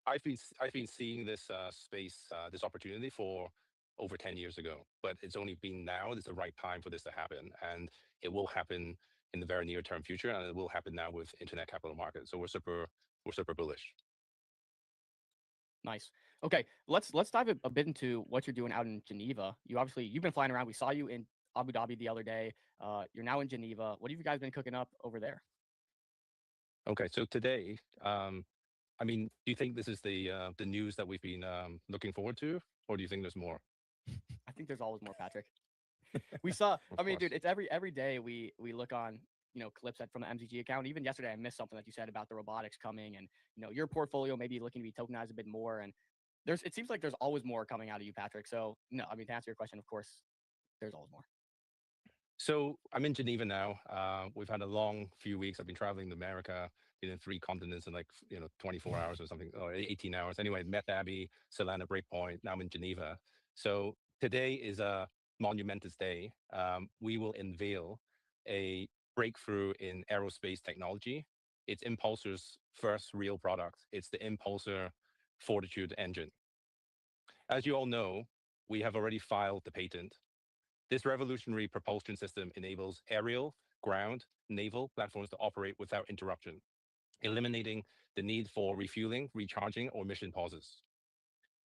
I've been seeing this space, this opportunity for over 10 years ago, but it's only been now is the right time for this to happen, and it will happen in the very near term future, and it will happen now with internet capital markets. So we're super bullish. Nice. Okay, let's dive a bit into what you're doing out in Geneva. You've been flying around. We saw you in Abu Dhabi the other day. You're now in Geneva. What have you guys been cooking up over there? Okay, so today, I mean, do you think this is the news that we've been looking forward to, or do you think there's more? I think there's always more, Patrick. We saw. Of I mean, course. dude, it's every day we look on clips from the MCG account. Even yesterday, I missed something that you said about the robotics coming, and your portfolio maybe looking to be tokenized a bit more. And it seems like there's always more coming out of you, Patrick. So no, I mean, to answer your question, of course, there's always more. So I'm in Geneva now. We've had a long few weeks. I've been traveling to America, been in three continents in like 24 hours or something, or 18 hours. Anyway, met Abbey, Solana Breakpoint. Now I'm in Geneva. So today is a monumentous day. We will unveil a breakthrough in aerospace technology. It's Impulsor's first real product. It's the Impulsor Fortitude engine. As you all know, we have already filed the patent. This revolutionary propulsion system enables aerial, ground, naval platforms to operate without interruption, eliminating the need for refueling, recharging, or mission pauses.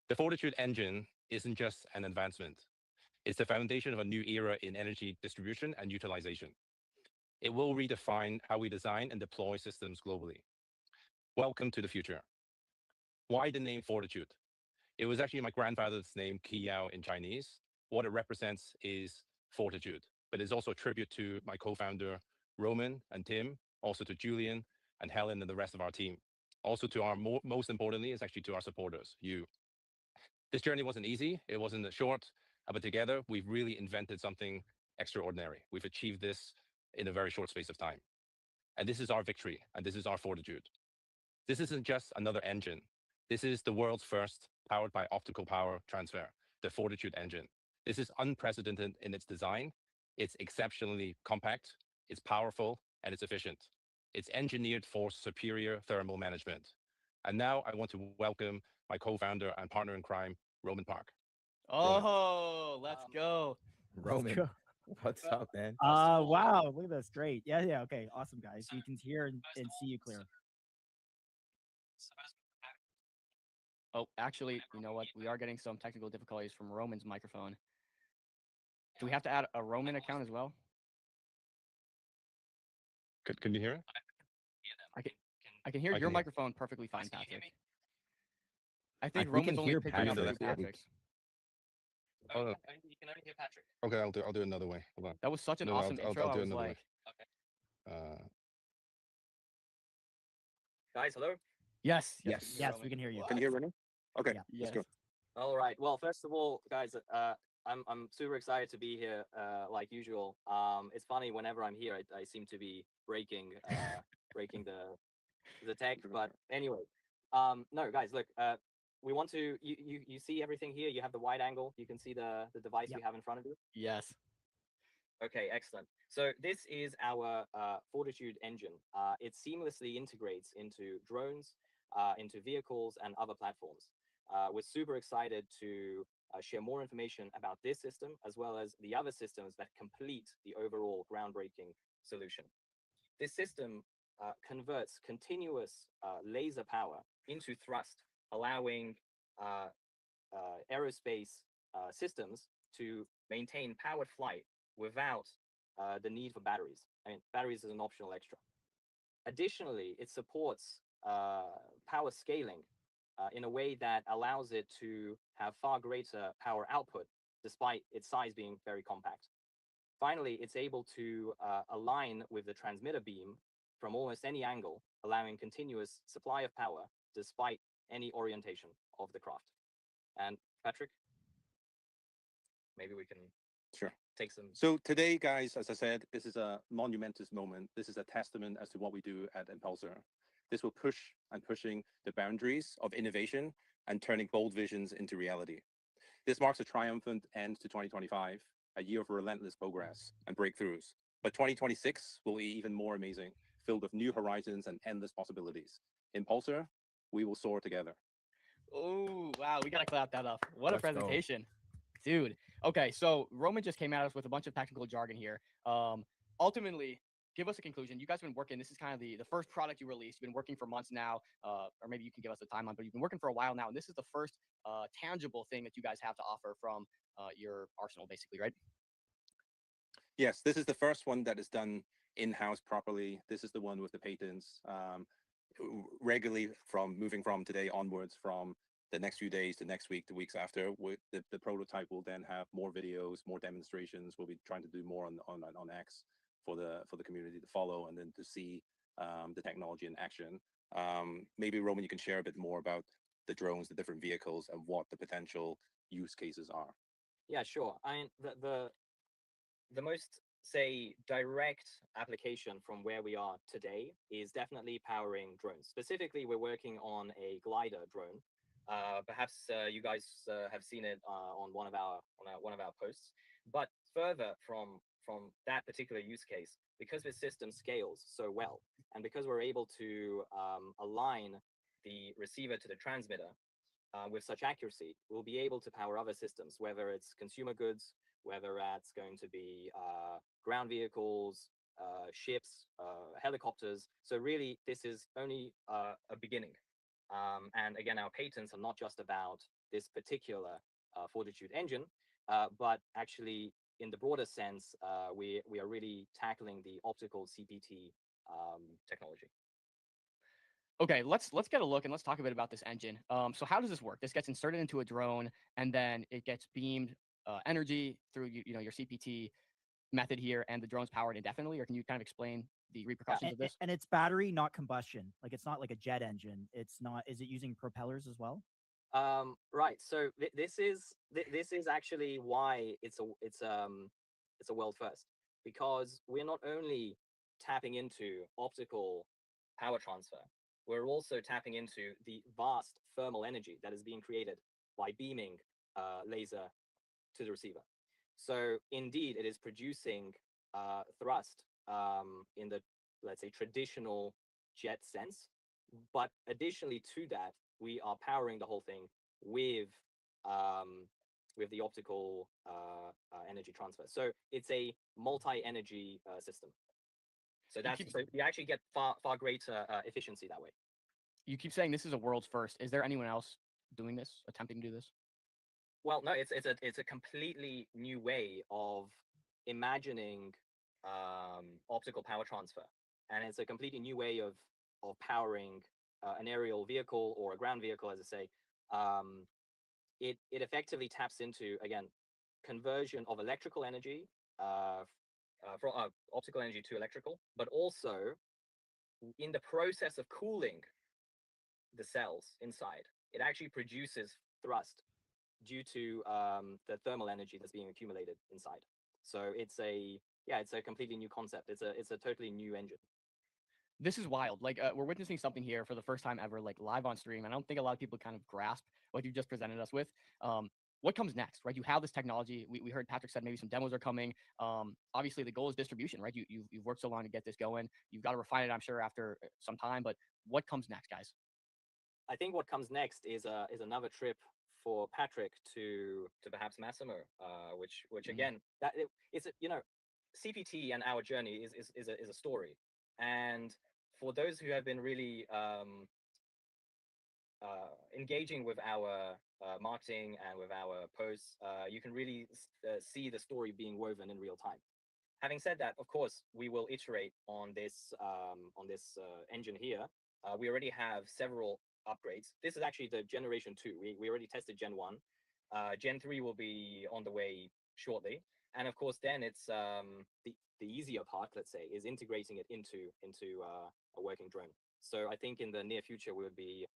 The Fortitude engine isn't just an advancement, it's the foundation of a new era in energy distribution and utilization. It will redefine how we design and deploy systems globally. Welcome to the future. Why the name Fortitude? It was actually my grandfather's name, Kiyao, in Chinese. What it represents is fortitude, but it's also a tribute to my co-founder, Roman and Tim, also to Julian and Helen and the rest of our team. Also to our most importantly, is actually to our supporters, you. This journey wasn't easy. It wasn't short, but together we've really invented something extraordinary. We've achieved this in a very short space of time. And this is our victory, and this is our fortitude. This isn't just another engine. This is the world's first powered by optical power transfer, the Fortitude engine. This is unprecedented in its design. It's exceptionally compact, it's powerful, and it's efficient. It's engineered for superior thermal management. And now I want to welcome my co-founder and partner in crime, Roman Park. Roman. Oh, let's go. Let's Roman, go. what's up, man? Wow, look at this. Great. Yeah, yeah. Okay, awesome, guys. We can hear and see you clear. Oh, actually, you know what? We are getting some technical difficulties from Roman's microphone. Do we have to add a Roman account as well? Can you hear it? I can I can hear I your can hear. microphone perfectly fine, Patrick. I I, think We Roman's can only hear picking up Patrick. through Patrick. Patrick's. Oh, no. Okay, I'll do another way. Hold on. That was such an No, no, awesome intro. I'll I do was another way. like, Uh, Guys, hello. yes, Yes. yes, we can hear you. Can you hear me? Okay, Yeah. yes. let's go. All right. Well, first of all, guys, I'm super excited to be here. Like usual. It's funny whenever I'm here, I seem to be breaking breaking the tech. But anyway, no, guys, look. We want to. You see everything here. You have the wide angle. You can see the device Yep. we have in front of you. Yes. Okay, excellent. So this is our Fortitude engine. It seamlessly integrates into drones, into vehicles, and other platforms. We're super excited to share more information about this system, as well as the other systems that complete the overall groundbreaking solution. This system converts continuous laser power into thrust, allowing uh, aerospace systems to maintain powered flight without the need for batteries. I mean, batteries is an optional extra. Additionally, it supports power scaling in a way that allows it to have far greater power output despite its size being very compact. Finally, it's able to align with the transmitter beam from almost any angle, allowing continuous supply of power despite any orientation of the craft. And Patrick, maybe we can Sure. take some. So today, guys, as I said, this is a monumentous moment. This is a testament as to what we do at Impulsor. This will push and pushing the boundaries of innovation and turning bold visions into reality. This marks a triumphant end to 2025, a year of relentless progress and breakthroughs. But 2026 will be even more amazing, filled with new horizons and endless possibilities. Impulsor, we will soar together. Oh, wow. We got to clap that up. What a Let's go. presentation. Dude. Okay, so Roman just came at us with a bunch of technical jargon here. Ultimately, give us a conclusion. You guys have been working. This is kind of the first product you released. You've been working for months now, or maybe you can give us a timeline, but you've been working for a while now. And this is the first tangible thing that you guys have to offer from your arsenal, basically, right? Yes, this is the first one that is done in-house properly. This is the one with the patents. Regularly moving from today onwards, from the next few days, the next week, the weeks after, the prototype will then have more videos, more demonstrations. We'll be trying to do more on X for the community to follow and then to see the technology in action. Maybe Roman, you can share a bit more about the drones, the different vehicles, and what the potential use cases are. Yeah, sure. I mean, the most, say, direct application from where we are today is definitely powering drones. Specifically, we're working on a glider drone. Perhaps you guys have seen it on one of our posts. But further from that particular use case, because this system scales so well, and because we're able to align the receiver to the transmitter with such accuracy, we'll be able to power other systems, whether it's consumer goods, whether that's going to be ground vehicles, ships, helicopters. So really, this is only a beginning. And again, our patents are not just about this particular Fortitude engine, but actually, in the broader sense, we are really tackling the optical CPT technology. Okay, let's get a look and let's talk a bit about this engine. So how does this work? This gets inserted into a drone and then it gets beamed energy through your CPT method here, and the drone's powered indefinitely. Or can you kind of explain the repercussions of this? And it's battery, not combustion. Like it's not like a jet engine. It's not. Is it using propellers as well? Right. So this is actually why it's a world first, because we're not only tapping into optical power transfer, we're also tapping into the vast thermal energy that is being created by beaming laser to the receiver. So indeed, it is producing thrust in the, let's say, traditional jet sense. But additionally to that, we are powering the whole thing with the optical energy transfer. So it's a multi-energy system. So so you actually get far greater efficiency that way. You keep saying this is a world's first. Is there anyone else doing this, attempting to do this? Well, no, it's a completely new way of imagining optical power transfer, and it's a completely new way of powering an aerial vehicle or a ground vehicle, as I say. It effectively taps into, again, conversion of electrical energy from optical energy to electrical, but also in the process of cooling the cells inside, it actually produces thrust due to the thermal energy that's being accumulated inside. So it's a completely new concept. It's a totally new engine. This is wild. Like we're witnessing something here for the first time ever, like live on stream. I don't think a lot of people kind of grasp what you just presented us with. What comes next, right? You have this technology. We heard Patrick said maybe some demos are coming. Obviously, the goal is distribution, right? You've worked so long to get this going. You've got to refine it, I'm sure, after some time. But what comes next, guys? I think what comes next is another trip for Patrick to perhaps Massimo, which again, it's CPT and our journey is a story. And for those who have been really engaging with our marketing and with our posts, you can really see the story being woven in real time. Having said that, of course, we will iterate on this engine here. We already have several upgrades. This is actually the generation 2. We already tested Gen 1. Gen 3 will be on the way shortly. And of course, then it's the easier part, let's say, is integrating it into a working drone. So I think in the near future, we'll be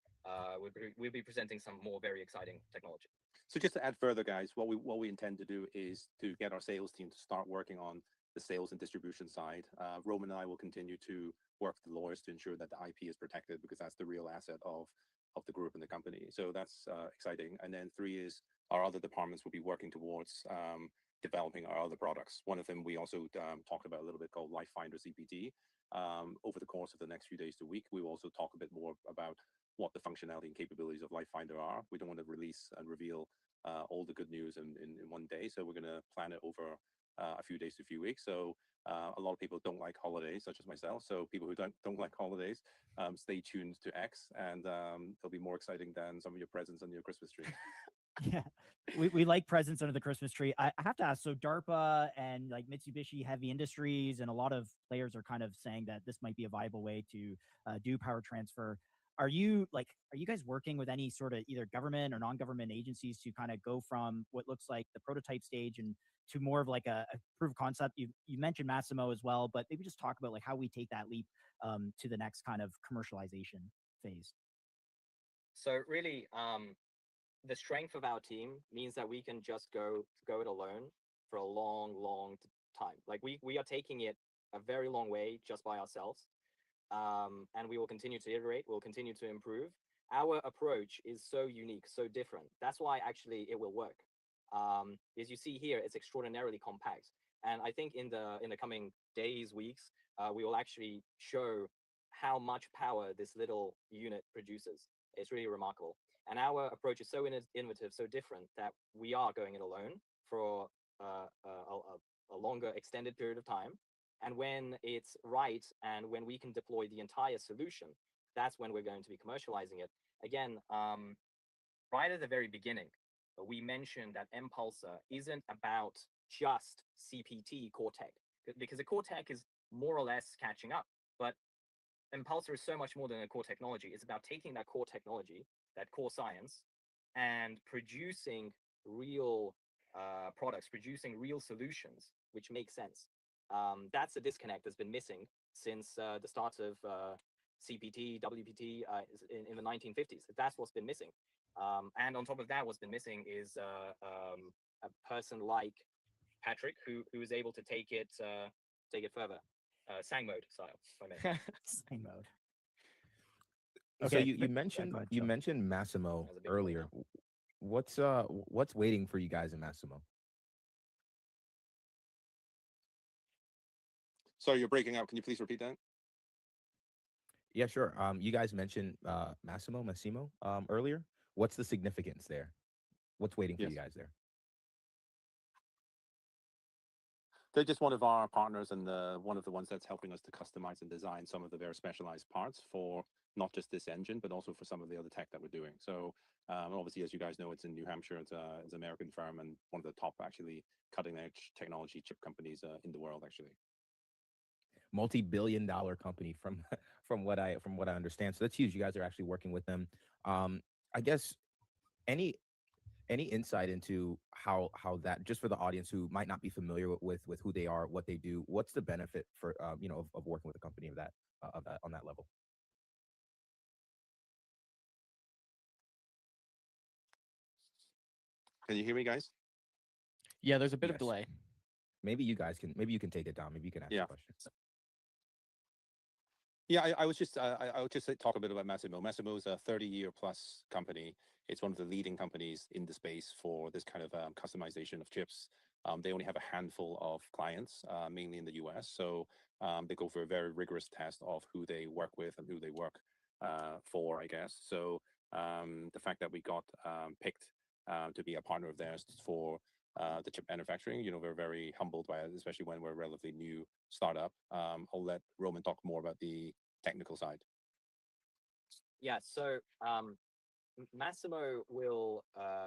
presenting some more very exciting technology. So just to add further, guys, what we intend to do is to get our sales team to start working on the sales and distribution side. Roman and I will continue to work with the lawyers to ensure that the IP is protected, because that's the real asset of the group and the company. So that's exciting. And then 3 is our other departments will be working towards developing our other products. One of them we also talked about a little bit, called Life Finder CPT. Over the course of the next few days to week, we will also talk a bit more about what the functionality and capabilities of Life Finder are. We don't want to release and reveal all the good news in one day. So we're going to plan it over a few days to a few weeks. So a lot of people don't like holidays, such as myself. So people who don't like holidays, stay tuned to X, and it'll be more exciting than some of your presents on your Christmas tree. Yeah, we like presents under the Christmas tree. I have to ask, so DARPA and like Mitsubishi Heavy Industries and a lot of players are kind of saying that this might be a viable way to do power transfer. Are you guys working with any sort of either government or non-government agencies to kind of go from what looks like the prototype stage and to more of like a proof of concept? You mentioned Massimo as well, but maybe just talk about like how we take that leap to the next kind of commercialization phase. So really, the strength of our team means that we can just go it alone for a long time. Like we are taking it a very long way just by ourselves, and we will continue to iterate. We'll continue to improve. Our approach is so unique, so different. That's why actually it will work. As you see here, it's extraordinarily compact, and I think in the coming days, weeks, we will actually show how much power this little unit produces. It's really remarkable. And our approach is so innovative, so different, that we are going it alone for a longer extended period of time. And when it's right, and when we can deploy the entire solution, that's when we're going to be commercializing it. Again, right at the very beginning, we mentioned that mPulsar isn't about just CPT core tech, because the core tech is more or less catching up. But mPulsar is so much more than a core technology. It's about taking that core technology, that core science, and producing real products, producing real solutions, which make sense. That's the disconnect that's been missing since the start of CPT, WPT in the 1950s. That's what's been missing. And on top of that, what's been missing is a person like Patrick, who is able to take it further, sang mode style, if I may. Sang mode. So Okay, you mentioned go ahead, you Joe. mentioned Massimo As a big earlier. What's waiting for you guys in Massimo? Sorry, you're breaking up. Can you please repeat that? Yeah, sure. You guys mentioned Massimo earlier. What's the significance there? What's waiting for Yes. you guys there? They're just one of our partners, and one of the ones that's helping us to customize and design some of the very specialized parts for not just this engine, but also for some of the other tech that we're doing. So obviously, as you guys know, it's in New Hampshire. It's an American firm and one of the top actually cutting edge technology chip companies in the world, actually. Multi-billion-dollar company from from what I understand. So that's huge. You guys are actually working with them. I guess any insight into how that, just for the audience who might not be familiar with who they are, what they do, what's the benefit for of working with a company of that on that level? Can you hear me, guys? Yeah, there's a bit of Yes. delay. Maybe you can take it down. Maybe you can ask Yeah. the question. Yeah, I would just talk a bit about Massimo. Massimo is a 30-year plus company. It's one of the leading companies in the space for this kind of customization of chips. They only have a handful of clients, mainly in the US. So they go for a very rigorous test of who they work with and who they work for, I guess. So the fact that we got picked to be a partner of theirs for the chip manufacturing, we're very humbled by it, especially when we're a relatively new startup. I'll let Roman talk more about the technical side. Yeah, so Massimo will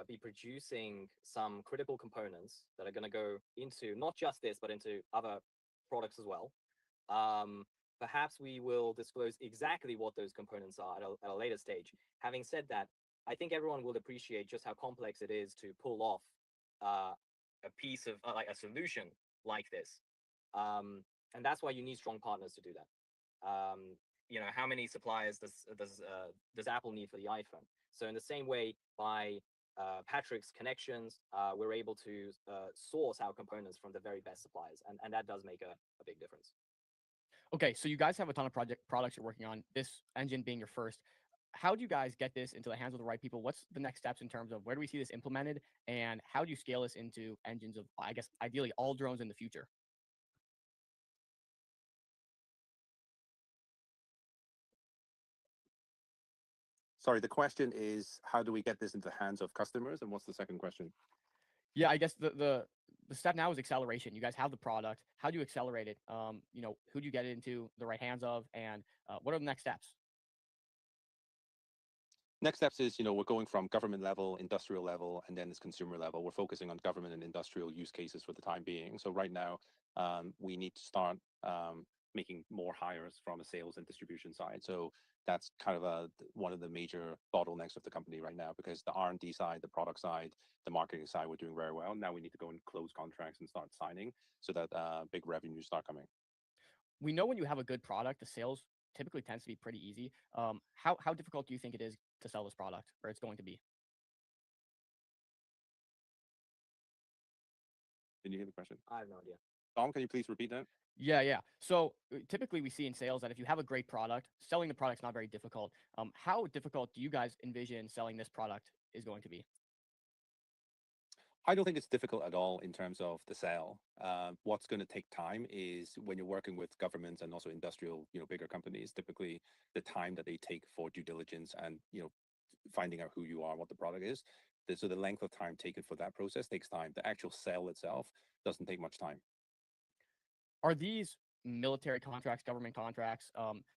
be producing some critical components that are going to go into not just this, but into other products as well. Perhaps we will disclose exactly what those components are at a later stage. Having said that, I think everyone will appreciate just how complex it is to pull off a piece of like a solution like this. And that's why you need strong partners to do that. How many suppliers does Apple need for the iPhone? So in the same way, by Patrick's connections, we're able to source our components from the very best suppliers, and that does make a big difference. Okay, so you guys have a ton of products you're working on, this engine being your first. How do you guys get this into the hands of the right people? What's the next steps in terms of where do we see this implemented, and how do you scale this into engines of, I guess, ideally all drones in the future? Sorry, the question is, how do we get this into the hands of customers? And what's the second question? Yeah, I guess the step now is acceleration. You guys have the product. How do you accelerate it? Who do you get it into the right hands of, and what are the next steps? Next steps is, we're going from government level, industrial level, and then it's consumer level. We're focusing on government and industrial use cases for the time being. So right now, we need to start making more hires from a sales and distribution side. So that's kind of one of the major bottlenecks of the company right now, because the R&D side, the product side, the marketing side, we're doing very well. Now we need to go and close contracts and start signing so that big revenues start coming. We know when you have a good product, the sales typically tends to be pretty easy. How difficult do you think it is to sell this product, or it's going to be? Did you hear the question? I have no idea. Tom, can you please repeat that? Yeah. So typically we see in sales that if you have a great product, selling the product's not very difficult. How difficult do you guys envision selling this product is going to be? I don't think it's difficult at all in terms of the sale. What's going to take time is when you're working with governments and also industrial, bigger companies, typically the time that they take for due diligence and, finding out who you are, what the product is. So the length of time taken for that process takes time. The actual sale itself doesn't take much time. Are these military contracts, government contracts?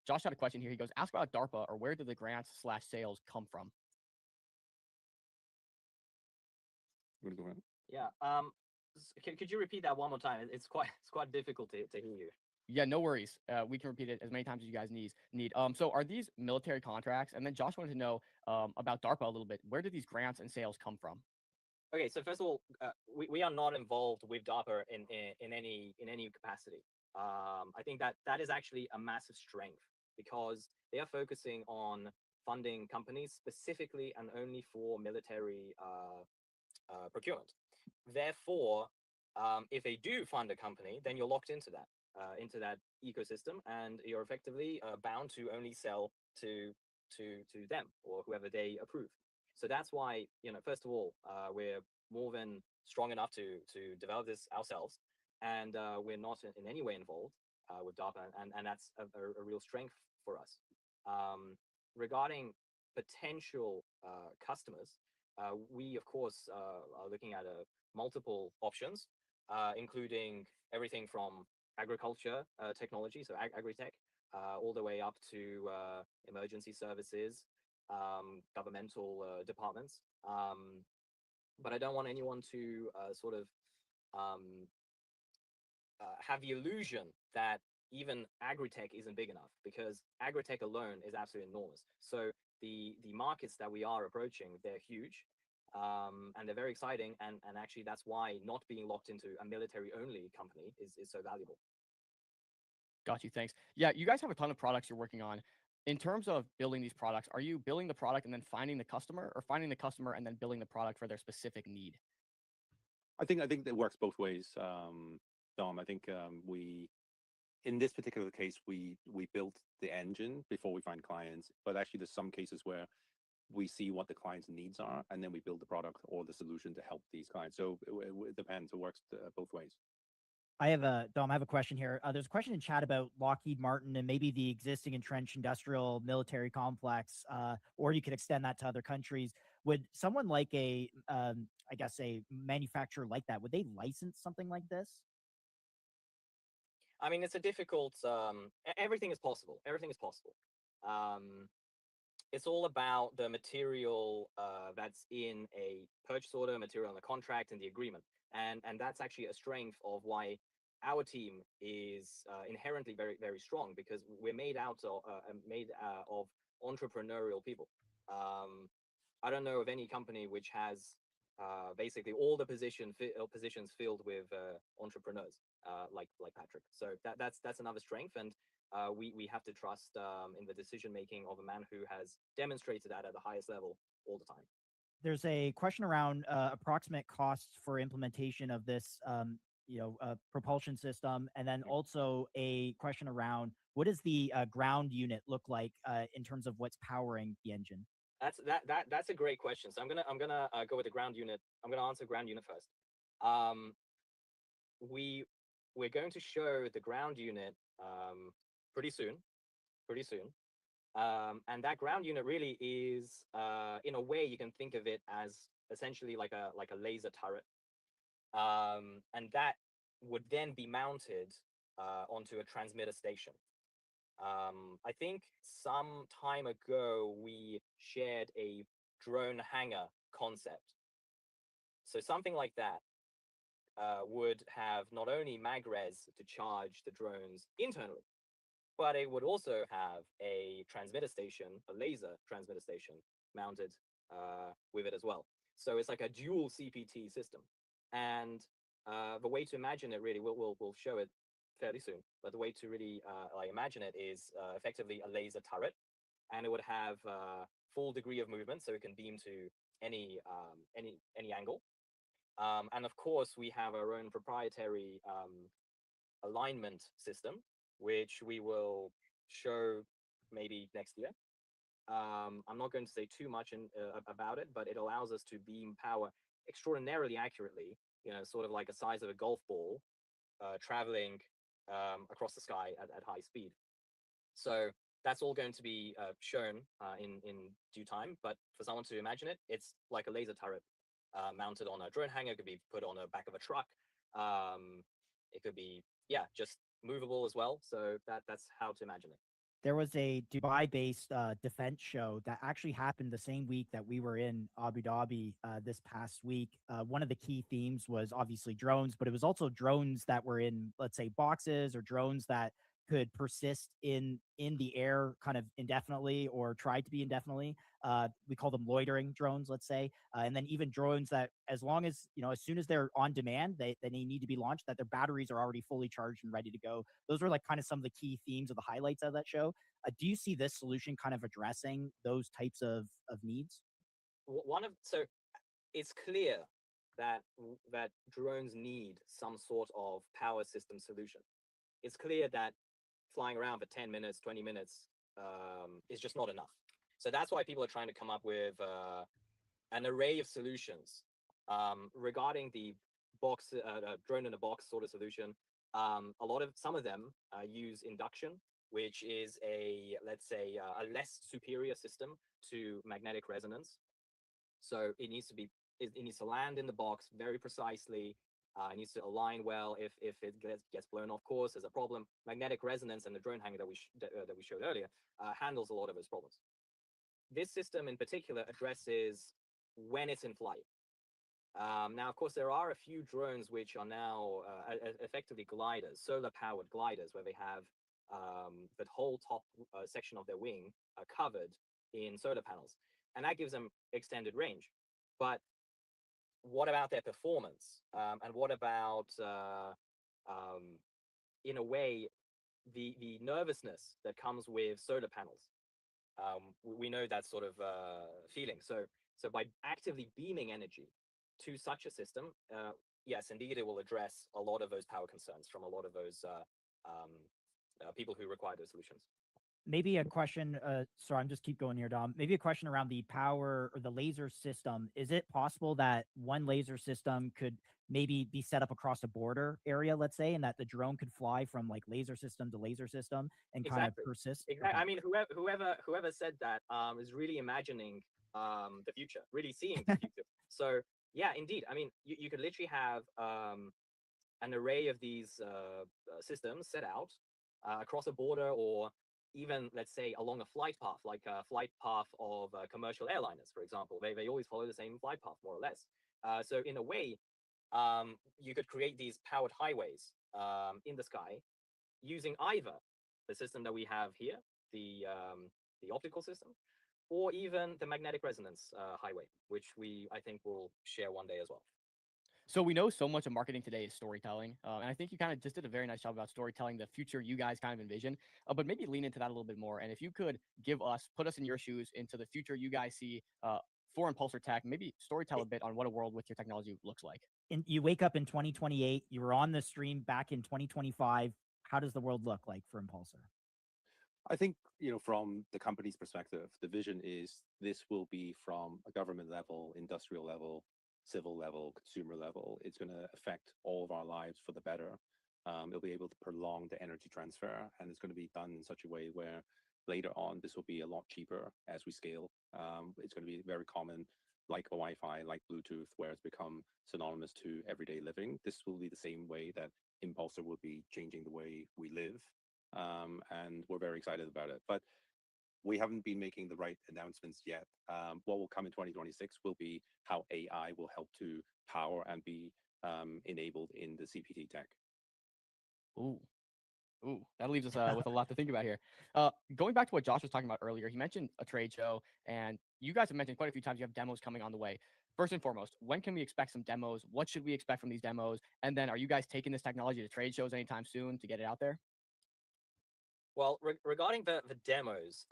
Josh had a question here. He goes, ask about DARPA, or where did the grants/sales come from? Yeah. Could you repeat that one more time? It's quite difficult to hear you. Yeah, no worries. We can repeat it as many times as you guys need. So are these military contracts? And then Josh wanted to know about DARPA a little bit. Where did these grants and sales come from? Okay, so first of all, we are not involved with DARPA in any capacity. I think that is actually a massive strength, because they are focusing on funding companies specifically and only for military procurement. Therefore, if they do fund a company, then you're locked into that ecosystem, and you're effectively bound to only sell to them or whoever they approve. So that's why, first of all, we're more than strong enough to develop this ourselves, and we're not in any way involved with DARPA, and that's a real strength for us. Regarding potential customers, we of course are looking at multiple options, including everything from agriculture technology, so agri-tech, all the way up to emergency services, governmental departments. But I don't want anyone to sort of have the illusion that even agri-tech isn't big enough, because agri-tech alone is absolutely enormous. So the markets that we are approaching, they're huge, and they're very exciting, and actually that's why not being locked into a military-only company is so valuable. Got you, thanks. Yeah, you guys have a ton of products you're working on. In terms of building these products, are you building the product and then finding the customer, or finding the customer and then building the product for their specific need? I think that works both ways, Dom. I think in this particular case, we built the engine before we find clients, but actually there's some cases where we see what the client's needs are, and then we build the product or the solution to help these clients. So it depends. It works both ways. Dom, I have a question here. There's a question in chat about Lockheed Martin and maybe the existing entrenched industrial military complex, or you could extend that to other countries. Would someone like a manufacturer like that, would they license something like this? I mean, it's a difficult. Everything is possible. Everything is possible. It's all about the material that's in a purchase order, material in the contract, and the agreement, and that's actually a strength of why our team is inherently very, very strong, because we're made of entrepreneurial people. I don't know of any company which has basically all the positions filled with entrepreneurs like Patrick. So that's another strength, and we have to trust in the decision making of a man who has demonstrated that at the highest level all the time. There's a question around approximate costs for implementation of this propulsion system, and then also a question around what does the ground unit look like in terms of what's powering the engine? That's a great question. So I'm gonna go with the ground unit. I'm gonna answer ground unit first. We're going to show the ground unit pretty soon. And that ground unit really is, in a way, you can think of it as essentially like a laser turret. And that would then be mounted onto a transmitter station. I think some time ago we shared a drone hangar concept. So something like that would have not only magres to charge the drones internally, but it would also have a transmitter station, a laser transmitter station mounted with it as well. So it's like a dual CPT system. And the way to imagine it really, we'll show it fairly soon, but the way to really like imagine it is effectively a laser turret, and it would have full degree of movement, so it can beam to any angle. And of course, we have our own proprietary alignment system, which we will show maybe next year. I'm not going to say too much about it, but it allows us to beam power extraordinarily accurately, sort of like the size of a golf ball, traveling across the sky at high speed. So that's all going to be shown in due time. But for someone to imagine it, it's like a laser turret mounted on a drone hangar. It could be put on the back of a truck. It could be, yeah, just movable as well. So that's how to imagine it. There was a Dubai-based defense show that actually happened the same week that we were in Abu Dhabi this past week. One of the key themes was obviously drones, but it was also drones that were in, let's say, boxes, or drones that could persist in the air kind of indefinitely, or try to be indefinitely. We call them loitering drones, let's say. And then even drones that, as long as, as soon as they're on demand, they need to be launched, that their batteries are already fully charged and ready to go. Those were like kind of some of the key themes of the highlights of that show. Do you see this solution kind of addressing those types of needs? So it's clear that drones need some sort of power system solution. It's clear that flying around for 10 minutes, 20 minutes is just not enough. So that's why people are trying to come up with an array of solutions regarding the box, drone in a box sort of solution. Some of them use induction, which is let's say, a less superior system to magnetic resonance. So it needs to land in the box very precisely. It needs to align well. If it gets blown off course, there's a problem. Magnetic resonance and the drone hanger that we showed earlier handles a lot of those problems. This system in particular addresses when it's in flight. Now, of course, there are a few drones which are now effectively gliders, solar-powered gliders, where they have the whole top section of their wing covered in solar panels, and that gives them extended range. But what about their performance? And what about, in a way, the nervousness that comes with solar panels? We know that sort of feeling. So by actively beaming energy to such a system, yes, indeed, it will address a lot of those power concerns from a lot of those people who require those solutions. Maybe a question, sorry, I'm just keep going here, Dom. Maybe a question around the power or the laser system. Is it possible that one laser system could maybe be set up across a border area, let's say, and that the drone could fly from like laser system to laser system and kind of persist? Exactly. Okay. I mean, whoever said that is really imagining the future, really seeing the future. So yeah, indeed. I mean, you could literally have an array of these systems set out across a border, or even, let's say, along a flight path, like a flight path of commercial airliners, for example. They always follow the same flight path, more or less. So in a way, you could create these powered highways in the sky using either the system that we have here, the optical system, or even the magnetic resonance highway, which I think will share one day as well. So we know so much of marketing today is storytelling, and I think you kind of just did a very nice job about storytelling the future you guys kind of envision. But maybe lean into that a little bit more. And if you could put us in your shoes into the future you guys see for Impulsor Tech, maybe storytell a bit on what a world with your technology looks like. And you wake up in 2028. You were on the stream back in 2025. How does the world look like for Impulsor? I think, from the company's perspective, the vision is this will be from a government level, industrial level, civil level, consumer level. It's going to affect all of our lives for the better. It'll be able to prolong the energy transfer, and it's going to be done in such a way where later on, this will be a lot cheaper as we scale. It's going to be very common, like Wi-Fi, like Bluetooth, where it's become synonymous to everyday living. This will be the same way that Impulsor will be changing the way we live. And we're very excited about it. But we haven't been making the right announcements yet. What will come in 2026 will be how AI will help to power and be enabled in the CPT tech. Ooh, that leaves us with a lot to think about here. Going back to what Josh was talking about earlier, he mentioned a trade show, and you guys have mentioned quite a few times you have demos coming on the way. First and foremost, when can we expect some demos? What should we expect from these demos? And then, are you guys taking this technology to trade shows anytime soon to get it out there? Well, regarding the demos,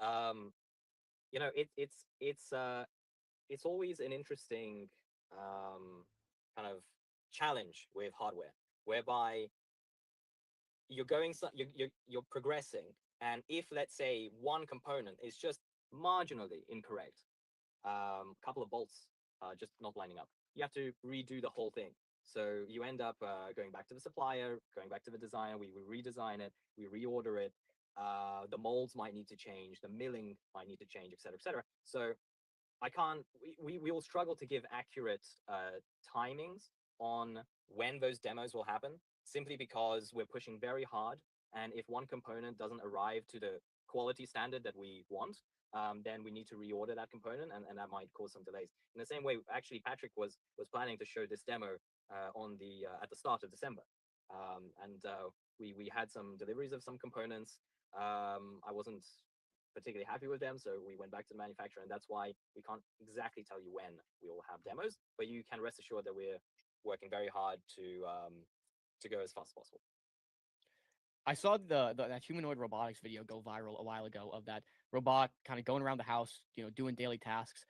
you know, it's always an interesting kind of challenge with hardware, whereby you're going, you're progressing, and if, let's say, one component is just marginally incorrect, couple of bolts just not lining up, you have to redo the whole thing. So you end up going back to the supplier, going back to the designer. We redesign it, we reorder it. The molds might need to change, the milling might need to change, etc., etc. So I can't. We will struggle to give accurate timings on when those demos will happen, simply because we're pushing very hard. And if one component doesn't arrive to the quality standard that we want, then we need to reorder that component, and that might cause some delays. In the same way, actually, Patrick was planning to show this demo on the at the start of December, and we had some deliveries of some components. I wasn't particularly happy with them, so we went back to the manufacturer, and that's why we can't exactly tell you when we will have demos. But you can rest assured that we're working very hard to go as fast as possible. I saw that humanoid robotics video go viral a while ago of that robot kind of going around the house, doing daily tasks.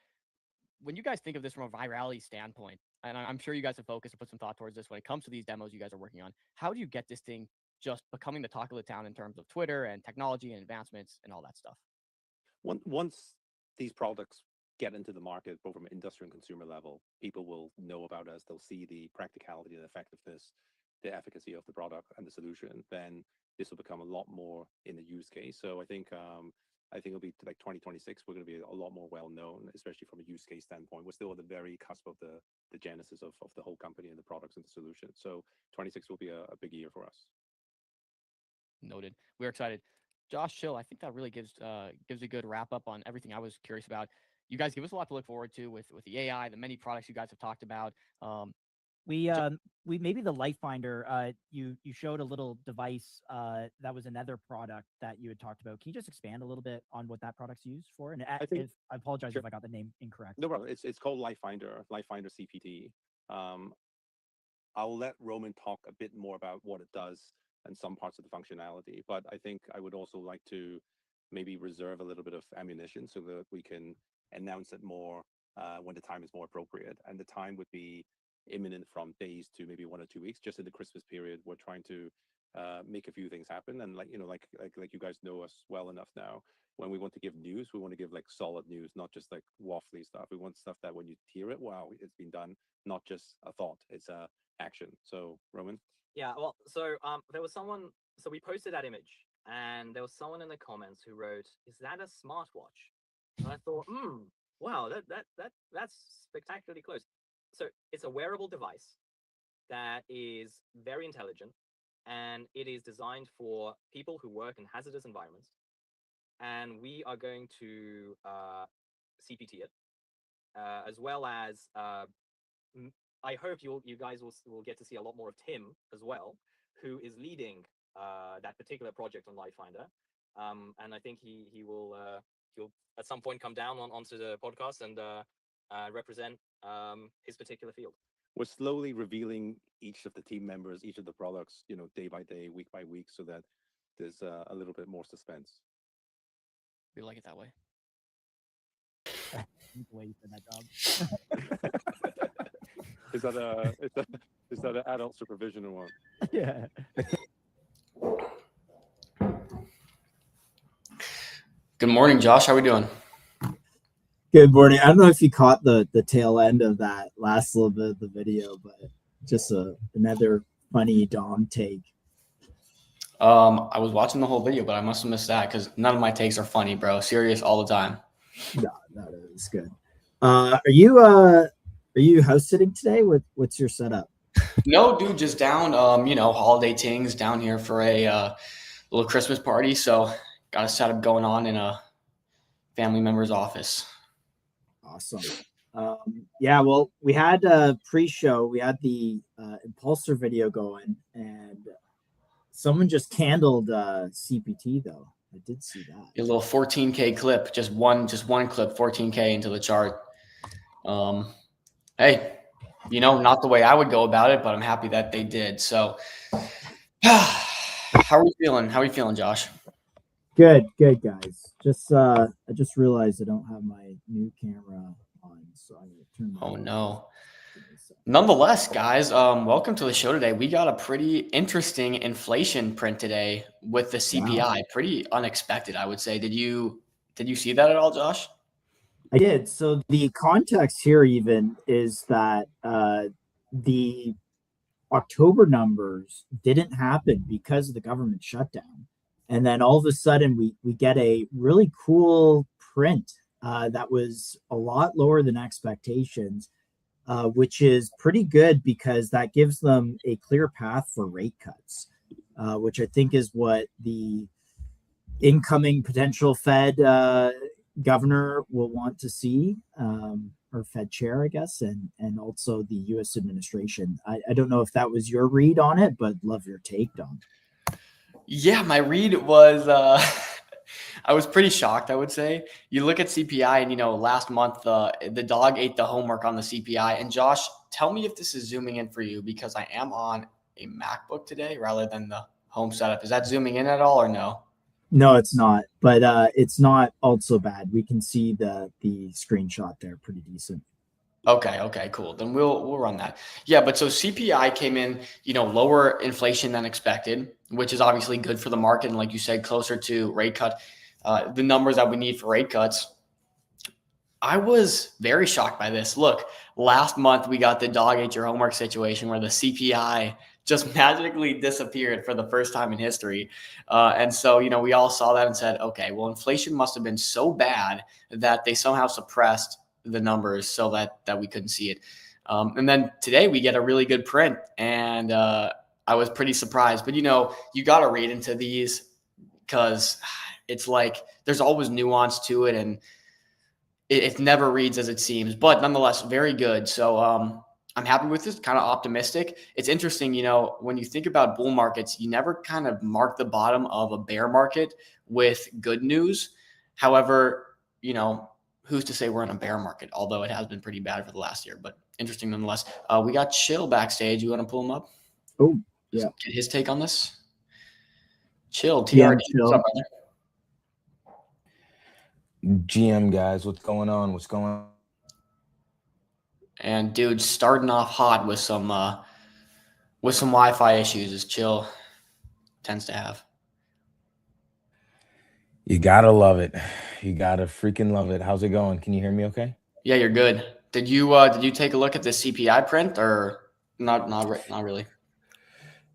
When you guys think of this from a virality standpoint, and I'm sure you guys have focused and put some thought towards this when it comes to these demos you guys are working on, how do you get this thing just becoming the talk of the town in terms of Twitter and technology and advancements and all that stuff? Once these products get into the market, both from an industrial and consumer level, people will know about us. They'll see the practicality and effectiveness, the efficacy of the product and the solution. Then this will become a lot more in the use case. So I think it'll be like 2026. We're going to be a lot more well known, especially from a use case standpoint. We're still at the very cusp of the genesis of the whole company and the products and the solution. So 26 will be a big year for us. Noted. We're excited. Josh, Chill, I think that really gives a good wrap up on everything I was curious about. You guys give us a lot to look forward to with the AI, the many products you guys have talked about. We maybe the Life Finder. You showed a little device that was another product that you had talked about. Can you just expand a little bit on what that product's used for? And I apologize if I got the name incorrect. No problem. It's called Life Finder CPT. I'll let Roman talk a bit more about what it does and some parts of the functionality, but I think I would also like to maybe reserve a little bit of ammunition so that we can announce it more when the time is more appropriate. And the time would be imminent from days to maybe 1 or 2 weeks. Just in the Christmas period, we're trying to make a few things happen. And like you guys know us well enough now, when we want to give news, we want to give like solid news, not just like waffly stuff. We want stuff that when you hear it, wow, it's been done, not just a thought, it's a action. So Roman? Yeah, well, so there was someone, so we posted that image, and there was someone in the comments who wrote, "Is that a smartwatch?" And I thought, wow, that's spectacularly close. So it's a wearable device that is very intelligent, and it is designed for people who work in hazardous environments. And we are going to CPT it, as well as I hope you guys will get to see a lot more of Tim as well, who is leading that particular project on Life Finder. And I think he'll at some point come down onto the podcast and represent his particular field. We're slowly revealing each of the team members, each of the products, day by day, week by week, so that there's a little bit more suspense. We like it that way. The way you said that, dog. Is that an adult supervision or what? Yeah. Good morning, Josh. How are we doing? Good morning. I don't know if you caught the tail end of that last little bit of the video, but just another funny Dom take. I was watching the whole video, but I must have missed that because none of my takes are funny, bro. Serious all the time. No, that is good. Are you house sitting today? What's your setup? No, dude, just down. Holiday tings down here for a little Christmas party. So got a setup going on in a family member's office. Awesome. Yeah, well, we had a pre-show. We had the Impulsor video going, and someone just candled CPT though. I did see that. A little 14K clip, just one clip, 14K into the chart. Hey, not the way I would go about it, but I'm happy that they did. So, how are you feeling? How are you feeling, Josh? Good, guys. I just realized I don't have my new camera on, so I'm gonna turn that Oh on. no. Nonetheless, guys, welcome to the show today. We got a pretty interesting inflation print today with the CPI. Wow. Pretty unexpected, I would say. Did you see that at all, Josh? I did. So the context here even is that the October numbers didn't happen because of the government shutdown. And then all of a sudden we get a really cool print that was a lot lower than expectations, which is pretty good because that gives them a clear path for rate cuts, which I think is what the incoming potential Fed governor will want to see, or Fed chair, I guess, and also the U.S. administration. I don't know if that was your read on it, but love your take, Dom. Yeah, my read was I was pretty shocked, I would say. You look at CPI and, last month the dog ate the homework on the CPI. And Josh, tell me if this is zooming in for you because I am on a MacBook today rather than the home setup. Is that zooming in at all or no? No, it's not, but it's not also bad. We can see the screenshot there, pretty decent. Okay, cool. Then we'll run that. Yeah, but so CPI came in, lower inflation than expected, which is obviously good for the market. And like you said, closer to rate cut, the numbers that we need for rate cuts. I was very shocked by this. Look, last month we got the dog ate your homework situation where the CPI just magically disappeared for the first time in history. And so, we all saw that and said, okay, well, inflation must have been so bad that they somehow suppressed the numbers so that we couldn't see it. And then today we get a really good print and I was pretty surprised, but you got to read into these because it's like, there's always nuance to it and it never reads as it seems, but nonetheless, very good. So I'm happy with this, kind of optimistic. It's interesting, when you think about bull markets, you never kind of mark the bottom of a bear market with good news. However, who's to say we're in a bear market, although it has been pretty bad for the last year, but interesting nonetheless. We got Chill backstage. You want to pull him up? Oh, yeah. Get his take on this. Chill, TRD. Yeah, Chill. What's up, brother? GM guys, what's going on? What's going on? And dude, starting off hot with some Wi-Fi issues as Chill tends to have. You gotta love it. You gotta freaking love it. How's it going? Can you hear me okay? Yeah, you're good. Did you take a look at the CPI print or not really?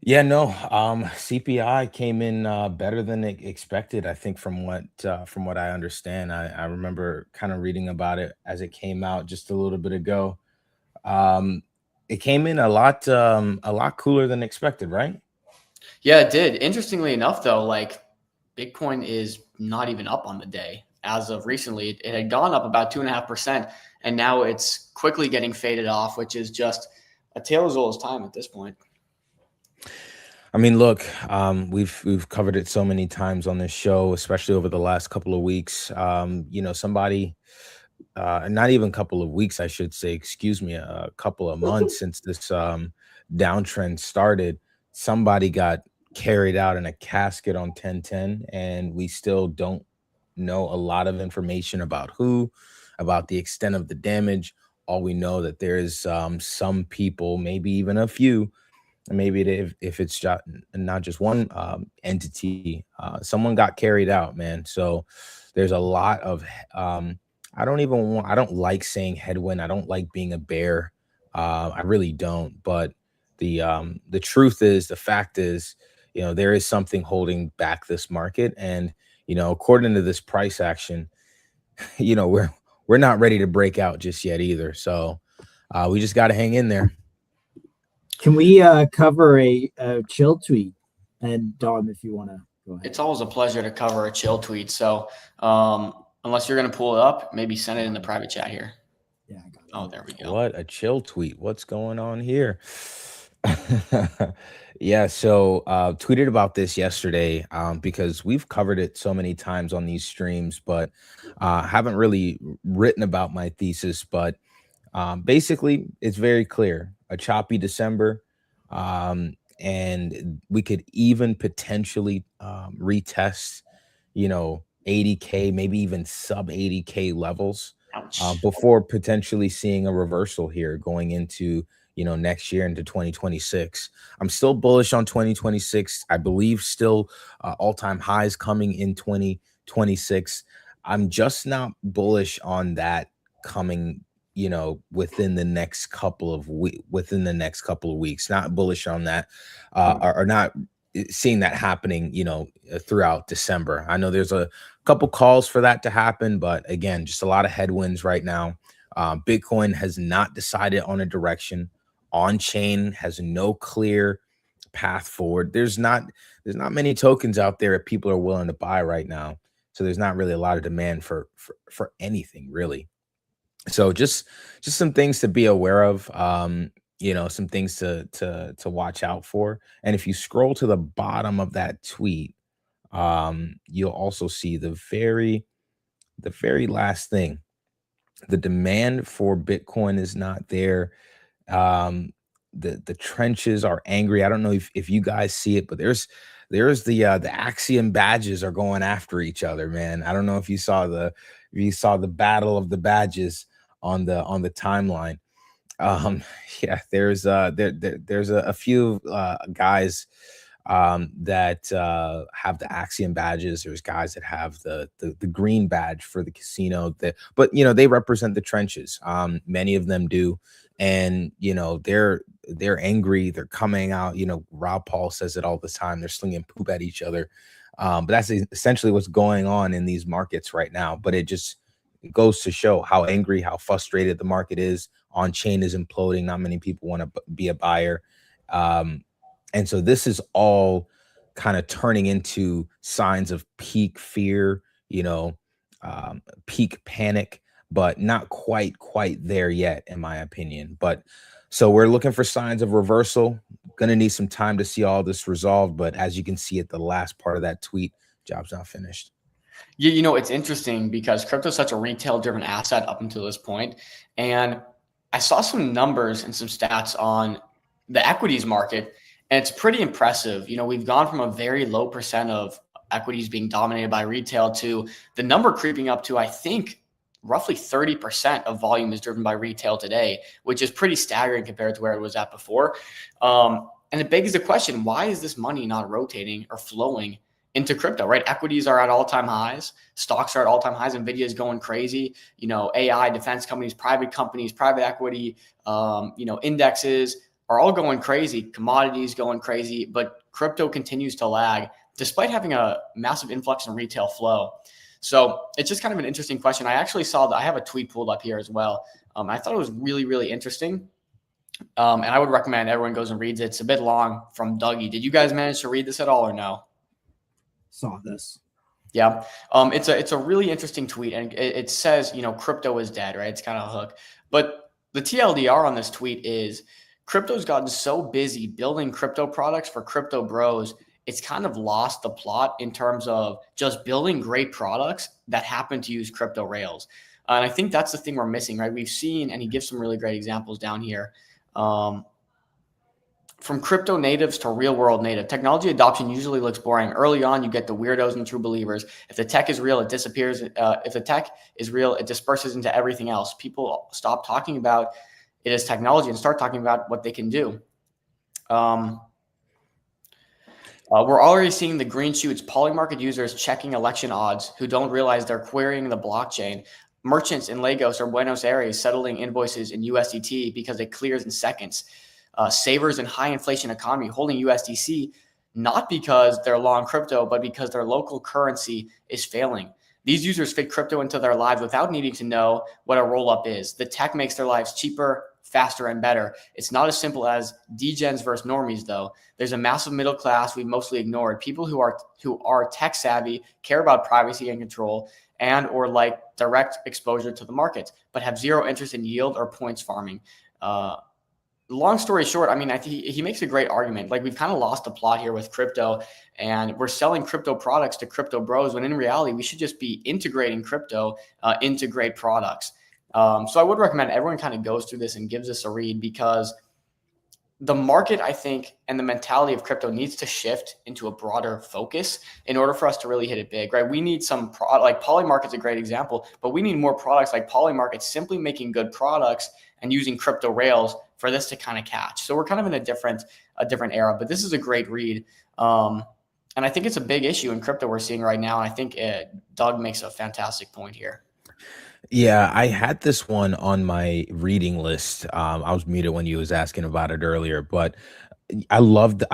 Yeah, no. CPI came in better than expected. I think from what I understand. I remember kind of reading about it as it came out just a little bit ago. It came in a lot cooler than expected, right? Yeah, it did. Interestingly enough, though, like Bitcoin is not even up on the day. As of recently, it had gone up about 2.5%, and now it's quickly getting faded off, which is just a tale as old as time at this point. I mean, look, we've covered it so many times on this show, especially over the last couple of weeks. Somebody, not even a couple of weeks, I should say, excuse me, a couple of months since this downtrend started, somebody got carried out in a casket on 1010, and we still don't know a lot of information about the extent of the damage. All we know that there's some people, maybe even a few, maybe if it's not just one entity, someone got carried out, man. So there's a lot of I don't like saying headwind. I don't like being a bear. I really don't. But the fact is, there is something holding back this market. And, according to this price action, we're not ready to break out just yet either. So we just got to hang in there. Can we cover a chill tweet? And Dom, if you want to go ahead. It's always a pleasure to cover a chill tweet. So unless you're going to pull it up, maybe send it in the private chat here. Yeah, I got it. Oh, there we go. What a chill tweet. What's going on here? Yeah, so tweeted about this yesterday because we've covered it so many times on these streams, but haven't really written about my thesis. But basically, it's very clear: a choppy December, and we could even potentially retest, 80K, maybe even sub 80K levels before potentially seeing a reversal here going into next year into 2026. I'm still bullish on 2026. I believe still all-time highs coming in 2026. I'm just not bullish on that coming within the next couple of weeks. Not bullish on that or not seeing that happening throughout December. I know there's a couple calls for that to happen, but again, just a lot of headwinds right now. Bitcoin has not decided on a direction. On chain has no clear path forward. There's not many tokens out there that people are willing to buy right now. So there's not really a lot of demand for anything really. So just some things to be aware of, some things to watch out for. And if you scroll to the bottom of that tweet, you'll also see the very last thing. The demand for Bitcoin is not there. The trenches are angry. I don't know if you guys see it, but there's the Axiom badges are going after each other, man. I don't know if you saw the battle of the badges on the timeline. Yeah, there's a few guys that have the Axiom badges. There's guys that have the green badge for the casino, but they represent the trenches. Many of them do, and they're angry. They're coming out. Rob Paul says it all the time. They're slinging poop at each other. But that's essentially what's going on in these markets right now. But it goes to show how angry, how frustrated the market is. On chain is imploding. Not many people want to be a buyer. And so this is all kind of turning into signs of peak fear, peak panic, but not quite there yet, in my opinion. But so we're looking for signs of reversal. Going to need some time to see all this resolved. But as you can see at the last part of that tweet, job's not finished. Yeah, it's interesting because crypto is such a retail-driven asset up until this point. And I saw some numbers and some stats on the equities market, and it's pretty impressive. We've gone from a very low percent of equities being dominated by retail to the number creeping up to, I think, roughly 30% of volume is driven by retail today, which is pretty staggering compared to where it was at before. And it begs the question, why is this money not rotating or flowing into crypto, right? Equities are at all-time highs. Stocks are at all-time highs. NVIDIA is going crazy. AI, defense companies, private equity, indexes are all going crazy. Commodities going crazy, but crypto continues to lag despite having a massive influx in retail flow. So it's just kind of an interesting question. I actually saw that I have a tweet pulled up here as well. I thought it was really, really interesting. And I would recommend everyone goes and reads it. It's a bit long from Dougie. Did you guys manage to read this at all or no? Saw this. Yeah. It's a really interesting tweet, and it says, crypto is dead, right? It's kind of a hook. But the TLDR on this tweet is crypto's gotten so busy building crypto products for crypto bros, it's kind of lost the plot in terms of just building great products that happen to use crypto rails. And I think that's the thing we're missing, right? We've seen, and he gives some really great examples down here. From crypto natives to real world native, technology adoption usually looks boring. Early on, you get the weirdos and true believers. If the tech is real, it disappears. If the tech is real, it disperses into everything else. People stop talking about it as technology and start talking about what they can do. We're already seeing the green shoots. Polymarket users checking election odds who don't realize they're querying the blockchain. Merchants in Lagos or Buenos Aires settling invoices in USDT because it clears in seconds. Savers in high inflation economy holding USDC not because they're long crypto, but because their local currency is failing. These users fit crypto into their lives without needing to know what a roll-up is. The tech makes their lives cheaper, faster, and better. It's not as simple as degens versus normies, though. There's a massive middle class we've mostly ignored. People who are tech savvy, care about privacy and control, and or like direct exposure to the markets, but have zero interest in yield or points farming. Long story short, I mean, I think he makes a great argument. Like, we've kind of lost the plot here with crypto, and we're selling crypto products to crypto bros, when in reality, we should just be integrating crypto into great products. So I would recommend everyone kind of goes through this and gives this a read, because the market, I think, and the mentality of crypto needs to shift into a broader focus in order for us to really hit it big, right? We need some like Polymarket's a great example, but we need more products like Polymarket simply making good products and using crypto rails for this to kind of catch. So we're kind of in a different era, but this is a great read. And I think it's a big issue in crypto we're seeing right now. And I think Doug makes a fantastic point here. Yeah, I had this one on my reading list. I was muted when you was asking about it earlier, but I loved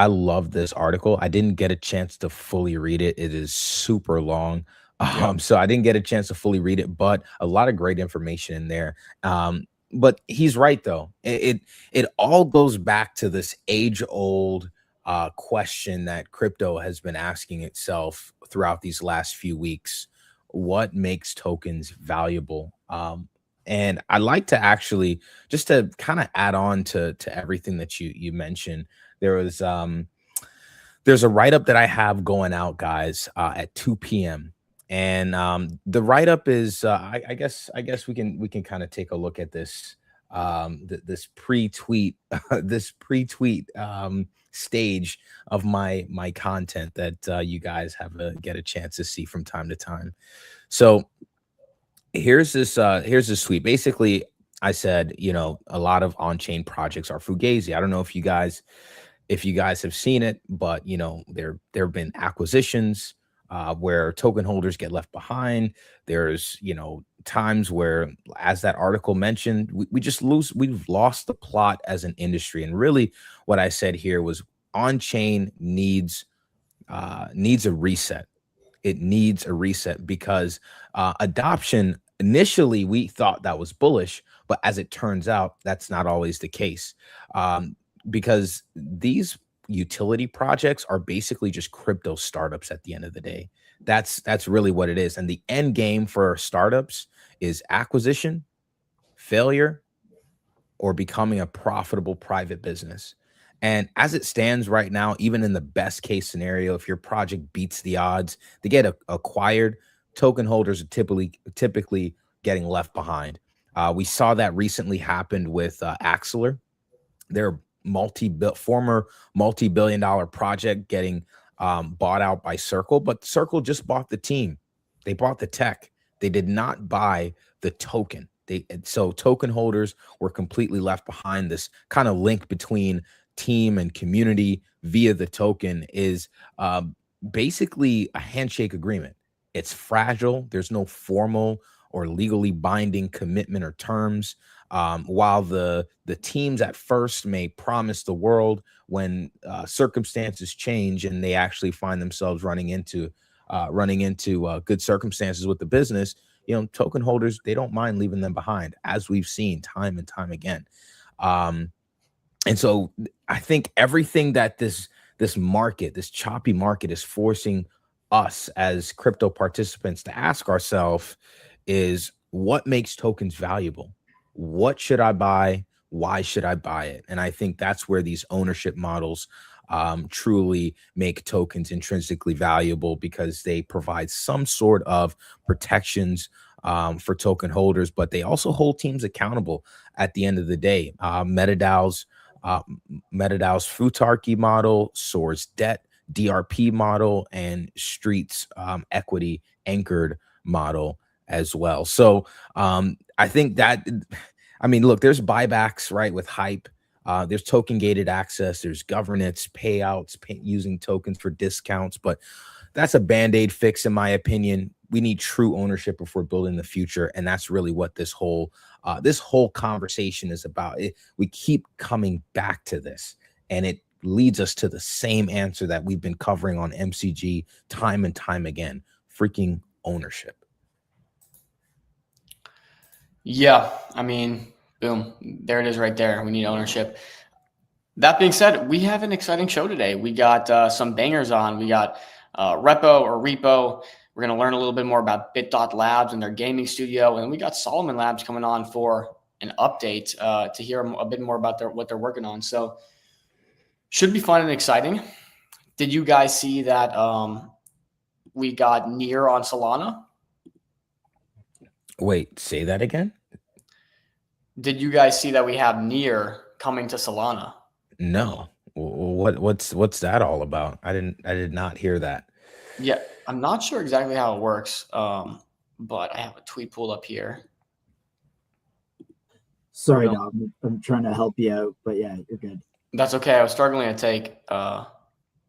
this article. I didn't get a chance to fully read it. It is super long. So I didn't get a chance to fully read it, but a lot of great information in there. But he's right though. It all goes back to this age-old question that crypto has been asking itself throughout these last few weeks. What makes tokens valuable? And I like to actually, just to kind of add on to everything that you mentioned, there's a write-up that I have going out, guys, at 2 p.m. And the write-up is I guess we can kind of take a look at this this pre-tweet this pre-tweet stage of my content that you guys get a chance to see from time to time. So here's this tweet. Basically, I said, a lot of on-chain projects are fugazi. I don't know if you guys have seen it, but there have been acquisitions where token holders get left behind. There's times where, as that article mentioned, we've lost the plot as an industry. And really what I said here was on-chain needs a reset. It needs a reset because adoption, initially we thought that was bullish, but as it turns out, that's not always the case. Because these utility projects are basically just crypto startups at the end of the day. That's really what it is. And the end game for startups is acquisition, failure, or becoming a profitable private business. And as it stands right now, even in the best case scenario, if your project beats the odds, they get acquired, token holders are typically getting left behind. We saw that recently happened with Axler. Their former multi-billion-dollar project getting bought out by Circle, but Circle just bought the team. They bought the tech. They did not buy the token. So token holders were completely left behind. This kind of link between team and community via the token is basically a handshake agreement. It's fragile. There's no formal or legally binding commitment or terms. While the teams at first may promise the world, when circumstances change and they actually find themselves running into good circumstances with the business, token holders, they don't mind leaving them behind, as we've seen time and time again. And so I think everything that this choppy market is forcing us as crypto participants to ask ourselves is, what makes tokens valuable? What should I buy? Why should I buy it? And I think that's where these ownership models truly make tokens intrinsically valuable, because they provide some sort of protections for token holders, but they also hold teams accountable at the end of the day. MetaDAO's Futarchy model, Soar's debt DRP model, and Street's equity anchored model as well. So I think that, look, there's buybacks, right, with hype. There's token gated access. There's governance, payouts, using tokens for discounts, but that's a band-aid fix, in my opinion. We need true ownership if we're building the future, and that's really what this whole conversation is about. We keep coming back to this, and it leads us to the same answer that we've been covering on MCG time and time again: freaking ownership. Yeah, I mean, boom, there it is right there. We need ownership. That being said, we have an exciting show today. We got some bangers on. We got Repo. We're going to learn a little bit more about Bit.Dot Labs and their gaming studio. And we got Solomon Labs coming on for an update to hear a bit more about what they're working on. So should be fun and exciting. Did you guys see that we got Near on Solana? Wait, say that again? Did you guys see that we have Near coming to Solana? No. What's that all about? I did not hear that. Yeah, I'm not sure exactly how it works, but I have a tweet pulled up here. Sorry, Dom. I'm trying to help you out, but yeah, you're good. That's okay. I was struggling to take the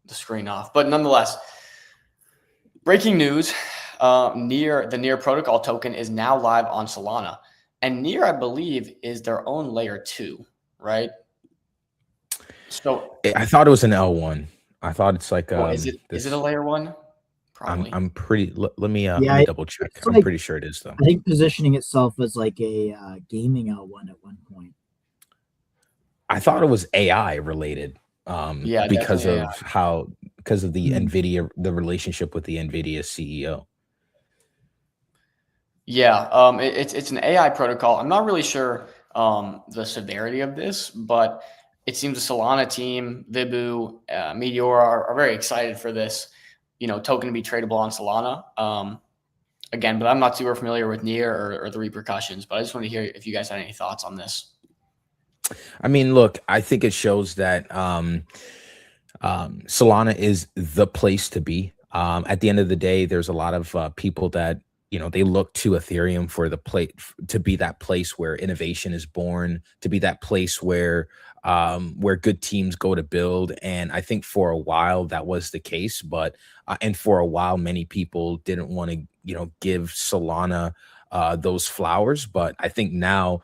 screen off, but nonetheless, breaking news: the Near protocol token is now live on Solana, and Near, I believe, is their own layer 2, right? So I thought it was an L1. I thought it's like is it a layer 1? Probably. I'm pretty. Let me double check. I'm like, pretty sure it is though. I think positioning itself as like a gaming L1 at one point. I thought it was AI related. Yeah, because of AI. because of the NVIDIA, the relationship with the NVIDIA CEO. Yeah, it's an AI protocol. I'm not really sure the severity of this, but it seems the Solana team, Vibu, Meteor are very excited for this, token to be tradable on Solana. Again, but I'm not super familiar with Near or the repercussions, but I just want to hear if you guys had any thoughts on this. I mean, look, I think it shows that Solana is the place to be. At the end of the day, there's a lot of people that, they look to Ethereum for the place to be that place where innovation is born, to be that place where good teams go to build. And I think for a while that was the case, but and for a while many people didn't want to, give Solana those flowers. But I think now,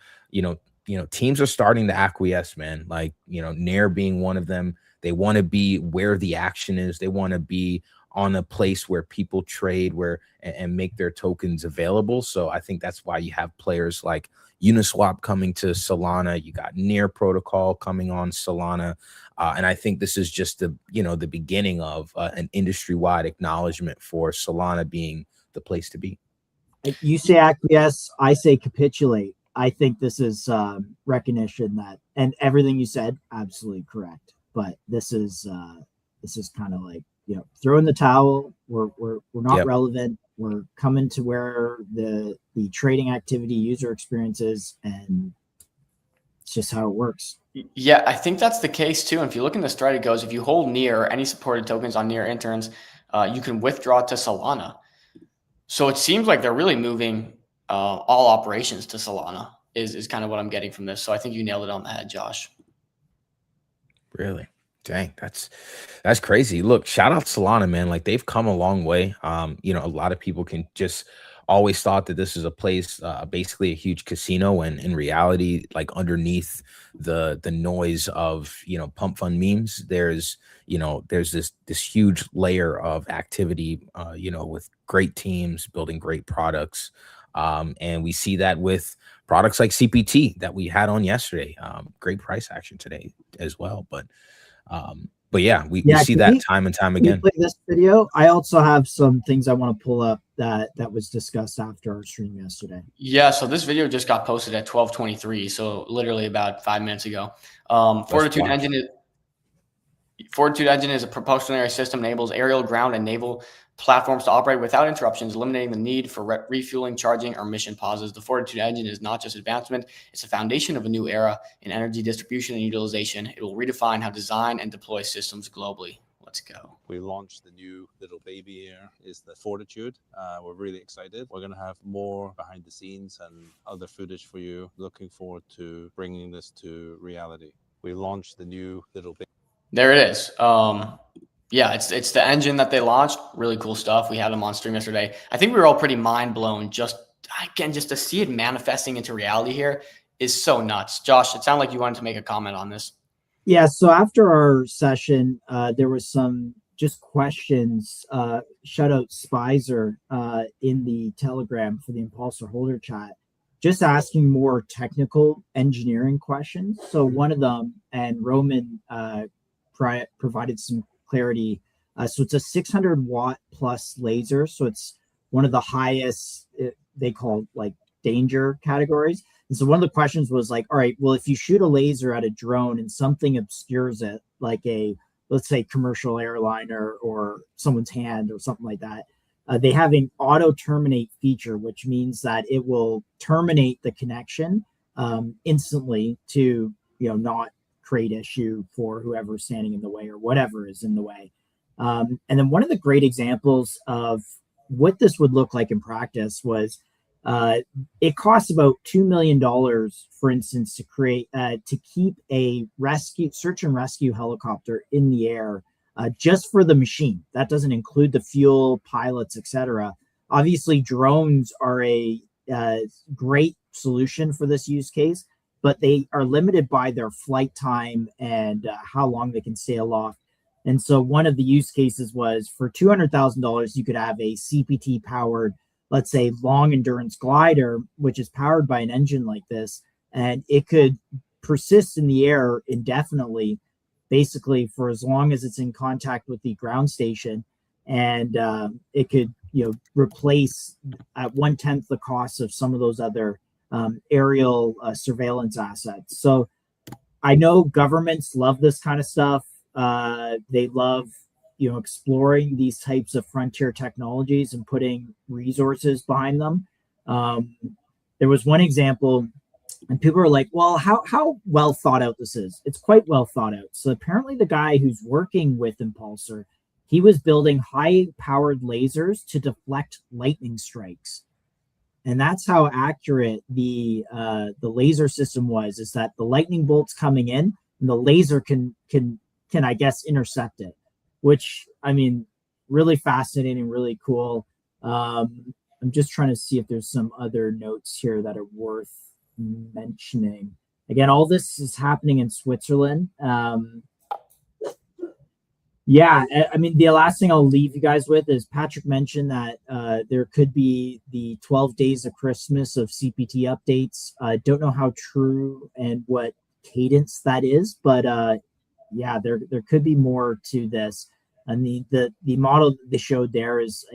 teams are starting to acquiesce, man. Like, Nair being one of them. They want to be where the action is. They want to be on a place where people trade and make their tokens available. So I think that's why you have players like Uniswap coming to Solana. You got Near Protocol coming on Solana. And I think this is just the beginning of an industry-wide acknowledgement for Solana being the place to be. You say acquiesce, I say capitulate. I think this is recognition that, and everything you said, absolutely correct. But this is kind of like, throw in the towel. We're not relevant. We're coming to where the trading activity, user experience is, and it's just how it works. Yeah, I think that's the case too. And if you look in the thread, it goes, if you hold Near or any supported tokens on Near interns, you can withdraw to Solana. So it seems like they're really moving all operations to Solana is kind of what I'm getting from this. So I think you nailed it on the head, Josh. Really? Dang, that's crazy. Look, shout out Solana, man. Like, they've come a long way. A lot of people can just always thought that this is a place, basically a huge casino, when in reality, like underneath the noise of pump fund memes, there's this huge layer of activity, with great teams building great products. And we see that with products like CPT that we had on yesterday. Great price action today as well. But yeah, we see that time and time again. Play this video. I also have some things I want to pull up that was discussed after our stream yesterday. Yeah, so this video just got posted at 12:23, so literally about 5 minutes ago. Fortitude Engine is a propulsionary system, enables aerial, ground, and naval platforms to operate without interruptions, eliminating the need for refueling, charging, or mission pauses. The Fortitude Engine is not just advancement, it's a foundation of a new era in energy distribution and utilization. It will redefine how design and deploy systems globally. Let's go. We launched the new little baby here, is the Fortitude. We're really excited. We're going to have more behind the scenes and other footage for you. Looking forward to bringing this to reality. We launched the new little baby. There it is. Yeah, it's the engine that they launched. Really cool stuff. We had them on stream yesterday. I think we were all pretty mind blown. Just to see it manifesting into reality here is so nuts. Josh, it sounded like you wanted to make a comment on this. Yeah, so after our session, there was some just questions. Shout out Spicer in the Telegram for the Impulsor holder chat, just asking more technical engineering questions. So one of them, and Roman provided some clarity. So it's a 600-watt plus laser. So it's one of the highest, they call like danger categories. And so one of the questions was like, all right, well, if you shoot a laser at a drone and something obscures it, like a, let's say, commercial airliner or someone's hand or something like that, they have an auto terminate feature, which means that it will terminate the connection instantly to, not create issue for whoever's standing in the way or whatever is in the way. And then one of the great examples of what this would look like in practice was it costs about $2 million, for instance, to keep a search and rescue helicopter in the air just for the machine. That doesn't include the fuel, pilots, etc. Obviously, drones are a great solution for this use case, but they are limited by their flight time and how long they can stay aloft. And so one of the use cases was for $200,000, you could have a CPT powered, let's say, long endurance glider, which is powered by an engine like this, and it could persist in the air indefinitely, basically for as long as it's in contact with the ground station. And it could, replace at 1/10 the cost of some of those other aerial surveillance assets. So I know governments love this kind of stuff. They love exploring these types of frontier technologies and putting resources behind them. There was one example, and people were like, well, how well thought out this is. It's quite well thought out. So apparently the guy who's working with Impulsor, he was building high-powered lasers to deflect lightning strikes. And that's how accurate the laser system was, is that the lightning bolt's coming in and the laser can I guess intercept it, which, I mean, really fascinating, really cool. I'm just trying to see if there's some other notes here that are worth mentioning. Again, all this is happening in Switzerland. Yeah, I mean, the last thing I'll leave you guys with is Patrick mentioned that there could be the 12 days of Christmas of CPT updates. I don't know how true and what cadence that is, but yeah, there could be more to this. And the model that they showed there is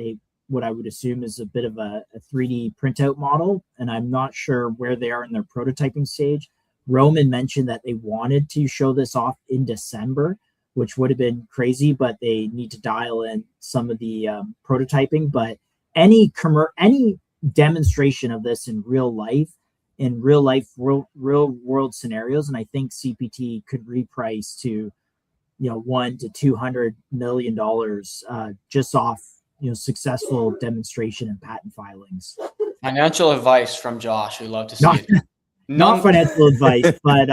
what I would assume is a bit of a 3D printout model, and I'm not sure where they are in their prototyping stage. Roman mentioned that they wanted to show this off in December, which would have been crazy, but they need to dial in some of the prototyping. But any demonstration of this in real life, real world scenarios, and I think CPT could reprice to $100 to $200 million just off successful demonstration and patent filings. Financial advice from Josh. We love to see it. Not financial advice, but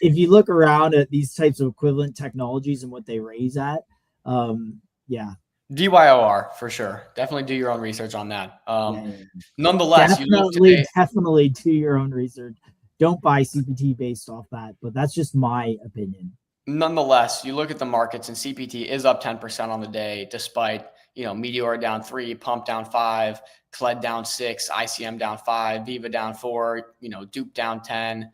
if you look around at these types of equivalent technologies and what they raise at, yeah. DYOR for sure. Definitely do your own research on that. Nonetheless, definitely do your own research. Don't buy CPT based off that, but that's just my opinion. Nonetheless, you look at the markets and CPT is up 10% on the day, despite Meteor down 3, Pump down 5, CLED down 6, ICM down 5, Viva down 4, Duke down 10,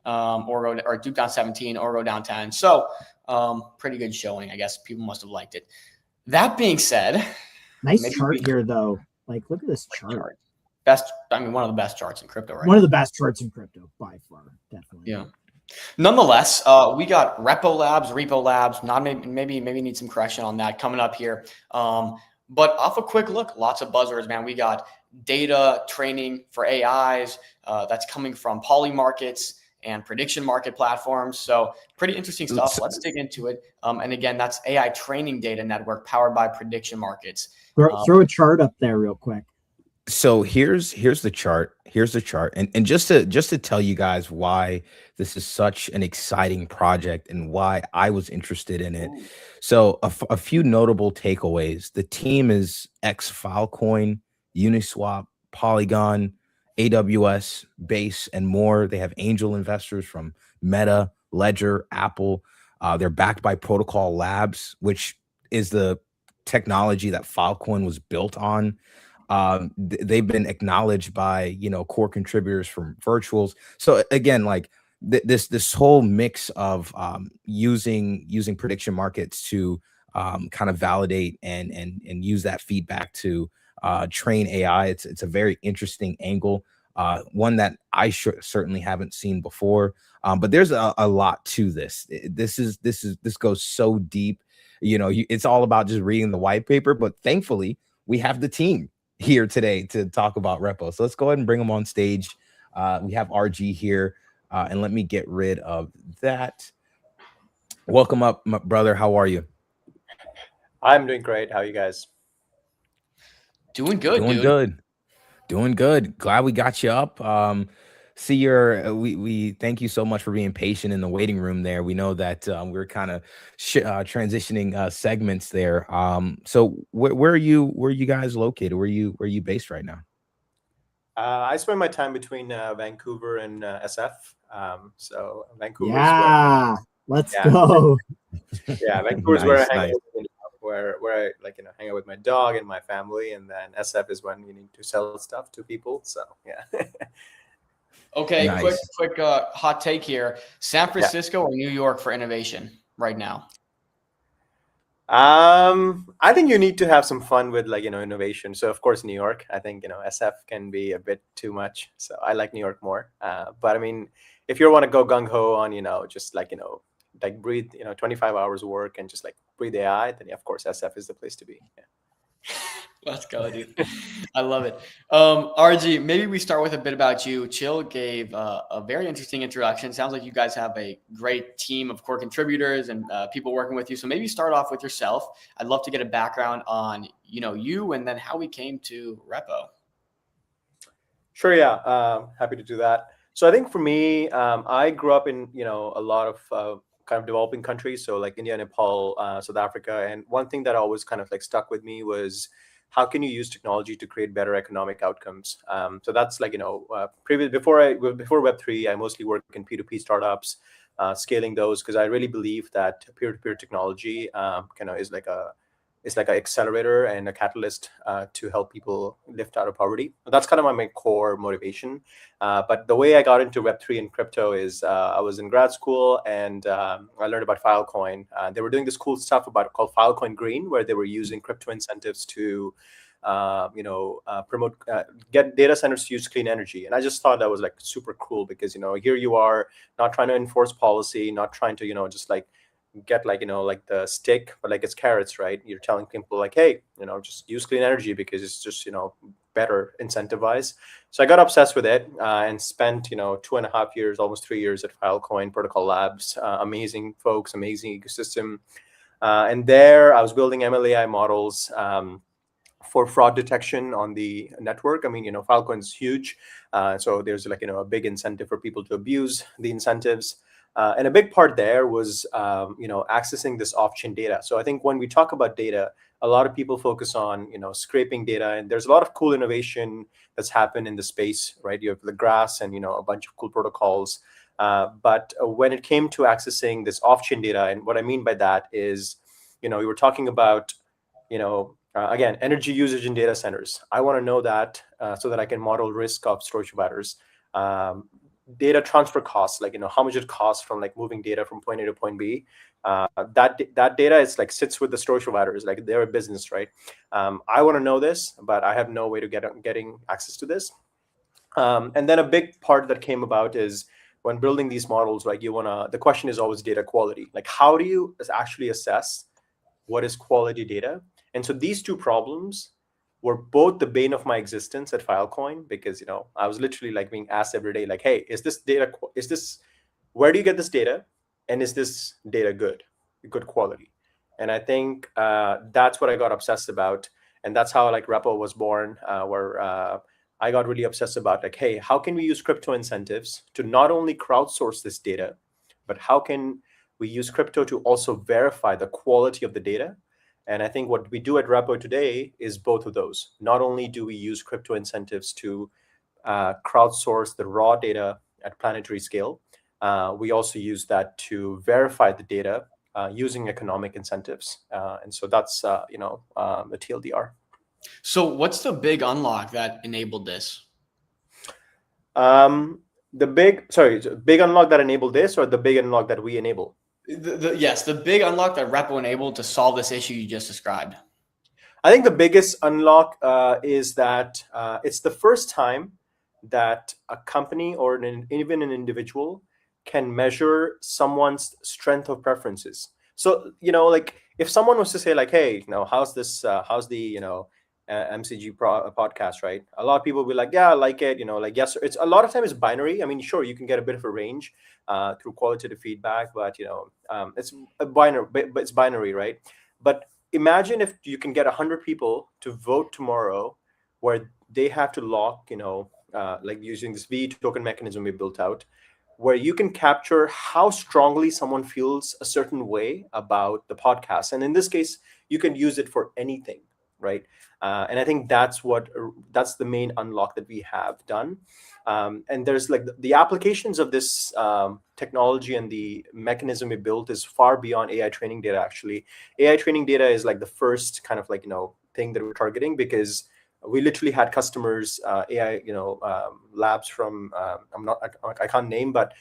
or Duke down 17, Oro down 10. So pretty good showing. I guess people must have liked it. That being said, nice chart here though. Like, look at this chart. One of the best charts in crypto, right? One of the best charts in crypto by far, definitely. Yeah. Nonetheless, we got Repo Labs, not maybe need some correction on that coming up here. But off a quick look, lots of buzzwords, man. We got data training for AIs that's coming from Poly Markets and prediction market platforms. So pretty interesting stuff. Let's dig into it. And again, that's AI training data network powered by prediction markets. Throw a chart up there real quick. So here's the chart. And just to tell you guys why this is such an exciting project and why I was interested in it. So a few notable takeaways. The team is Filecoin, Uniswap, Polygon, AWS, Base, and more. They have angel investors from Meta, Ledger, Apple. They're backed by Protocol Labs, which is the technology that Filecoin was built on. They've been acknowledged by core contributors from virtuals. So again, like this whole mix of using prediction markets to kind of validate and use that feedback to train AI. It's a very interesting angle, one that I certainly haven't seen before. But there's a lot to this. This goes so deep. It's all about just reading the white paper. But thankfully, we have the team here today to talk about Repo. So let's go ahead and bring them on stage. We have RG here, and let me get rid of that. Welcome up, my brother. How are you? I'm doing great. How are you guys? Doing good, Doing dude. good. Doing good. Glad we got you up. See your we thank you so much for being patient in the waiting room there. We know that we're kind of transitioning segments there. So where are you guys located? Where are you based right now? I spend my time between Vancouver and SF. So Vancouver is Yeah, let's Yeah. go. Vancouver is where I Nice, hang nice. out, where I hang out with my dog and my family, and then SF is when you need to sell stuff to people. So yeah. Okay, Nice. quick hot take here. San Francisco or New York for innovation right now? I think you need to have some fun with innovation. So of course New York. I think SF can be a bit too much. So I like New York more. But I mean, if you want to go gung ho on just breathe 25 hours of work and just like breathe AI, then of course SF is the place to be. Yeah. Let's go, dude. I love it. RG, maybe we start with a bit about you. Chill gave a very interesting introduction. Sounds like you guys have a great team of core contributors and people working with you. So maybe start off with yourself. I'd love to get a background on you and then how we came to Repo. Sure. Yeah. Happy to do that. So I think for me, I grew up in a lot of kind of developing countries, so like India, Nepal, South Africa, and one thing that always kind of like stuck with me was how can you use technology to create better economic outcomes. So that's before Web3, I mostly work in P2P startups, scaling those because I really believe that peer-to-peer technology is like an accelerator and a catalyst to help people lift out of poverty. That's kind of my core motivation. But the way I got into Web3 and crypto is I was in grad school and I learned about Filecoin. They were doing this cool stuff called Filecoin Green, where they were using crypto incentives to promote, get data centers to use clean energy. And I just thought that was like super cool because, here you are not trying to enforce policy, not trying to, just like get like the stick, but like it's carrots, right? You're telling people like, hey, just use clean energy because it's just better incentivized. So I got obsessed with it and spent 2.5 years, almost 3 years at Filecoin Protocol Labs. Amazing folks, amazing ecosystem, and there I was building MLAI models for fraud detection on the network. I mean, Filecoin is huge, so there's a big incentive for people to abuse the incentives. And a big part there was, accessing this off-chain data. So I think when we talk about data, a lot of people focus on, scraping data, and there's a lot of cool innovation that's happened in the space, right? You have the grass and, a bunch of cool protocols. But when it came to accessing this off-chain data, and what I mean by that is, we were talking about, again, energy usage in data centers. I want to know that so that I can model risk of storage providers. Data transfer costs, how much it costs from moving data from point A to point B. That data is sits with the storage providers, they're a business, right? I want to know this, but I have no way to getting access to this. And then a big part that came about is when building these models, the question is always data quality. How do you actually assess what is quality data? And so these two problems were both the bane of my existence at Filecoin because I was literally being asked every day, hey, is this data? Where do you get this data? And is this data good quality? And I think that's what I got obsessed about, and that's how Repo was born, where I got really obsessed about hey, how can we use crypto incentives to not only crowdsource this data, but how can we use crypto to also verify the quality of the data? And I think what we do at Repo today is both of those. Not only do we use crypto incentives to crowdsource the raw data at planetary scale, we also use that to verify the data using economic incentives. And so that's, the TLDR. So what's the big unlock that enabled this? The big unlock that enabled this, or the big unlock that we enable? Yes, the big unlock that Repo enabled to solve this issue you just described. I think the biggest unlock is that it's the first time that a company or even an individual can measure someone's strength of preferences. So, like if someone was to say like, hey, how's the, MCG podcast, right? A lot of people will be like, yeah, I like it, like, yes, it's a lot of time it's binary. I mean, sure, you can get a bit of a range through qualitative feedback, but, it's a binary, but it's binary, right? But imagine if you can get 100 people to vote tomorrow where they have to lock, like using this V token mechanism we built out, where you can capture how strongly someone feels a certain way about the podcast. And in this case, you can use it for anything, right? And I think that's the main unlock that we have done. And there's like the applications of this technology and the mechanism we built is far beyond AI training data. Actually, AI training data is like the first kind of like thing that we're targeting, because we literally had customers, AI labs from I can't name, but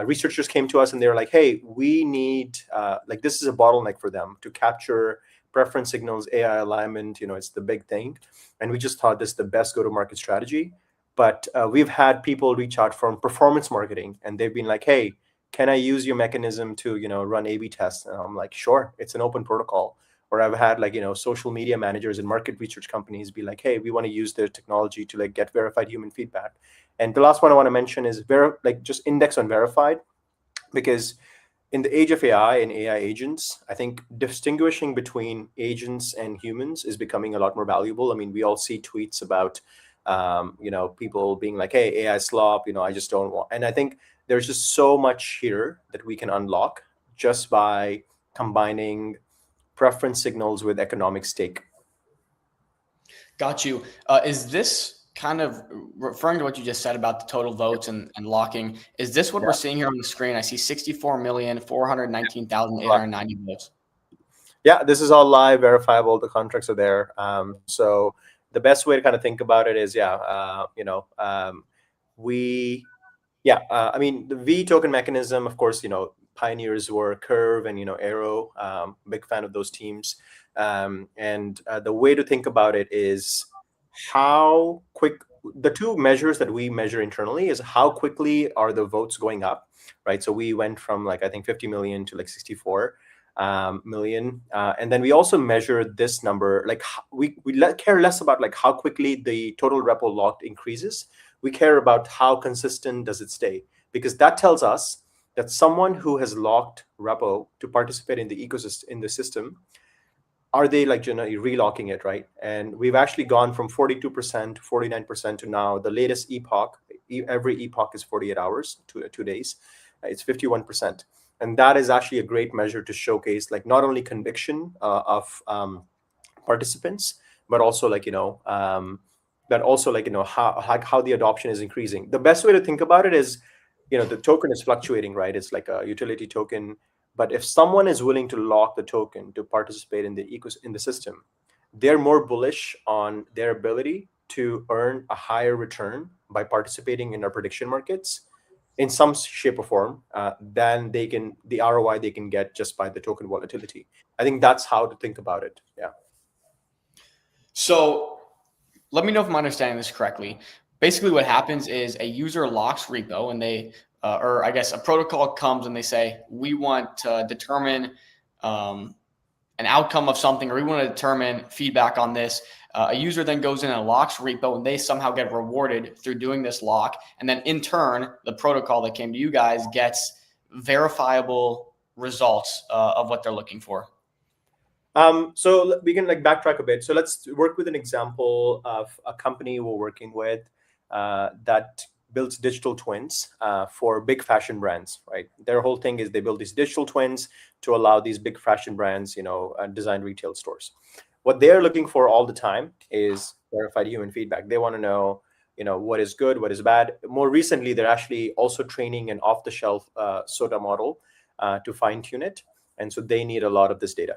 researchers came to us and they were like, hey, we need like this is a bottleneck for them to capture preference signals, AI alignment, it's the big thing. And we just thought this is the best go-to-market strategy. But we've had people reach out from performance marketing, and they've been like, hey, can I use your mechanism to, run A/B tests? And I'm like, sure, it's an open protocol. Or I've had like, social media managers and market research companies be like, hey, we want to use their technology to like get verified human feedback. And the last one I want to mention is just index on verified, because in the age of AI and AI agents, I think distinguishing between agents and humans is becoming a lot more valuable. I mean, we all see tweets about, people being like, hey, AI slop, I just don't want. And I think there's just so much here that we can unlock just by combining preference signals with economic stake. Got you. Is this kind of referring to what you just said about the total votes and locking? Is this what we're seeing here on the screen? I see 64,419,890 votes. Yeah, this is all live, verifiable. The contracts are there. So the best way to kind of think about it is, I mean, the V token mechanism, of course, pioneers were Curve and, Arrow, big fan of those teams. And the way to think about it is how quick the two measures that we measure internally is how quickly are the votes going up, right? So we went from like, I think 50 million to like 64 million. And then we also measure this number, like we care less about like how quickly the total repo locked increases. We care about how consistent does it stay, because that tells us that someone who has locked repo to participate in the ecosystem, in the system, are they like generally relocking it, right? And we've actually gone from 42% to 49% to now the latest epoch. Every epoch is 48 hours, 2 days. It's 51. And that is actually a great measure to showcase like not only conviction of participants, but also like, how the adoption is increasing. The best way to think about it is, the token is fluctuating, right? It's like a utility token. But if someone is willing to lock the token to participate in the system, they're more bullish on their ability to earn a higher return by participating in our prediction markets in some shape or form than the ROI they can get just by the token volatility. I think that's how to think about it. Yeah. So let me know if I'm understanding this correctly. Basically, what happens is a user locks repo, and they, or I guess a protocol comes and they say, we want to determine an outcome of something, or we want to determine feedback on this. A user then goes in and locks repo, and they somehow get rewarded through doing this lock. And then in turn, the protocol that came to you guys gets verifiable results of what they're looking for. So we can like backtrack a bit. So let's work with an example of a company we're working with that builds digital twins for big fashion brands, right? Their whole thing is they build these digital twins to allow these big fashion brands, design retail stores. What they're looking for all the time is verified human feedback. They want to know, what is good, what is bad. More recently, they're actually also training an off-the-shelf SOTA model to fine-tune it, and so they need a lot of this data.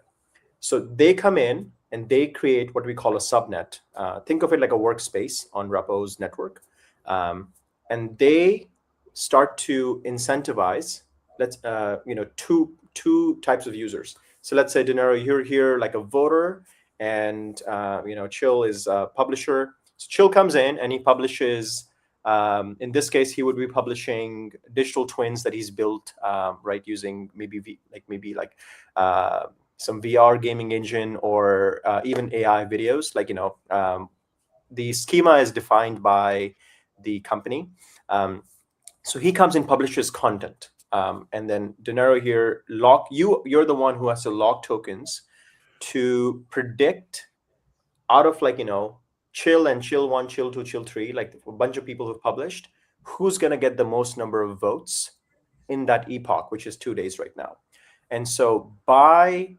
So they come in and they create what we call a subnet. Think of it like a workspace on Repo's network, and they start to incentivize two types of users. So let's say, Dinero, you're here like a voter, and Chill is a publisher. So Chill comes in and he publishes. In this case, he would be publishing digital twins that he's built, right, using maybe some VR gaming engine, or even AI videos. The schema is defined by the company. So he comes and publishes content. And then Dinero here, you're the one who has to lock tokens to predict out of Chill and Chill 1, Chill 2, Chill 3, like a bunch of people who've published, who's going to get the most number of votes in that epoch, which is 2 days right now. And so by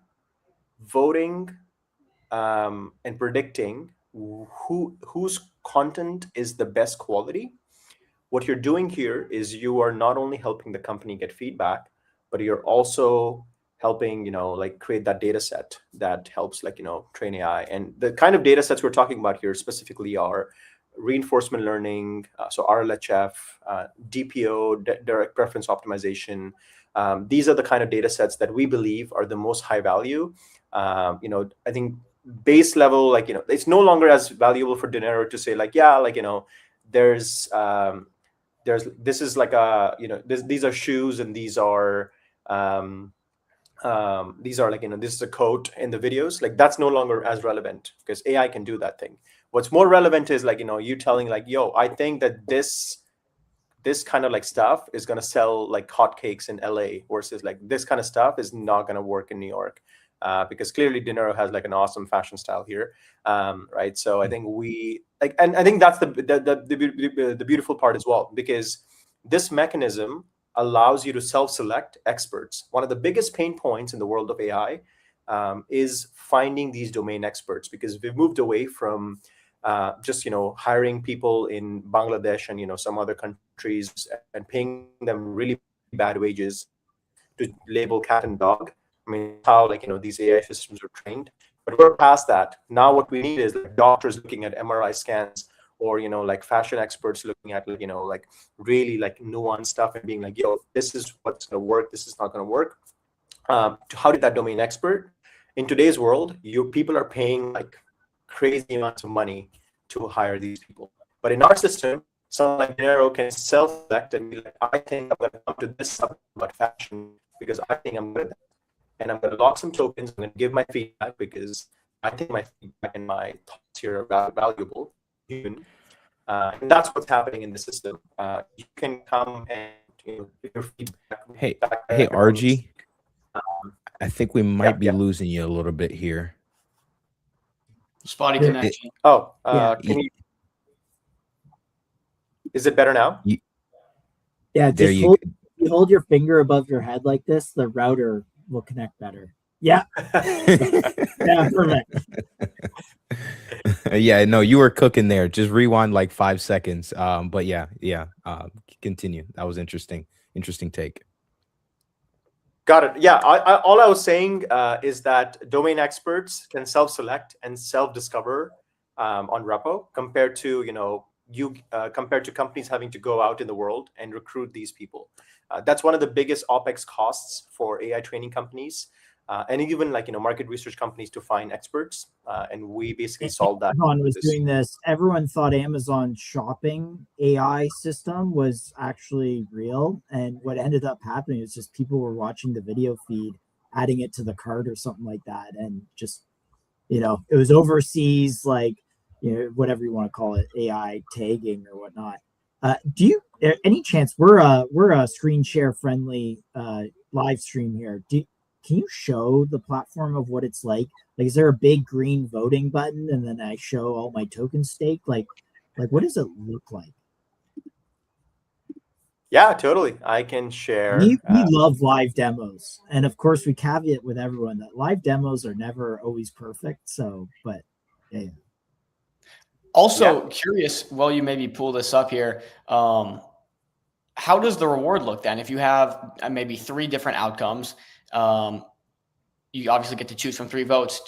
voting and predicting whose content is the best quality, what you're doing here is you are not only helping the company get feedback, but you're also helping create that data set that helps train AI. And the kind of data sets we're talking about here specifically are reinforcement learning, so RLHF, DPO, direct preference optimization. These are the kind of data sets that we believe are the most high value. I think base level, it's no longer as valuable for Dinero to say this is these are shoes, and these are this is a coat in the videos. That's no longer as relevant because AI can do that thing. What's more relevant is you telling yo, I think that this kind of stuff is going to sell like hotcakes in LA, versus this kind of stuff is not going to work in New York, because clearly Dinero has an awesome fashion style here, right? So I think and I think that's the beautiful part as well, because this mechanism allows you to self-select experts. One of the biggest pain points in the world of AI is finding these domain experts, because we've moved away from just hiring people in Bangladesh and some other countries and paying them really bad wages to label cat and dog. I mean, how these AI systems are trained. But we're past that. Now what we need is doctors looking at MRI scans, or fashion experts looking at really nuanced stuff and being yo, this is what's going to work, this is not going to work. How did that domain expert? In today's world, people are paying crazy amounts of money to hire these people. But in our system, someone like Dinero can self-select and be I think I'm going to come to this subject about fashion because I think I'm good at that. And I'm going to lock some tokens. I'm going to give my feedback because I think my feedback and my thoughts here are valuable. And that's what's happening in the system. You can come and give your feedback. Hey, RG. I think we might be losing you a little bit here. Spotty connection. Can you? Is it better now? Yeah, just hold your finger above your head like this. The router will connect better. Yeah. Yeah, perfect. Yeah, no, you were cooking there. Just rewind 5 seconds. But continue. That was interesting take. Got it. Yeah, all I was saying is that domain experts can self-select and self-discover on Repo, compared to compared to companies having to go out in the world and recruit these people. That's one of the biggest OpEx costs for AI training companies, and even market research companies to find experts. And we basically solved that. Amazon was doing this. Everyone thought Amazon shopping AI system was actually real, and what ended up happening is just people were watching the video feed, adding it to the cart or something like that, and just it was overseas, whatever you want to call it, AI tagging or whatnot. Do you any chance we're a screen share friendly live stream here? Can you show the platform of what it's like? Is there a big green voting button and then I show all my tokens staked? What does it look like? Yeah, totally. I can share. We love live demos, and of course we caveat with everyone that live demos are never always perfect. So, but yeah. Also curious, while you maybe pull this up here, how does the reward look then? If you have maybe 3 different outcomes, you obviously get to choose from 3 votes.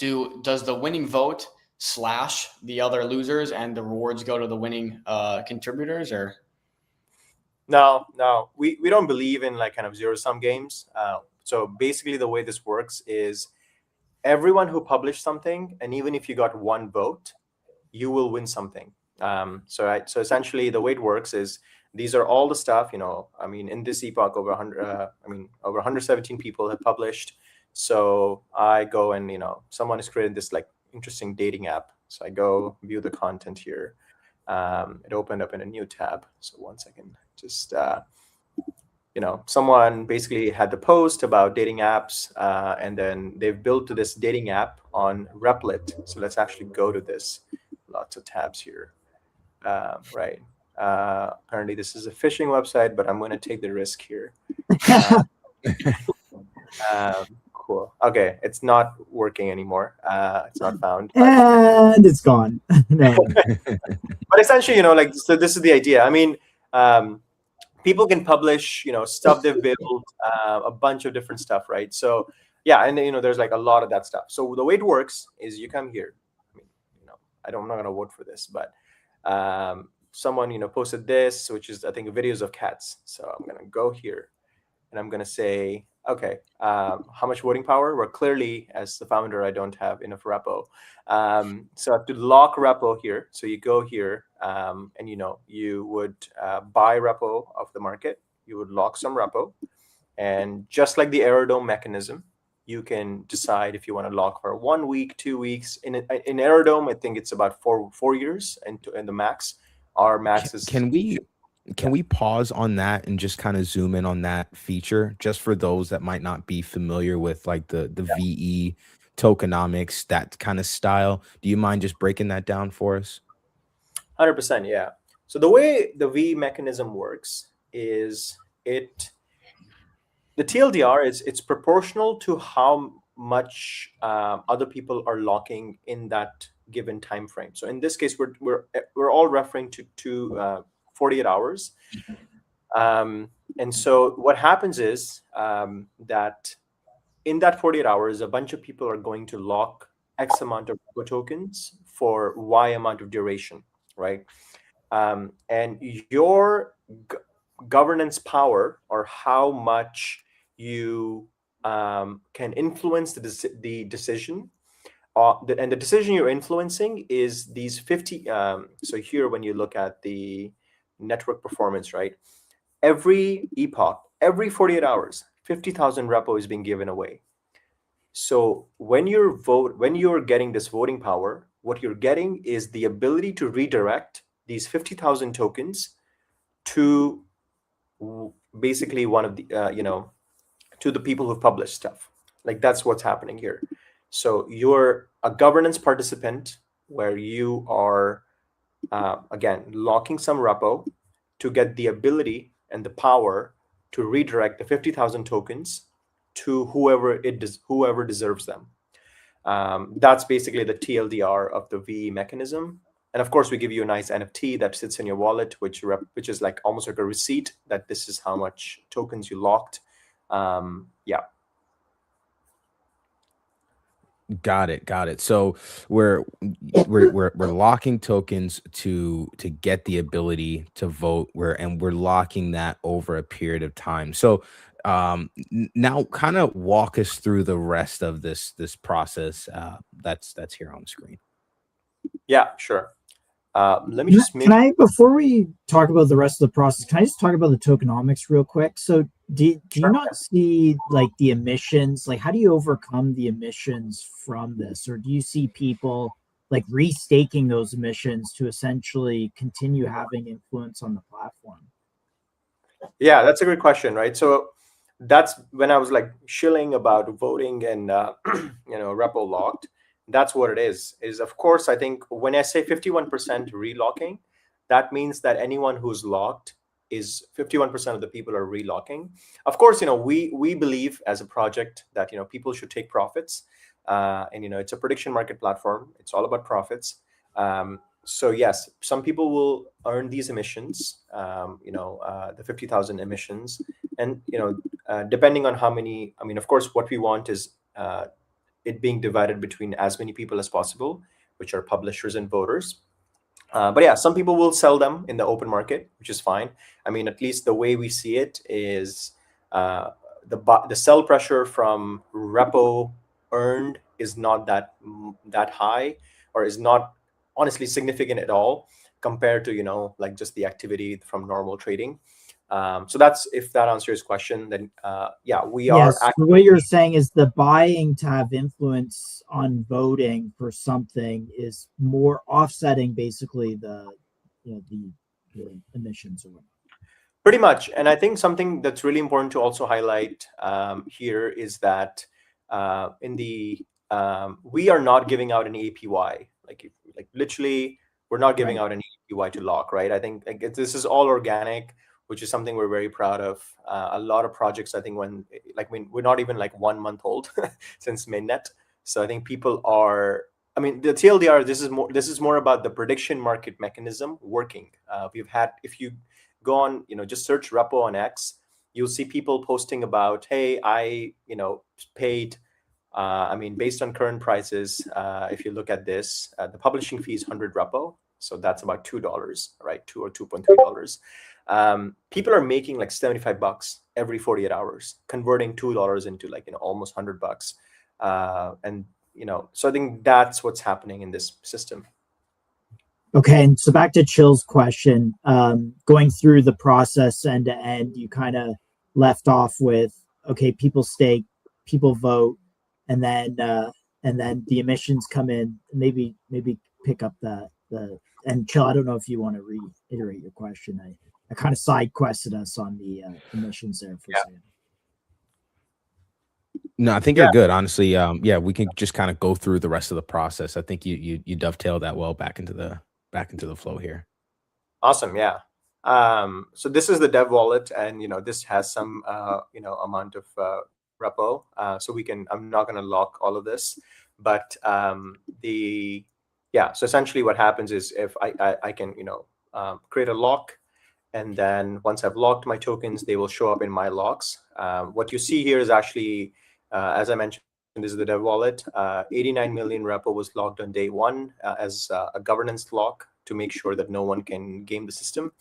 Does the winning vote slash the other losers and the rewards go to the winning contributors, or? No, we don't believe in like kind of zero-sum games. So basically the way this works is everyone who published something, and even if you got 1 vote, you will win something. So essentially the way it works is these are all the stuff, I mean, in this epoch over 117 people have published. So I go and, someone has created this like interesting dating app. So I go view the content here. It opened up in a new tab. So one second, just, someone basically had the post about dating apps, and then they've built this dating app on Replit. So let's actually go to this. Lots of tabs here. Right. Apparently this is a phishing website, but I'm going to take the risk here. Cool. Okay, it's not working anymore. It's not found. And it's gone. No. But essentially, so this is the idea. I mean, people can publish, stuff they've built, a bunch of different stuff, right? So yeah, and there's like a lot of that stuff. So the way it works is you come here. I mean, I'm not going to vote for this, but someone, posted this, which is, I think, videos of cats. So I'm going to go here and I'm going to say, okay, how much voting power? Well, clearly, as the founder, I don't have enough repo. So I have to lock repo here. So you go here and, you would buy repo off the market. You would lock some repo. And just like the Aerodome mechanism, you can decide if you want to lock for 1 week, 2 weeks. In Aerodome, I think it's about 4 years, and the max. Our max is. Can we pause on that and just kind of zoom in on that feature, just for those that might not be familiar with like the VE tokenomics, that kind of style? Do you mind just breaking that down for us? 100%, yeah. So the way the VE mechanism works is the TLDR is it's proportional to how much other people are locking in that given time frame. So in this case, we're all referring to 48 hours. And so what happens is that in that 48 hours, a bunch of people are going to lock X amount of tokens for Y amount of duration, right? And your governance power, or how much you can influence the decision, and the decision you're influencing is these 50. So here, when you look at the network performance, right? Every epoch, every 48 hours, 50,000 repo is being given away. So when you're getting this voting power, what you're getting is the ability to redirect these 50,000 tokens to basically one of the, to the people who've published stuff. Like, that's what's happening here. So you're a governance participant where you are, again, locking some repo to get the ability and the power to redirect the 50,000 tokens to whoever deserves them. That's basically the TLDR of the VE mechanism. And of course, we give you a nice NFT that sits in your wallet, which is like almost like a receipt that this is how much tokens you locked. Yeah. Got it. So we're locking tokens to get the ability to vote, and we're locking that over a period of time. So now kind of walk us through the rest of this process that's here on the screen. Yeah, sure. Let me just before we talk about the rest of the process, can I just talk about the tokenomics real quick? So do you not see like the emissions? Like, how do you overcome the emissions from this? Or do you see people like restaking those emissions to essentially continue having influence on the platform? Yeah, that's a good question, right? So that's when I was like shilling about voting and repo locked. That's what it is of course, I think when I say 51% relocking, that means that anyone who's locked is 51% of the people are relocking. Of course, we believe as a project that, people should take profits. And, it's a prediction market platform. It's all about profits. So yes, some people will earn these emissions, the 50,000 emissions, and depending on how many. I mean, of course, what we want is it being divided between as many people as possible, which are publishers and voters. But yeah, some people will sell them in the open market, which is fine. I mean, at least the way we see it is the sell pressure from repo earned is not that high, or is not honestly significant at all compared to like just the activity from normal trading. So that's, if that answers your question, then yeah, we are Yes, what you're saying is the buying to have influence on voting for something is more offsetting basically the the emissions or whatnot. pretty much. And I think something that's really important to also highlight here is that we are not giving out an APY. Like literally, we're not giving Right. out an APY to lock, right? I think like this is all organic, which is something we're very proud of. A lot of projects, I think, we're not even like 1 month old since mainnet. So I think people are. I mean, the TLDR. This is more about the prediction market mechanism working. We've had, if you go on, just search repo on X, you'll see people posting about, hey, I paid. I mean, based on current prices, if you look at this, the publishing fee is 100 repo, so that's about $2, right? $2 or $2.3. People are making like $75 every 48 hours, converting $2 into like almost $100. And so I think that's what's happening in this system. Okay, and so back to Chill's question, going through the process end to end, you kind of left off with, okay, people stake, people vote, and then the emissions come in. Maybe pick up the and Chill. I don't know if you want to reiterate your question. I kind of side quested us on the emissions there for a second. No, I think you're good. Honestly, yeah, we can just kind of go through the rest of the process. I think you dovetail that well back into the flow here. Awesome. Yeah. So this is the dev wallet, and this has some amount of repo. So I'm not going to lock all of this, but so essentially what happens is, if I can create a lock, and then once I've locked my tokens, they will show up in my locks. What you see here is actually, as I mentioned, this is the dev wallet. 89 million repo was locked on day one as a governance lock to make sure that no one can game the system.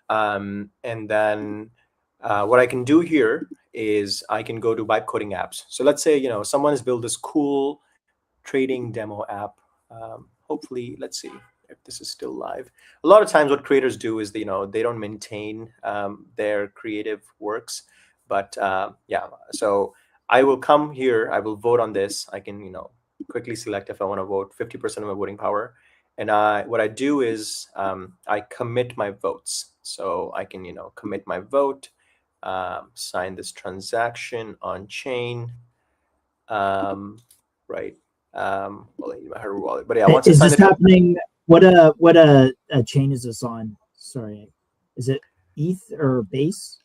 And then what I can do here is I can go to vibe coding apps. So let's say someone has built this cool trading demo app. Hopefully, let's see if this is still live. A lot of times what creators do is they don't maintain their creative works. But yeah, so I will come here, I will vote on this. I can quickly select if I want to vote 50% of my voting power. And what I do is I commit my votes. So I can commit my vote, sign this transaction on chain, right? Well, my hardware wallet. But yeah, once Is I sign this it, happening? What chain is this on? Sorry, is it ETH or Base?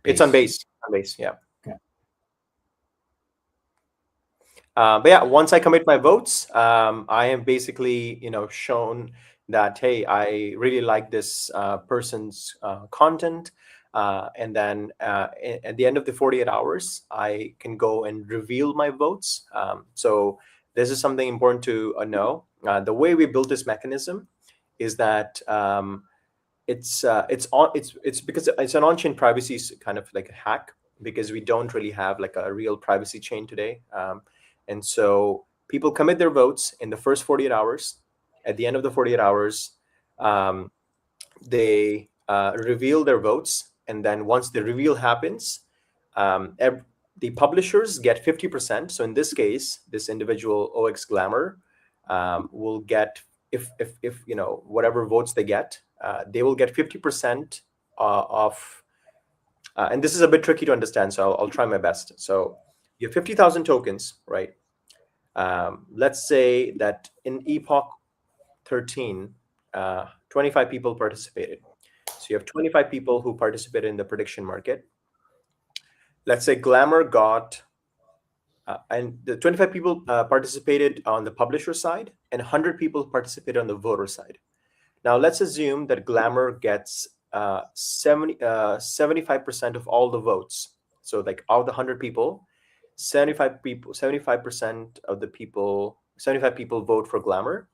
it's on Base. On Base, yeah. Okay. But yeah, once I commit my votes, I am basically shown that, hey, I really like this person's content. And then at the end of the 48 hours, I can go and reveal my votes. So this is something important to know. The way we built this mechanism is that it's because it's an on-chain privacy kind of like a hack, because we don't really have like a real privacy chain today. And so people commit their votes in the first 48 hours. At the end of the 48 hours, they reveal their votes. And then once the reveal happens, the publishers get 50%. So in this case, this individual OX Glamour will get, if whatever votes they get, they will get 50% of, and this is a bit tricky to understand, so I'll try my best. So you have 50,000 tokens, right? Let's say that in Epoch 13, 25 people participated. So you have 25 people who participated in the prediction market. Let's say Glamour got, and the 25 people participated on the publisher side, and 100 people participated on the voter side. Now let's assume that Glamour gets 75% of all the votes. So like out of the 100 people, 75% of the people, 75 people vote for Glamour.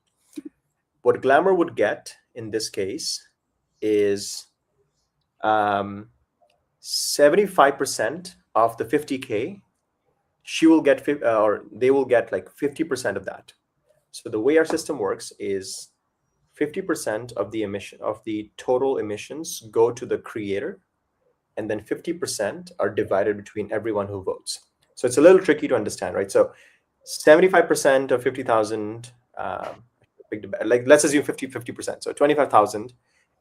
What Glamour would get in this case is 75% of the 50K. She will get, or they will get like 50% of that. So the way our system works is 50% of the total emissions go to the creator, and then 50% are divided between everyone who votes. So it's a little tricky to understand, right? So 75% of 50,000, like let's assume 50%. So 25,000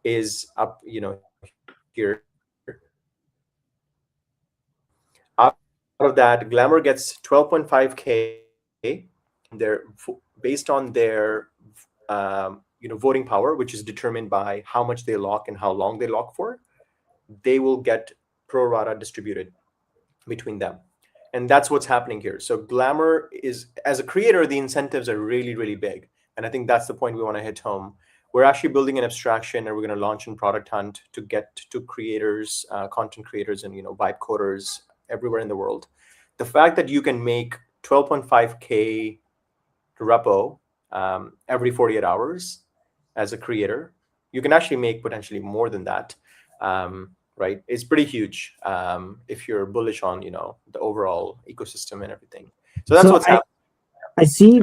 is up, here. Out of that, Glamour gets 12.5K. They're based on their voting power, which is determined by how much they lock and how long they lock for. They will get pro rata distributed between them. And that's what's happening here. So Glamour is, as a creator, the incentives are really, really big. And I think that's the point we want to hit home. We're actually building an abstraction, and we're going to launch in Product Hunt to get to creators, content creators, and vibe coders everywhere in the world. The fact that you can make 12.5K repo every 48 hours as a creator, you can actually make potentially more than that, right? It's pretty huge if you're bullish on the overall ecosystem and everything. So that's what's happening. I see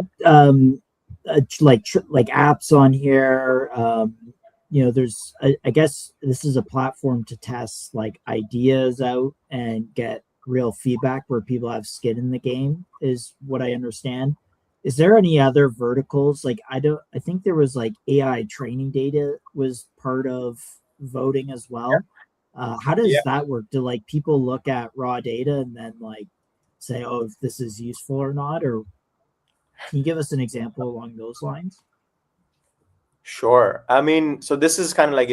like apps on here. There's I guess this is a platform to test like ideas out and get real feedback where people have skin in the game, is what I understand. Is there any other verticals? Like I think there was like AI training data was part of voting as well. How does that work? Do like people look at raw data and then like say, oh, if this is useful or not? Or can you give us an example along those lines? Sure. I mean, so this is kind of like,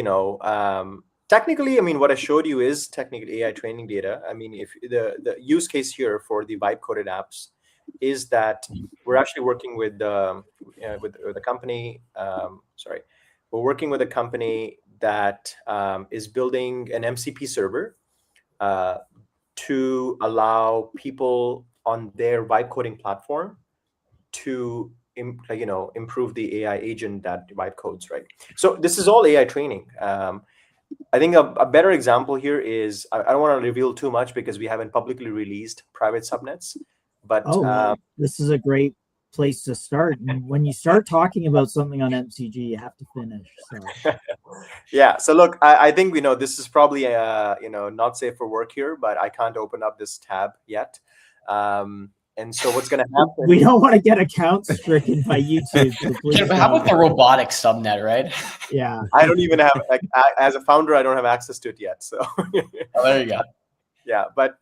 technically, I mean, what I showed you is technically AI training data. I mean, if the use case here for the vibe coded apps is that we're actually working with a company. We're working with a company that is building an MCP server to allow people on their vibe coding platform to improve the AI agent that vibe codes, right? So this is all AI training. I think a better example here is, I don't want to reveal too much because we haven't publicly released private subnets, but this is a great place to start. And when you start talking about something on MCG, you have to finish. So yeah. So look, I think this is probably not safe for work here, but I can't open up this tab yet. And so what's going to happen? We don't want to get account stricken by YouTube. So yeah, but how about the robotics subnet, right? Yeah. I don't even have, like, as a founder, I don't have access to it yet. So there you go. Yeah, but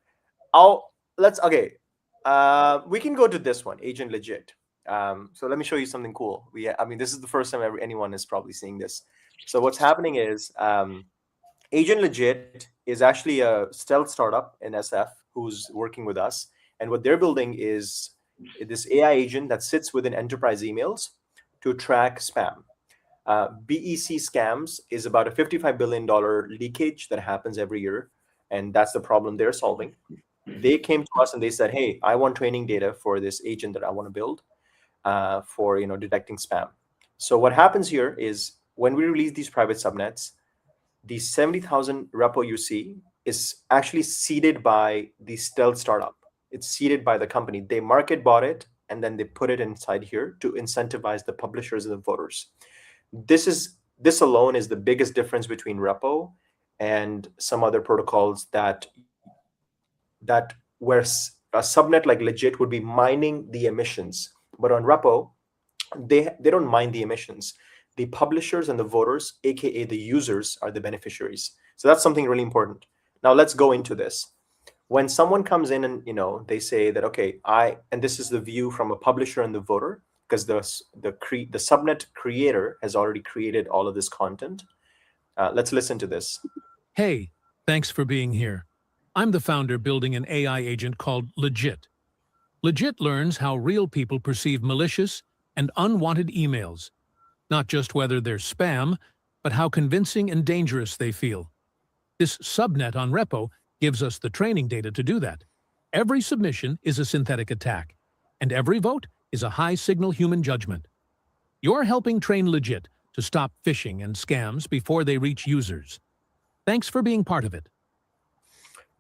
we can go to this one, Agent Legit. So let me show you something cool. I mean, this is the first time anyone is probably seeing this. So what's happening is Agent Legit is actually a stealth startup in SF who's working with us. And what they're building is this AI agent that sits within enterprise emails to track spam. BEC scams is about a $55 billion leakage that happens every year. And that's the problem they're solving. They came to us and they said, hey, I want training data for this agent that I want to build for detecting spam. So what happens here is when we release these private subnets, the 70,000 repo you see is actually seeded by the stealth startup. It's seeded by the company. They market bought it, and then they put it inside here to incentivize the publishers and the voters. This alone is the biggest difference between repo and some other protocols that where a subnet like Legit would be mining the emissions. But on repo, they don't mine the emissions. The publishers and the voters, aka the users, are the beneficiaries. So that's something really important. Now let's go into this. When someone comes in and they say that, okay, and this is the view from a publisher and the voter, because the subnet creator has already created all of this content. Let's listen to this. Hey, thanks for being here. I'm the founder building an AI agent called Legit. Legit learns how real people perceive malicious and unwanted emails, not just whether they're spam, but how convincing and dangerous they feel. This subnet on Repo gives us the training data to do that. Every submission is a synthetic attack, and every vote is a high-signal human judgment. You're helping train Legit to stop phishing and scams before they reach users. Thanks for being part of it.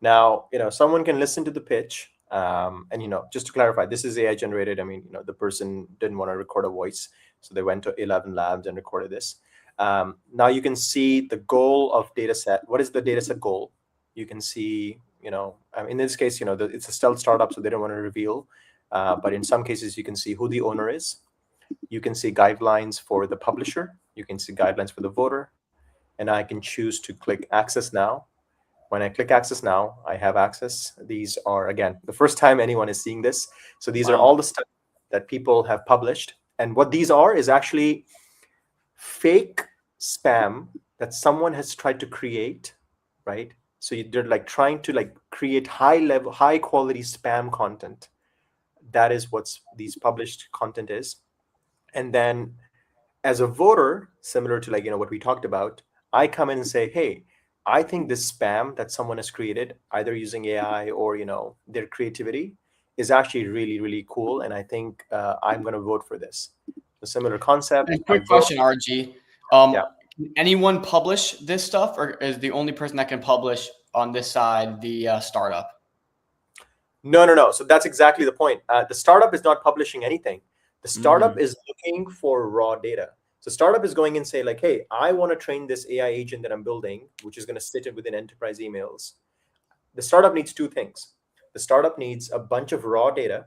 Now, someone can listen to the pitch, and just to clarify, this is AI generated. I mean, the person didn't want to record a voice, so they went to 11 labs and recorded this. Now you can see the goal of data set. What is the data set goal? You can see, in this case, it's a stealth startup, so they don't want to reveal. But in some cases, you can see who the owner is. You can see guidelines for the publisher. You can see guidelines for the voter. And I can choose to click Access Now. When I click Access Now, I have access. These are, again, the first time anyone is seeing this. So these are all the stuff that people have published. And what these are is actually fake spam that someone has tried to create, right? So they're like trying to create high quality spam content. That is what these published content is. And then as a voter, similar to what we talked about, I come in and say, hey, I think this spam that someone has created, either using AI or their creativity, is actually really, really cool. And I think I'm going to vote for this. A similar concept. And quick question, RG. Yeah. Can anyone publish this stuff, or is the only person that can publish on this side the startup? No. So that's exactly the point. The startup is not publishing anything. The startup is looking for raw data. So startup is going and say hey, I want to train this AI agent that I'm building, which is going to sit within enterprise emails. The startup needs two things. The startup needs a bunch of raw data,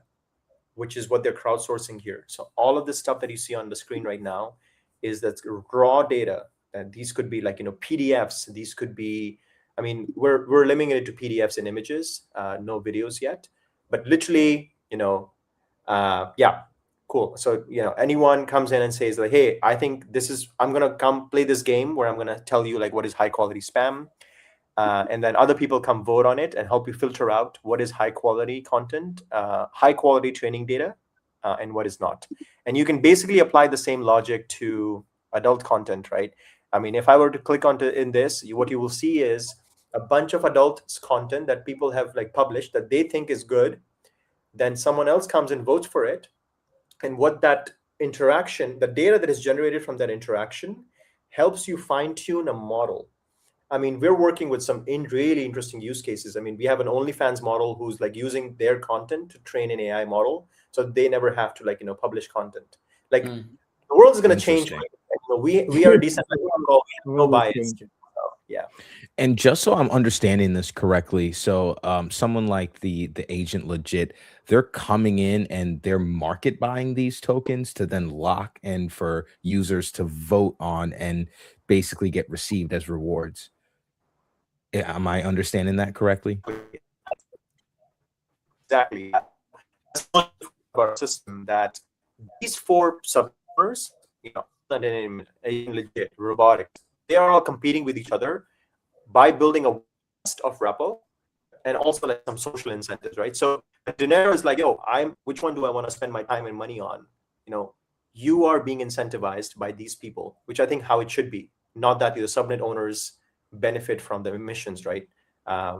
which is what they're crowdsourcing here. So all of this stuff that you see on the screen right now is that raw data. And these could be PDFs. These could be, I mean, we're limiting it to PDFs and images, no videos yet. But literally, yeah. Cool. So, anyone comes in and says hey, I think I'm going to come play this game where I'm going to tell you what is high quality spam. And then other people come vote on it and help you filter out what is high quality content, high quality training data, and what is not. And you can basically apply the same logic to adult content, right? I mean, if I were to click onto in this, what you will see is a bunch of adult content that people have published that they think is good. Then someone else comes and votes for it. And what that interaction, the data that is generated from that interaction, helps you fine-tune a model. I mean, we're working with some really interesting use cases. I mean, we have an OnlyFans model who's using their content to train an AI model, so they never have to publish content. The world is going to change. We are a decent protocol. We have no bias. So, yeah. And just so I'm understanding this correctly, so someone like the agent Legit, they're coming in and they're market buying these tokens to then lock in for users to vote on and basically get received as rewards. Am I understanding that correctly? Exactly. That's one of our system that these four sub-owners, Legit, robotics, they are all competing with each other by building a list of repo and also some social incentives, right? So Dinero is yo, which one do I want to spend my time and money on? You are being incentivized by these people, which I think how it should be, not that the subnet owners benefit from the emissions, right?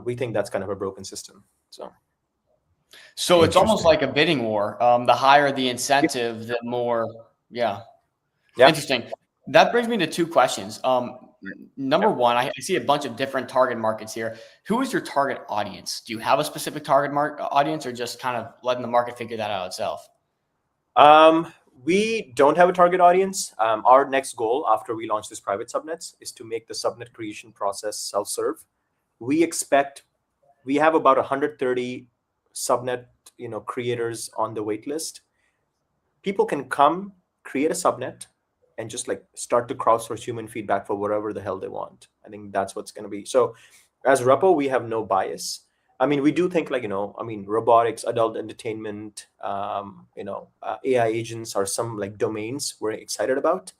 We think that's kind of a broken system. So it's almost like a bidding war. The higher the incentive, the more, yeah. Interesting. That brings me to two questions. Number one, I see a bunch of different target markets here. Who is your target audience? Do you have a specific target audience, or just kind of letting the market figure that out itself? We don't have a target audience. Our next goal after we launch this private subnets is to make the subnet creation process self-serve. We have about 130 subnet creators on the wait list. People can come create a subnet and just start to crowdsource human feedback for whatever the hell they want. I think that's what's going to be. So as Repo, we have no bias. I mean, we do think robotics, adult entertainment, AI agents are some domains we're excited about.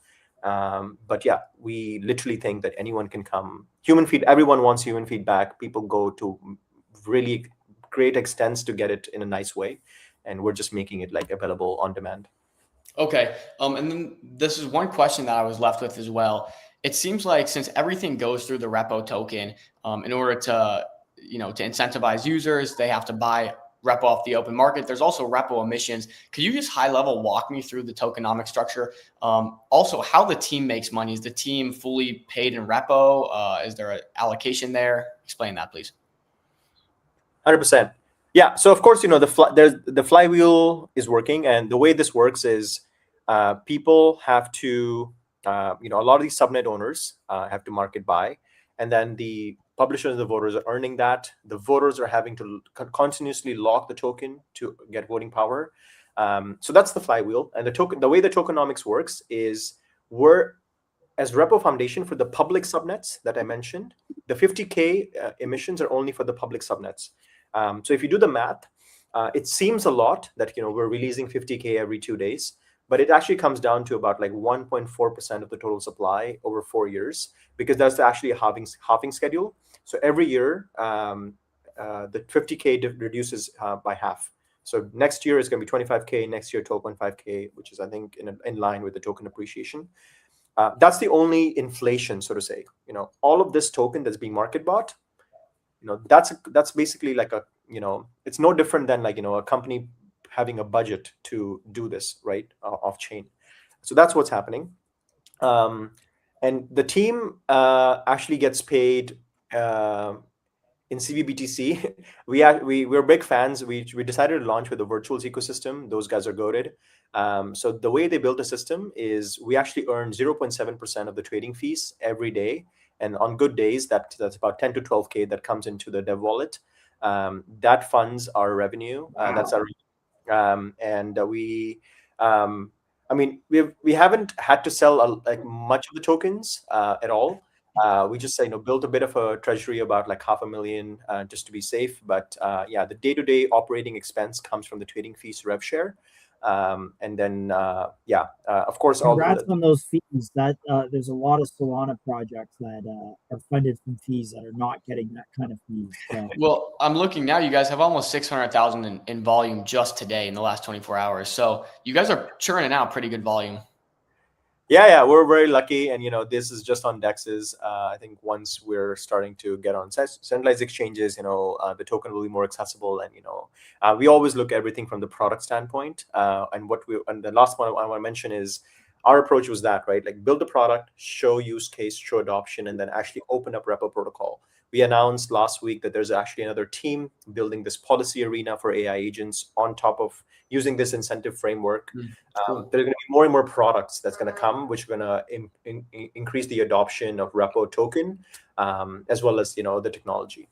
But yeah, we literally think that anyone can come. Everyone wants human feedback. People go to really great extents to get it in a nice way. And we're just making it available on demand. Okay. And then this is one question that I was left with as well. it seems like since everything goes through the repo token, in order to incentivize users, they have to buy repo off the open market. There's also repo emissions. Could you just high level walk me through the tokenomic structure? Also, how the team makes money? Is the team fully paid in repo? Is there an allocation there? Explain that, please. 100%. Yeah. So of course, the flywheel is working, and the way this works is people have to, a lot of these subnet owners have to market buy, and then the publishers and the voters are earning that. The voters are having to continuously lock the token to get voting power. So that's the flywheel. And the way the tokenomics works is we're, as Repo Foundation, for the public subnets that I mentioned, the 50K emissions are only for the public subnets. So if you do the math, it seems a lot that we're releasing 50K every 2 days, but it actually comes down to about like 1.4% of the total supply over 4 years, because that's actually a halving schedule. So every year, the 50K reduces by half. So next year is going to be 25K, next year 12.5K, which is, I think, in line with the token appreciation. That's the only inflation, so to say. All of this token that's being market bought, that's basically like it's no different than like a company having a budget to do this, right, off chain. So that's what's happening. And the team actually gets paid in CVBTC. We're big fans. We decided to launch with the virtuals ecosystem. Those guys are goated. So the way they built a system is we actually earn 0.7% of the trading fees every day. And on good days, that's about 10 to 12K that comes into the dev wallet. That funds our revenue. That's our we haven't had to sell like much of the tokens at all. We just built a bit of a treasury, about like $500,000 just to be safe. But the day-to-day operating expense comes from the trading fees rev share. And then of course, congrats on those fees. That there's a lot of Solana projects that are funded from fees that are not getting that kind of fees. So. Well, I'm looking now. You guys have almost 600,000 in volume just today in the last 24 hours. So you guys are churning out pretty good volume. Yeah, we're very lucky, and this is just on DEXs. I think once we're starting to get on centralized exchanges, the token will be more accessible, and we always look at everything from the product standpoint. And the last one I want to mention is our approach was that, right, like build the product, show use case, show adoption, and then actually open up repo protocol. We announced last week that there's actually another team building this policy arena for AI agents on top of using this incentive framework. Cool. There are going to be more and more products that's going to come, which are going to increase the adoption of repo token, as well as the technology.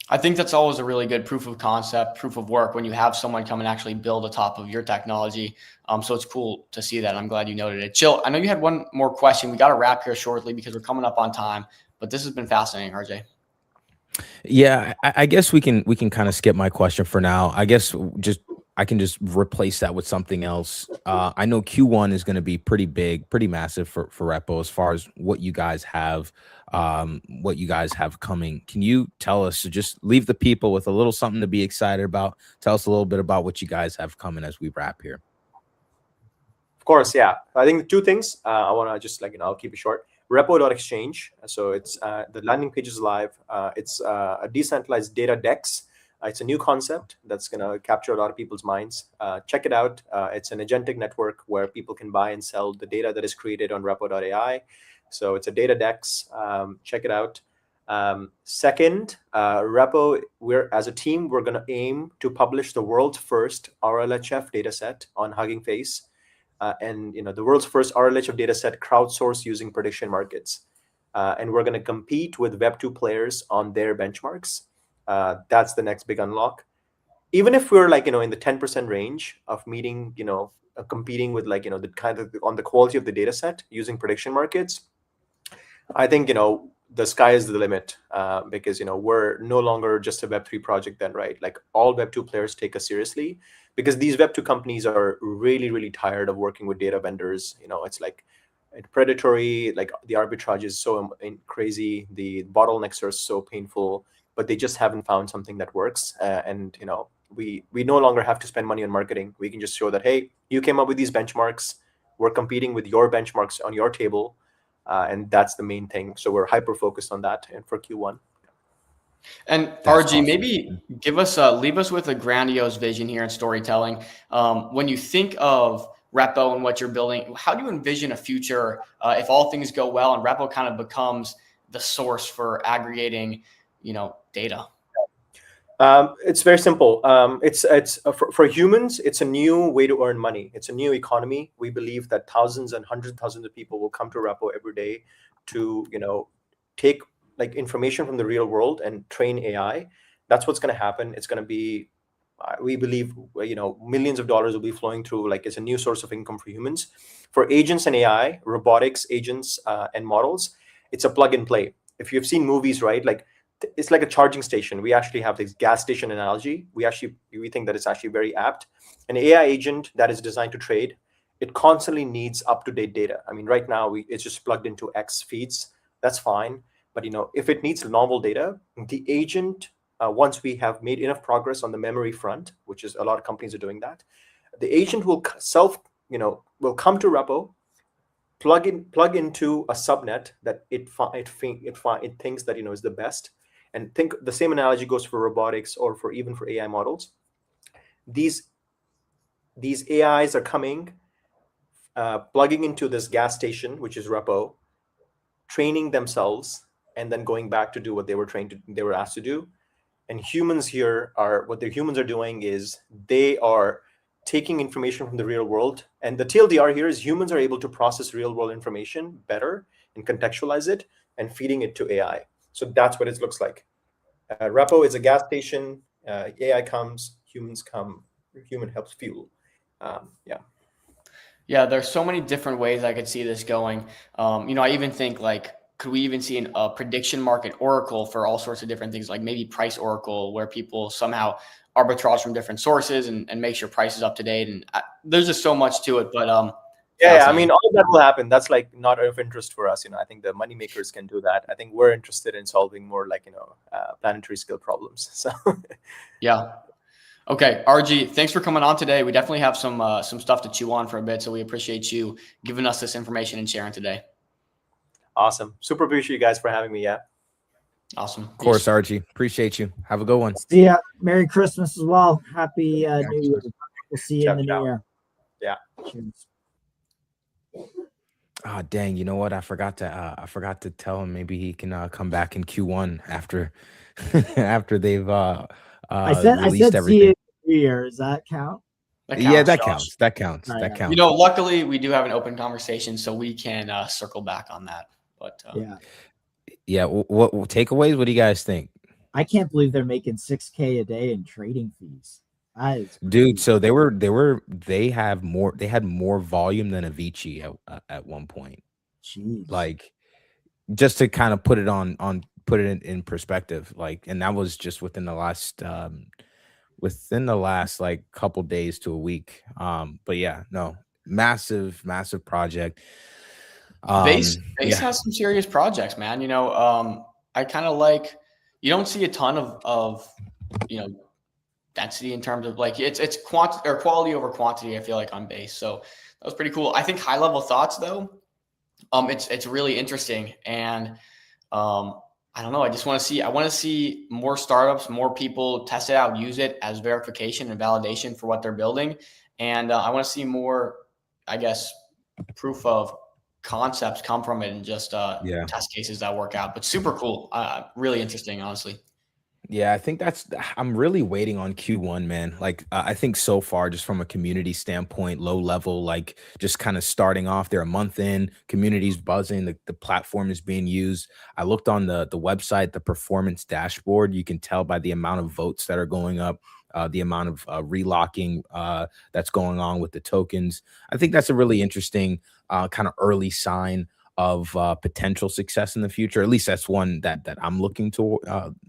I think that's always a really good proof of concept, proof of work, when you have someone come and actually build a top of your technology. So it's cool to see that. I'm glad you noted it. Jill, I know you had one more question. We got to wrap here shortly because we're coming up on time, but this has been fascinating, RJ. Yeah, I guess we can kind of skip my question for now. I guess I can just replace that with something else. I know Q1 is going to be pretty big, pretty massive for Repo as far as what you guys have coming. Can you tell us, so just leave the people with a little something to be excited about? Tell us a little bit about what you guys have coming as we wrap here. Of course, yeah. I think the two things I want to just I'll keep it short. Repo.exchange. So it's the landing page is live. It's a decentralized data DEX. It's a new concept that's going to capture a lot of people's minds. Check it out. It's an agentic network where people can buy and sell the data that is created on repo.ai. So it's a data DEX. Check it out. Second, Repo, as a team, we're going to aim to publish the world's first RLHF dataset on Hugging Face. And the world's first RLHF dataset crowdsourced using prediction markets. And we're going to compete with Web2 players on their benchmarks. That's the next big unlock. Even if we're in the 10% range of meeting, competing with the kind of on the quality of the data set using prediction markets, I think the sky is the limit, because we're no longer just a Web3 project then, right? Like all Web2 players take us seriously, because these Web2 companies are really, really tired of working with data vendors. It's predatory, the arbitrage is so crazy, the bottlenecks are so painful, but they just haven't found something that works. And we no longer have to spend money on marketing. We can just show that, hey, you came up with these benchmarks. We're competing with your benchmarks on your table. and that's the main thing. So we're hyper focused on that and for Q1. And That's RG, awesome. maybe give us leave us with a grandiose vision here in storytelling. When you think of Repo and what you're building, how do you envision a future if all things go well and Repo kind of becomes the source for aggregating, data? It's very simple. It's for humans, it's a new way to earn money. It's a new economy. We believe that thousands and hundreds of thousands of people will come to Repo every day to take like information from the real world and train AI. That's what's going to happen. It's going to be, we believe, millions of dollars will be flowing through. Like, it's a new source of income for humans. For agents and AI, robotics agents and models, it's a plug and play. If you've seen movies, right, like it's like a charging station. We actually have this gas station analogy. We think that it's actually very apt. An AI agent that is designed to trade, it constantly needs up-to-date data. I mean, right now it's just plugged into X feeds. That's fine. But if it needs novel data, the agent, once we have made enough progress on the memory front, which is a lot of companies are doing that, the agent will will come to Repo, plug into a subnet that it thinks that is the best. And think the same analogy goes for robotics or even for AI models. These AIs are coming, plugging into this gas station, which is Repo, training themselves, and then going back to do what they were asked to do. And humans here what the humans are doing is they are taking information from the real world. And the TLDR here is humans are able to process real world information better and contextualize it and feeding it to AI. So that's what it looks like. Repo is a gas station. AI comes, humans come, human helps fuel. Yeah, there's so many different ways I could see this going. I even think could we even see a prediction market oracle for all sorts of different things, like maybe price oracle, where people somehow arbitrage from different sources and make sure price is up to date. And there's just so much to it, but I mean, all of that will happen. That's like not of interest for us. I think the money makers can do that. I think we're interested in solving more like, planetary scale problems. So yeah. Okay, RG, thanks for coming on today. We definitely have some stuff to chew on for a bit, so we appreciate you giving us this information and sharing today. Awesome. Super appreciate you guys for having me. Yeah. Awesome. Of course, RG. Appreciate you. Have a good one. See ya. Merry Christmas as well. Happy New Year. We'll see you in the new year. Yeah. Cheers. Oh, dang. You know what? I forgot to tell him maybe he can come back in Q1 after after they've I said released see everything. you in the new year. Does that count? Yeah, that Josh. counts. That counts. Right, That yeah. counts. Luckily we do have an open conversation, so we can circle back on that. But Yeah. What takeaways? What do you guys think? I can't believe they're making $6K a day in trading fees. Dude, so they had more volume than Avicii at one point. Jeez. Like, just to kind of put it in perspective, like, and that was just within the last like couple days to a week. But yeah, no, massive project. Base has some serious projects, man. I kind of like, you don't see a ton of density in terms of like it's quantity or quality over quantity, I feel like, on Base. So that was pretty cool. I think high level thoughts though, it's really interesting. And I don't know, I want to see more startups, more people test it out, use it as verification and validation for what they're building. And I want to see more, I guess, proof of concepts come from it and just test cases that work out. But super cool. Really interesting, honestly. Yeah, I think I'm really waiting on Q1, man. Like, I think so far, just from a community standpoint, low level, like just kind of starting off, they're a month in, community's buzzing, the platform is being used. I looked on the website, the performance dashboard, you can tell by the amount of votes that are going up, the amount of relocking that's going on with the tokens. I think that's a really interesting kind of early sign of potential success in the future. At least that's one that I'm looking to.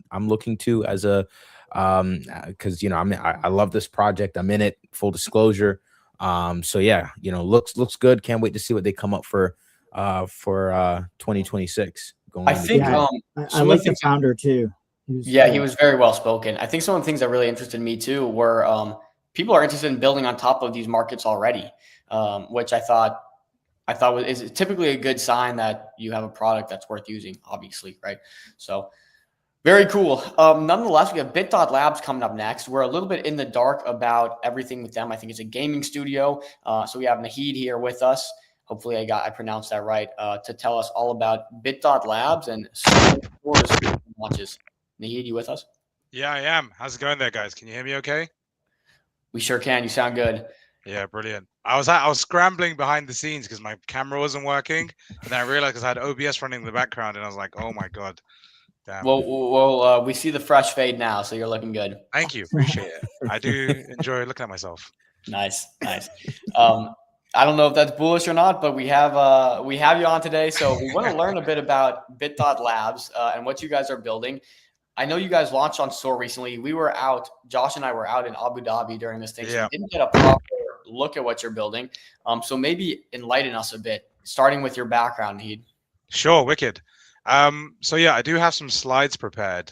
I'm looking to as a because I love this project. I'm in it. Full disclosure. So yeah, looks good. Can't wait to see what they come up for 2026. I think I like the founder too. He was very well spoken. I think some of the things that really interested me too were people are interested in building on top of these markets already, which I thought I thought is typically a good sign that you have a product that's worth using, obviously, right? So very cool. Nonetheless, we have Bit.Labs coming up next. We're a little bit in the dark about everything with them. I think it's a gaming studio. So we have Nahid here with us. Hopefully I pronounced that right, to tell us all about Bit.Labs and launches. Nahid, you with us? Yeah, I am. How's it going there, guys? Can you hear me okay? We sure can. You sound good. Yeah, brilliant. I was scrambling behind the scenes because my camera wasn't working, and then I realized because I had OBS running in the background, and I was like, "Oh my god, damn!" Well, we see the fresh fade now, so you're looking good. Thank you, appreciate it. I do enjoy looking at myself. Nice. I don't know if that's bullish or not, but we have you on today, so we want to learn a bit about Bit.Labs and what you guys are building. I know you guys launched on store recently. Josh and I were out in Abu Dhabi during this thing, so we didn't get a proper look at what you're building. So maybe enlighten us a bit, starting with your background, Heed. Sure, wicked. So yeah, I do have some slides prepared.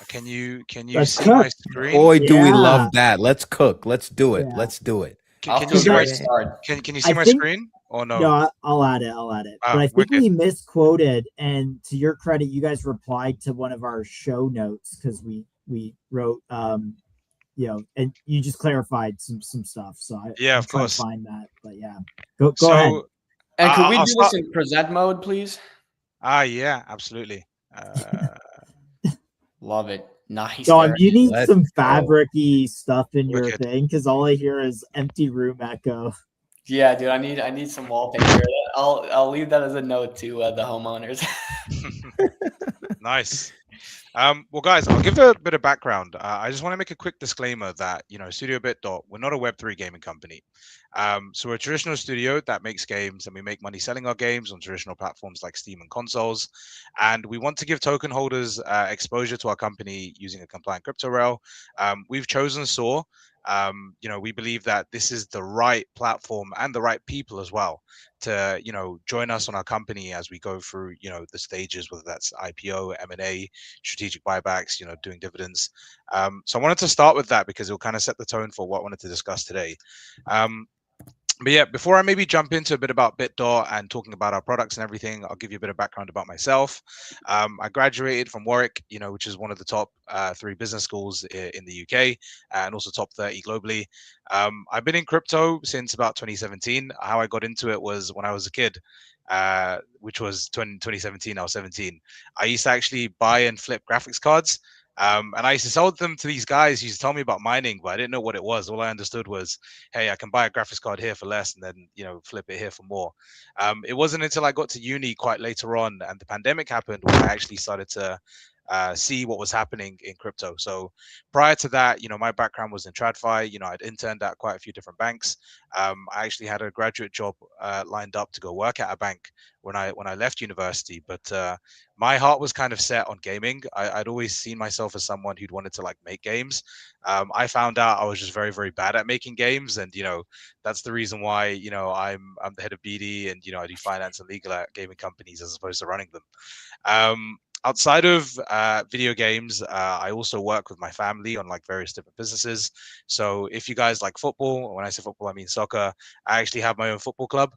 Can you see my screen? Boy, do we love that. Let's cook. Let's do it. Let's do it. Can you see my Can you see my screen or no? No, I'll add it. But I think we misquoted, and to your credit, you guys replied to one of our show notes because we wrote and you just clarified some stuff. So of course, find that. But yeah, go ahead. And could we do this in present mode, please? Yeah, absolutely. Love it. Nice. John, you need some fabric-y stuff in your thing because all I hear is empty room echo. Yeah, dude, I need some wallpaper. I'll leave that as a note to the homeowners. Nice. Well, guys, I'll give a bit of background. I just want to make a quick disclaimer that, Studio Bit. We're not a Web3 gaming company. So we're a traditional studio that makes games, and we make money selling our games on traditional platforms like Steam and consoles. And we want to give token holders exposure to our company using a compliant crypto rail. We've chosen SOAR. We believe that this is the right platform and the right people as well to, join us on our company as we go through, the stages, whether that's IPO, M&A, strategic buybacks, doing dividends. So I wanted to start with that because it'll kind of set the tone for what I wanted to discuss today. But yeah, before I maybe jump into a bit about BitDot and talking about our products and everything, I'll give you a bit of background about myself. I graduated from Warwick, which is one of the top 3 business schools in the UK and also top 30 globally. I've been in crypto since about 2017. How I got into it was when I was a kid, which was 2017. I was 17. I used to actually buy and flip graphics cards. And I used to sell them to these guys who used to tell me about mining, but I didn't know what it was. All I understood was, hey, I can buy a graphics card here for less and then, flip it here for more. It wasn't until I got to uni quite later on and the pandemic happened when I actually started to see what was happening in crypto. So prior to that, my background was in TradFi. I'd interned at quite a few different banks. I actually had a graduate job lined up to go work at a bank when I left university, but my heart was kind of set on gaming. I'd always seen myself as someone who'd wanted to make games. I found out I was just very, very bad at making games, and that's the reason why I'm the head of BD, and I do finance and legal at gaming companies as opposed to running them. Outside of video games, I also work with my family on various different businesses. So if you guys like football, when I say football, I mean soccer. I actually have my own football club,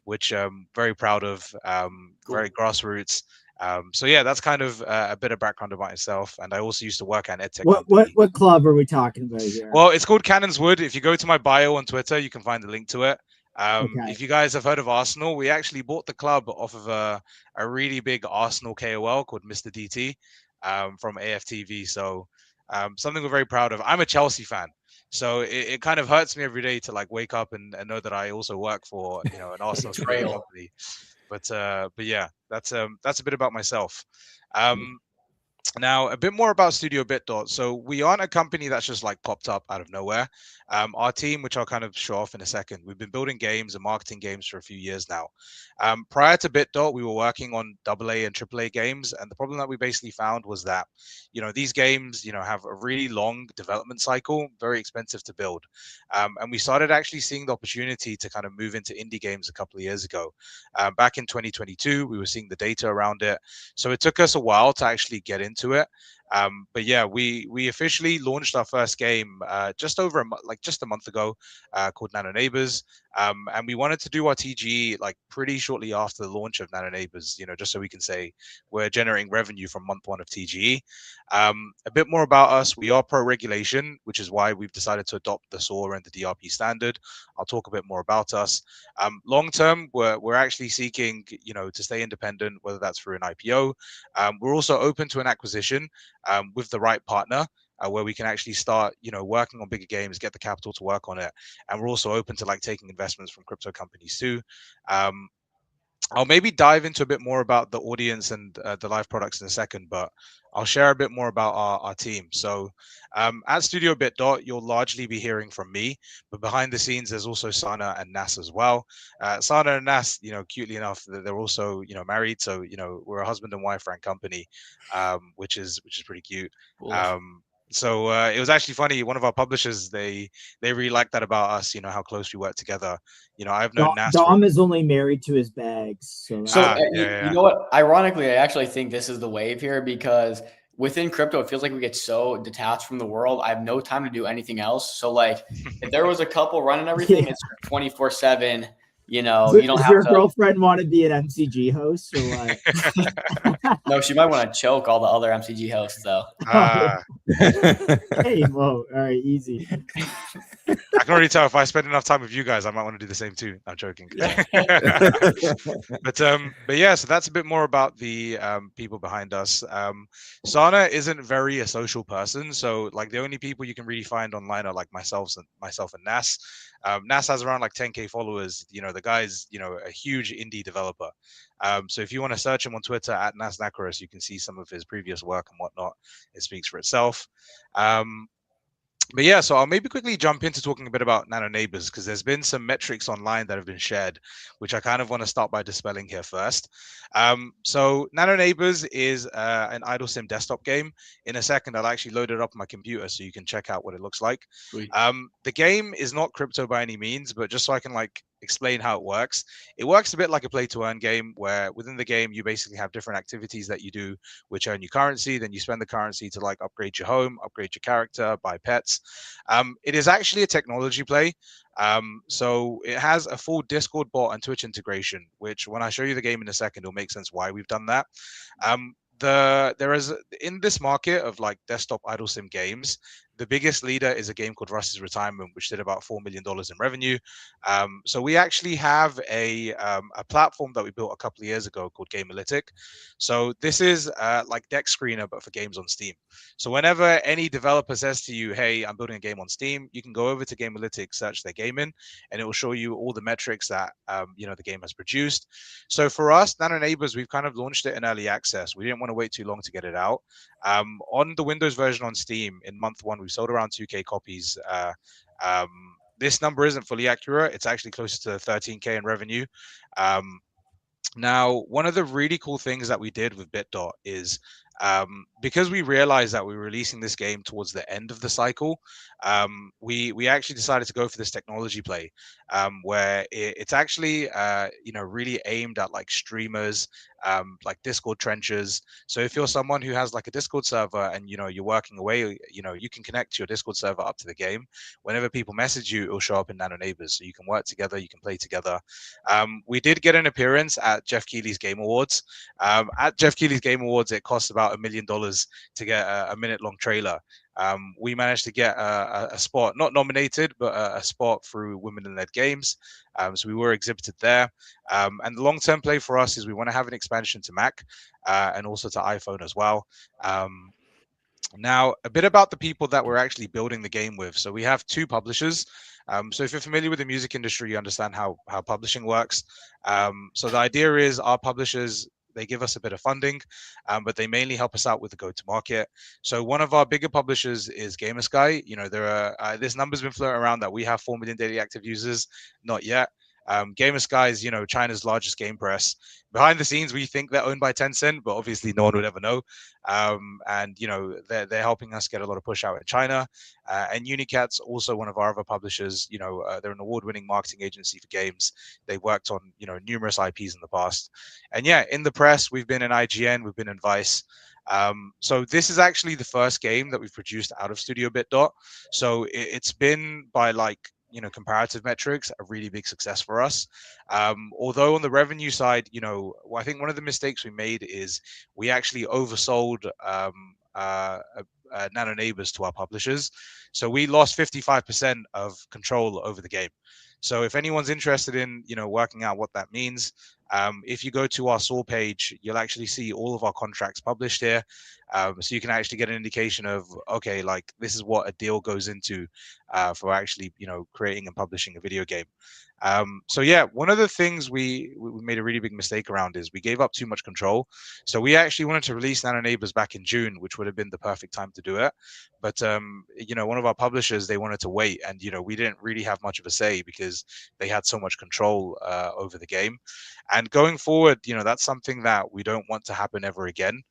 which I'm very proud of, very grassroots. So yeah, that's kind of a bit of background about myself. And I also used to work at an edtech company. What club are we talking about here? Well, it's called Cannons Wood. If you go to my bio on Twitter, you can find the link to it. If you guys have heard of Arsenal, we actually bought the club off of a really big Arsenal KOL called Mr. DT from AFTV. So something we're very proud of. I'm a Chelsea fan, so it kind of hurts me every day to wake up and know that I also work for an Arsenal company. But yeah, that's a bit about myself. Now, a bit more about Studio Bit. So we aren't a company that's just popped up out of nowhere. Our team, which I'll kind of show off in a second, we've been building games and marketing games for a few years now. Prior to BitDot, we were working on AA and AAA games, and the problem that we basically found was that, these games, have a really long development cycle, very expensive to build. And we started actually seeing the opportunity to kind of move into indie games a couple of years ago. Back in 2022, we were seeing the data around it. So it took us a while to actually get into it. But yeah, we officially launched our first game just over just a month ago, called Nano Neighbors. And we wanted to do our TGE like pretty shortly after the launch of Nano Neighbors, just so we can say we're generating revenue from month one of TGE. A bit more about us: we are pro-regulation, which is why we've decided to adopt the SOAR and the DRP standard. I'll talk a bit more about us. Long term, we're actually seeking, to stay independent, whether that's through an IPO. We're also open to an acquisition with the right partner. Where we can actually start, working on bigger games, get the capital to work on it, and we're also open to like taking investments from crypto companies too. I'll maybe dive into a bit more about the audience and the live products in a second, but I'll share a bit more about our team. So at Studio Bit Dot, you'll largely be hearing from me, but behind the scenes, there's also Sana and Nas as well. Sana and Nas, cutely enough, they're also, married. So, we're a husband and wife run company, which is pretty cute. So it was actually funny. One of our publishers, they really liked that about us. How close we work together. I've known Nas. Dom is only married to his bags. So you know what? Ironically, I actually think this is the wave here, because within crypto, it feels like we get so detached from the world. I have no time to do anything else. So like, if there was a couple running everything, it's 24/7. You don't does have your to. girlfriend want to be an MCG host or what? No, she might want to choke all the other MCG hosts though. Hey, whoa! All right, easy. I can already tell if I spend enough time with you guys, I might want to do the same too. I'm joking. But yeah, so that's a bit more about the people behind us. Sana isn't very a social person, so like the only people you can really find online are like myself and Nas. Nas has around like 10K followers. The guy's a huge indie developer. So if you want to search him on Twitter at Nas Nakaris, you can see some of his previous work and whatnot. It speaks for itself. But yeah, so I'll maybe quickly jump into talking a bit about Nano Neighbors, because there's been some metrics online that have been shared, which I kind of want to start by dispelling here first. So Nano Neighbors is an idle sim desktop game. In a second, I'll actually load it up on my computer so you can check out what it looks like. The game is not crypto by any means, but just so I can like explain how it works a bit like a play to earn game, where within the game you basically have different activities that you do which earn you currency. Then you spend the currency to like upgrade your home, upgrade your character, buy pets. It is actually a technology play. So it has a full Discord bot and Twitch integration, which when I show you the game in a second, it'll make sense why we've done that. There is, in this market of like desktop idle sim games, the biggest leader is a game called Russ's Retirement, which did about $4 million in revenue. So we actually have a platform that we built a couple of years ago called Gamealytic. So this is like Deck Screener, but for games on Steam. So whenever any developer says to you, hey, I'm building a game on Steam, you can go over to Gamealytic, search their game in, and it will show you all the metrics that the game has produced. So for us, Nano Neighbors, we've kind of launched it in early access. We didn't want to wait too long to get it out. On the Windows version on Steam, in month one, we sold around 2K copies. This number isn't fully accurate. It's actually closer to 13K in revenue. Now, one of the really cool things that we did with BitDot is because we realized that we were releasing this game towards the end of the cycle, we actually decided to go for this technology play where it's actually really aimed at like streamers, like Discord trenchers. So if you're someone who has like a Discord server and you're working away, you can connect your Discord server up to the game. Whenever people message you, it'll show up in Nano Neighbors, so you can work together, you can play together. We did get an appearance at Jeff Keighley's Game Awards. At Jeff Keighley's Game Awards, it costs about $1 million to get a minute-long trailer. We managed to get a spot, not nominated, but a spot through Women in Led Games. So we were exhibited there. And the long-term play for us is we want to have an expansion to Mac and also to iPhone as well. Now, a bit about the people that we're actually building the game with. So we have two publishers. So if you're familiar with the music industry, you understand how publishing works. So the idea is our publishers, they give us a bit of funding, but they mainly help us out with the go-to-market. So one of our bigger publishers is Gamersky. There are this number's been floating around that we have 4 million daily active users. Not yet. Gamersky is, China's largest game press. Behind the scenes, we think they're owned by Tencent, but obviously no one would ever know. And they're helping us get a lot of push out in China. And Unicat's also one of our other publishers. They're an award-winning marketing agency for games. They worked on numerous IPs in the past. And yeah, in the press, we've been in IGN, we've been in Vice. So this is actually the first game that we've produced out of Studio Bit Dot. So it's been by like, comparative metrics, a really big success for us. Although on the revenue side, I think one of the mistakes we made is we actually oversold Nano Neighbors to our publishers. So we lost 55% of control over the game. So if anyone's interested in, working out what that means, if you go to our SOAR page, you'll actually see all of our contracts published here. So you can actually get an indication of, okay, like this is what a deal goes into for actually, creating and publishing a video game. So yeah, one of the things we made a really big mistake around is we gave up too much control. So we actually wanted to release Nano Neighbors back in June, which would have been the perfect time to do it. But one of our publishers, they wanted to wait, and we didn't really have much of a say because they had so much control over the game. And going forward, that's something that we don't want to happen ever again.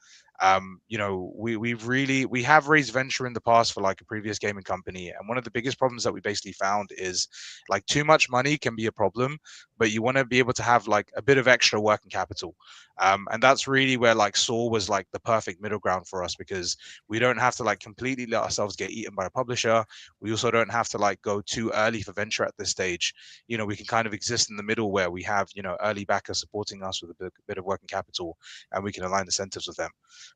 We have raised venture in the past for like a previous gaming company, and one of the biggest problems that we basically found is like too much money can be a problem, but you want to be able to have like a bit of extra working capital. And that's really where like SOAR was like the perfect middle ground for us, because we don't have to like completely let ourselves get eaten by a publisher. We also don't have to like go too early for venture at this stage. We can kind of exist in the middle where we have, early backers supporting us with a bit of working capital, and we can align incentives with them.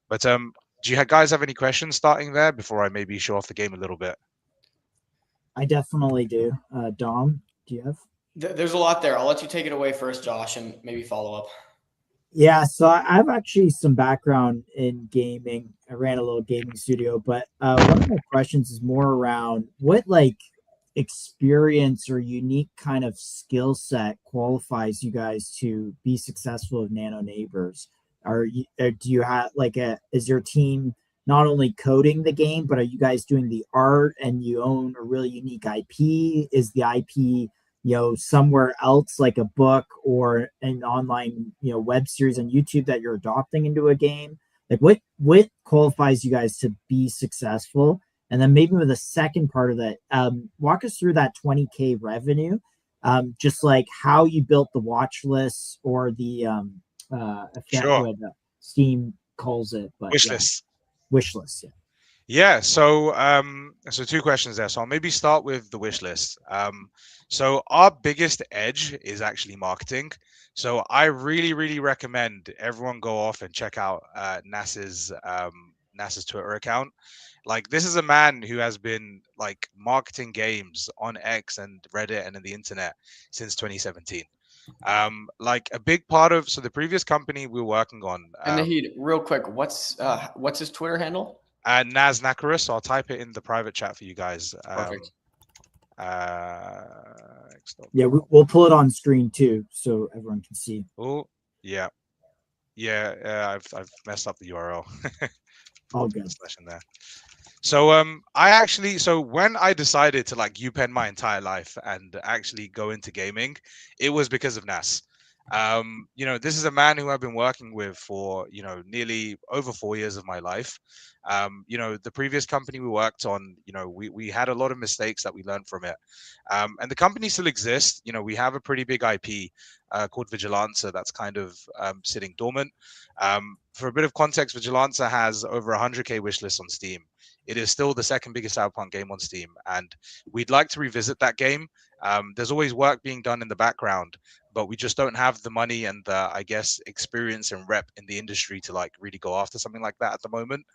But do you guys have any questions starting there before I maybe show off the game a little bit? I definitely do. Dom, do you have? There's a lot there. I'll let you take it away first, Josh, and maybe follow up. Yeah, so I have actually some background in gaming. I ran a little gaming studio, but one of my questions is more around what like experience or unique kind of skill set qualifies you guys to be successful with Nano Neighbors? Do you have like is your team not only coding the game, but are you guys doing the art and you own a really unique IP? Is the IP somewhere else like a book or an online web series on YouTube that you're adopting into a game? Like what qualifies you guys to be successful? And then maybe with the second part of that, walk us through that 20K revenue, just like how you built the watch lists or the Sure. what Steam calls it, but Wish list. Wish list, yeah. Yeah, so two questions there. So I'll maybe start with the wish list. So our biggest edge is actually marketing. So I really, really recommend everyone go off and check out NASA's Twitter account. Like, this is a man who has been like marketing games on X and Reddit and on the internet since 2017. Like a big part of the previous company we were working on. And Nahid, real quick, what's his Twitter handle? Naz Nakarus. I'll type it in the private chat for you guys. Perfect. Yeah, we'll pull it on screen too, so everyone can see. Oh, yeah. I've messed up the URL. All good. In there. So when I decided to like UPenn my entire life and actually go into gaming, it was because of Nas. This is a man who I've been working with for nearly over 4 years of my life. The previous company we worked on, we had a lot of mistakes that we learned from it, and the company still exists. We have a pretty big IP called Vigilance that's kind of sitting dormant. For a bit of context, Vigilance has over 100K wishlist on Steam. It is still the second biggest Cyberpunk game on Steam, and we'd like to revisit that game. There's always work being done in the background, but we just don't have the money and the, I guess, experience and rep in the industry to like really go after something like that at the moment.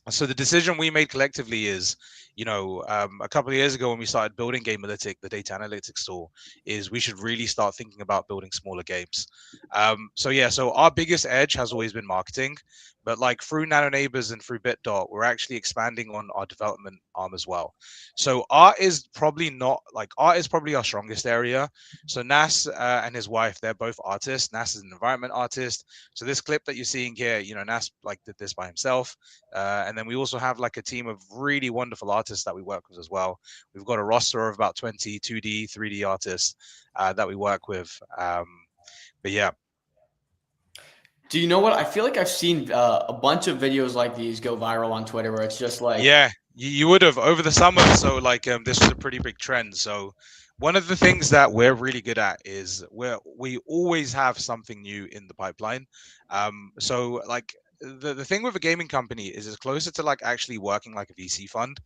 So the decision we made collectively is, a couple of years ago when we started building Gamealytic, the data analytics tool, is we should really start thinking about building smaller games. So our biggest edge has always been marketing, but like through Nano Neighbors and through BitDot, we're actually expanding on our development arm as well. So art is probably our strongest area. So Nas and his wife, they're both artists. Nas is an environment artist. So this clip that you're seeing here, Nas like did this by himself. And then we also have like a team of really wonderful artists that we work with as well. We've got a roster of about 20 2D, 3D artists that we work with. But yeah. Do you know what? I feel like I've seen a bunch of videos like these go viral on Twitter where it's just like... Yeah, you would have over the summer. So like this was a pretty big trend. So one of the things that we're really good at is we always have something new in the pipeline. So like the thing with a gaming company is it's closer to like actually working like a VC fund,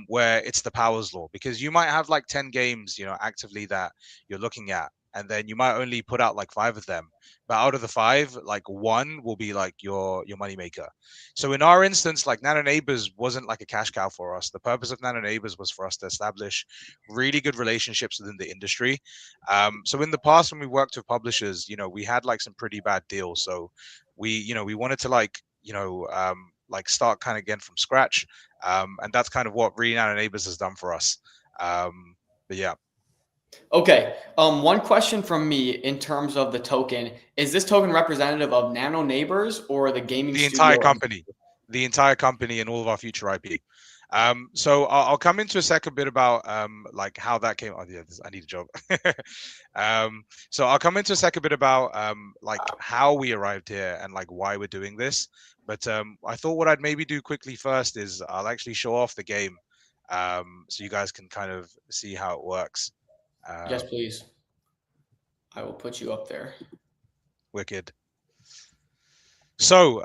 where it's the Powers law, because you might have like 10 games, actively that you're looking at, and then you might only put out like 5 of them, but out of the 5, like 1 will be like your money maker. So in our instance, like Nano Neighbors wasn't like a cash cow for us. The purpose of Nano Neighbors was for us to establish really good relationships within the industry. So in the past, when we worked with publishers, we had like some pretty bad deals. So we wanted to like start kind of again from scratch. And that's kind of what really Nano Neighbors has done for us. But yeah. Okay. One question from me in terms of the token: is this token representative of Nano Neighbors or the gaming The studio? the entire company and all of our future IP. So I'll come into a second bit about like how that came. Oh yeah, I need a job. So I'll come into a second bit about like how we arrived here and like why we're doing this. But I thought what I'd maybe do quickly first is I'll actually show off the game, so you guys can kind of see how it works. Yes, please. I will put you up there. Wicked. So,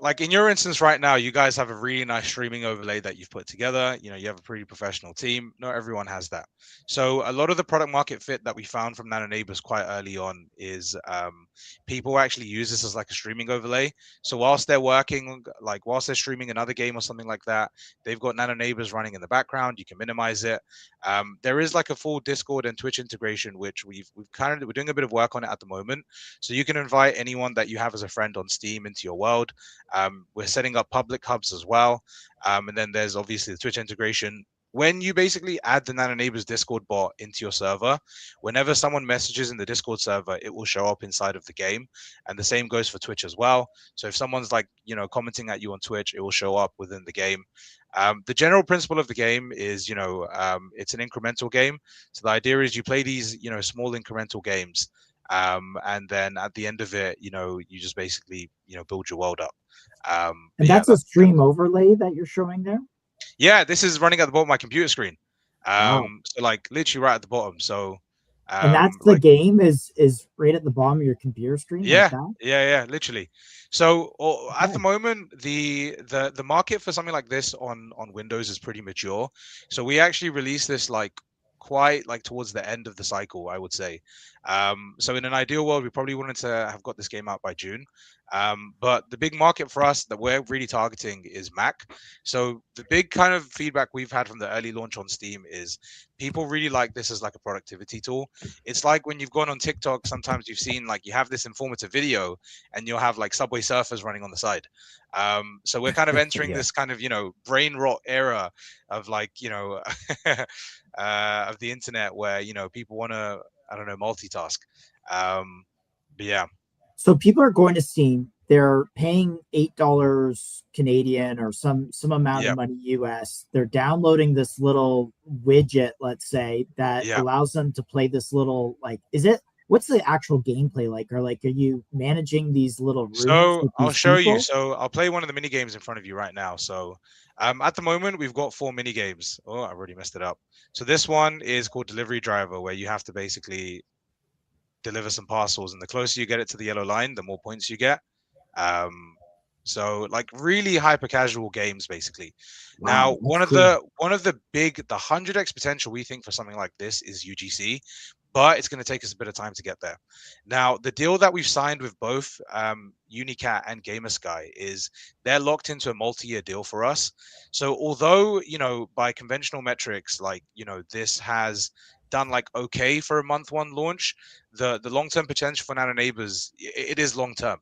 like in your instance right now, you guys have a really nice streaming overlay that you've put together. You have a pretty professional team. Not everyone has that. So a lot of the product market fit that we found from Nano Neighbors quite early on is people actually use this as like a streaming overlay. So whilst they're working, like whilst they're streaming another game or something like that, they've got Nano Neighbors running in the background. You can minimize it. There is like a full Discord and Twitch integration, which we're doing a bit of work on it at the moment. So you can invite anyone that you have as a friend on Steam into your world. We're setting up public hubs as well. And then there's obviously the Twitch integration. When you basically add the Nano Neighbors Discord bot into your server, whenever someone messages in the Discord server, it will show up inside of the game. And the same goes for Twitch as well. So if someone's like, commenting at you on Twitch, it will show up within the game. The general principle of the game is, it's an incremental game. So the idea is you play these, small incremental games. And then at the end of it, you just basically, build your world up. And that's a stream overlay that you're showing there? Yeah, this is running at the bottom of my computer screen. Wow. So like literally right at the bottom. So and that's the game is right at the bottom of your computer screen. Yeah, like that? yeah, literally. So at the moment, the market for something like this on Windows is pretty mature. So we actually released this like quite like towards the end of the cycle, I would say. So in an ideal world, we probably wanted to have got this game out by June. But the big market for us that we're really targeting is Mac. So the big kind of feedback we've had from the early launch on Steam is people really like this as like a productivity tool. It's like when you've gone on TikTok, sometimes you've seen like you have this informative video and you'll have like Subway Surfers running on the side. So we're kind of entering this kind of, brain rot era of like, of the internet where, people want to, I don't know, multitask. But yeah. So people are going to Steam. They're paying $8 Canadian or some amount of money US. They're downloading this little widget, let's say, that allows them to play this little what's the actual gameplay like? Or like, are you managing these little rooms? So I'll show you. So I'll play one of the mini games in front of you right now. So at the moment we've got 4 mini games. Oh, I already messed it up. So this one is called Delivery Driver, where you have to basically deliver some parcels, and the closer you get it to the yellow line, the more points you get. So like really hyper casual games basically. Wow, now that's one of the 100x potential we think for something like this is UGC, but it's going to take us a bit of time to get there. Now the deal that we've signed with both Unicat and GamerSky is they're locked into a multi-year deal for us. So although by conventional metrics, like this has done like okay for a month 1 launch, the long-term potential for Nano Neighbors, it is long-term.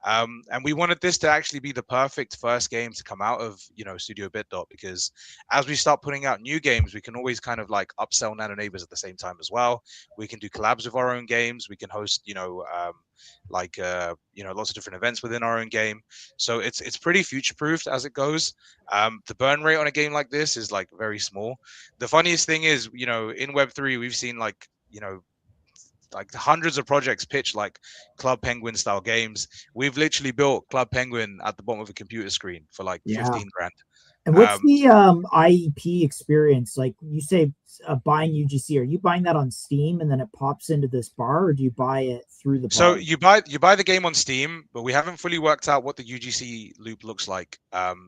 And we wanted this to actually be the perfect first game to come out of Studio Bitdot, because as we start putting out new games, we can always kind of like upsell Nano Neighbors at the same time as well. We can do collabs with our own games. We can host lots of different events within our own game. So it's pretty future-proofed as it goes. The burn rate on a game like this is like very small. The funniest thing is, in Web3 we've seen like hundreds of projects pitch like Club Penguin style games. We've literally built Club Penguin at the bottom of a computer screen for like 15 grand. And what's the IEP experience like? You say buying UGC, are you buying that on Steam and then it pops into this bar, or do you buy it through the bar? So you buy the game on Steam, but we haven't fully worked out what the UGC loop looks like.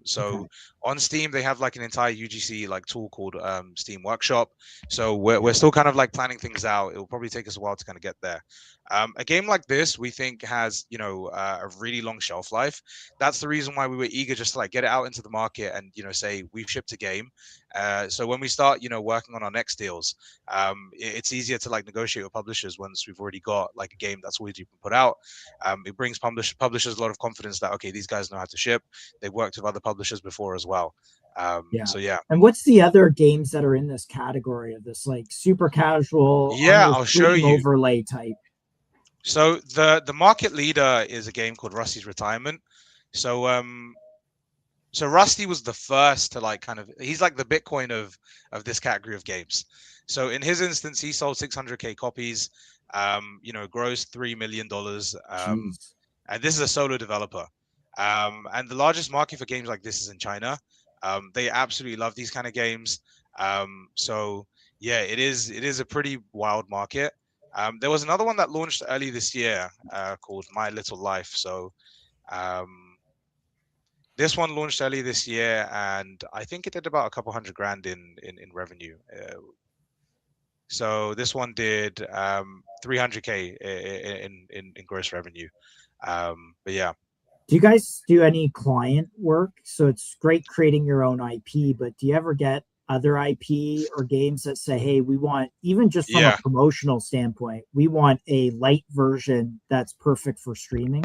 So on Steam they have like an entire UGC like tool called Steam Workshop. So we're still kind of like planning things out. It will probably take us a while to kind of get there. A game like this we think has, you know, a really long shelf life. That's the reason why we were eager just to like get it out into the market and, you know, say we've shipped a game. So when we start, you know, working on our next deals, it's easier to like negotiate with publishers once we've already got like a game that's already been put out. It brings publishers a lot of confidence that, okay, these guys know how to ship. They've worked with other publishers before as well. So yeah. And what's the other games that are in this category of this like super casual, I'll show you overlay type? So the market leader is a game called Rusty's Retirement. So so Rusty was the first to like kind of, he's like the Bitcoin of this category of games. So in his instance, he sold 600K copies, you know, grossed $3 million. And this is a solo developer. And the largest market for games like this is in China. They absolutely love these kind of games. So yeah, it is a pretty wild market. There was another one that launched early this year called My Little Life. So this one launched early this year, and I think it did about a couple $100 grand in revenue. So this one did 300K in gross revenue. But yeah. Do you guys do any client work? So it's great creating your own IP, but do you ever get other IP or games that say, hey, we want, even just from a promotional standpoint, we want a light version that's perfect for streaming?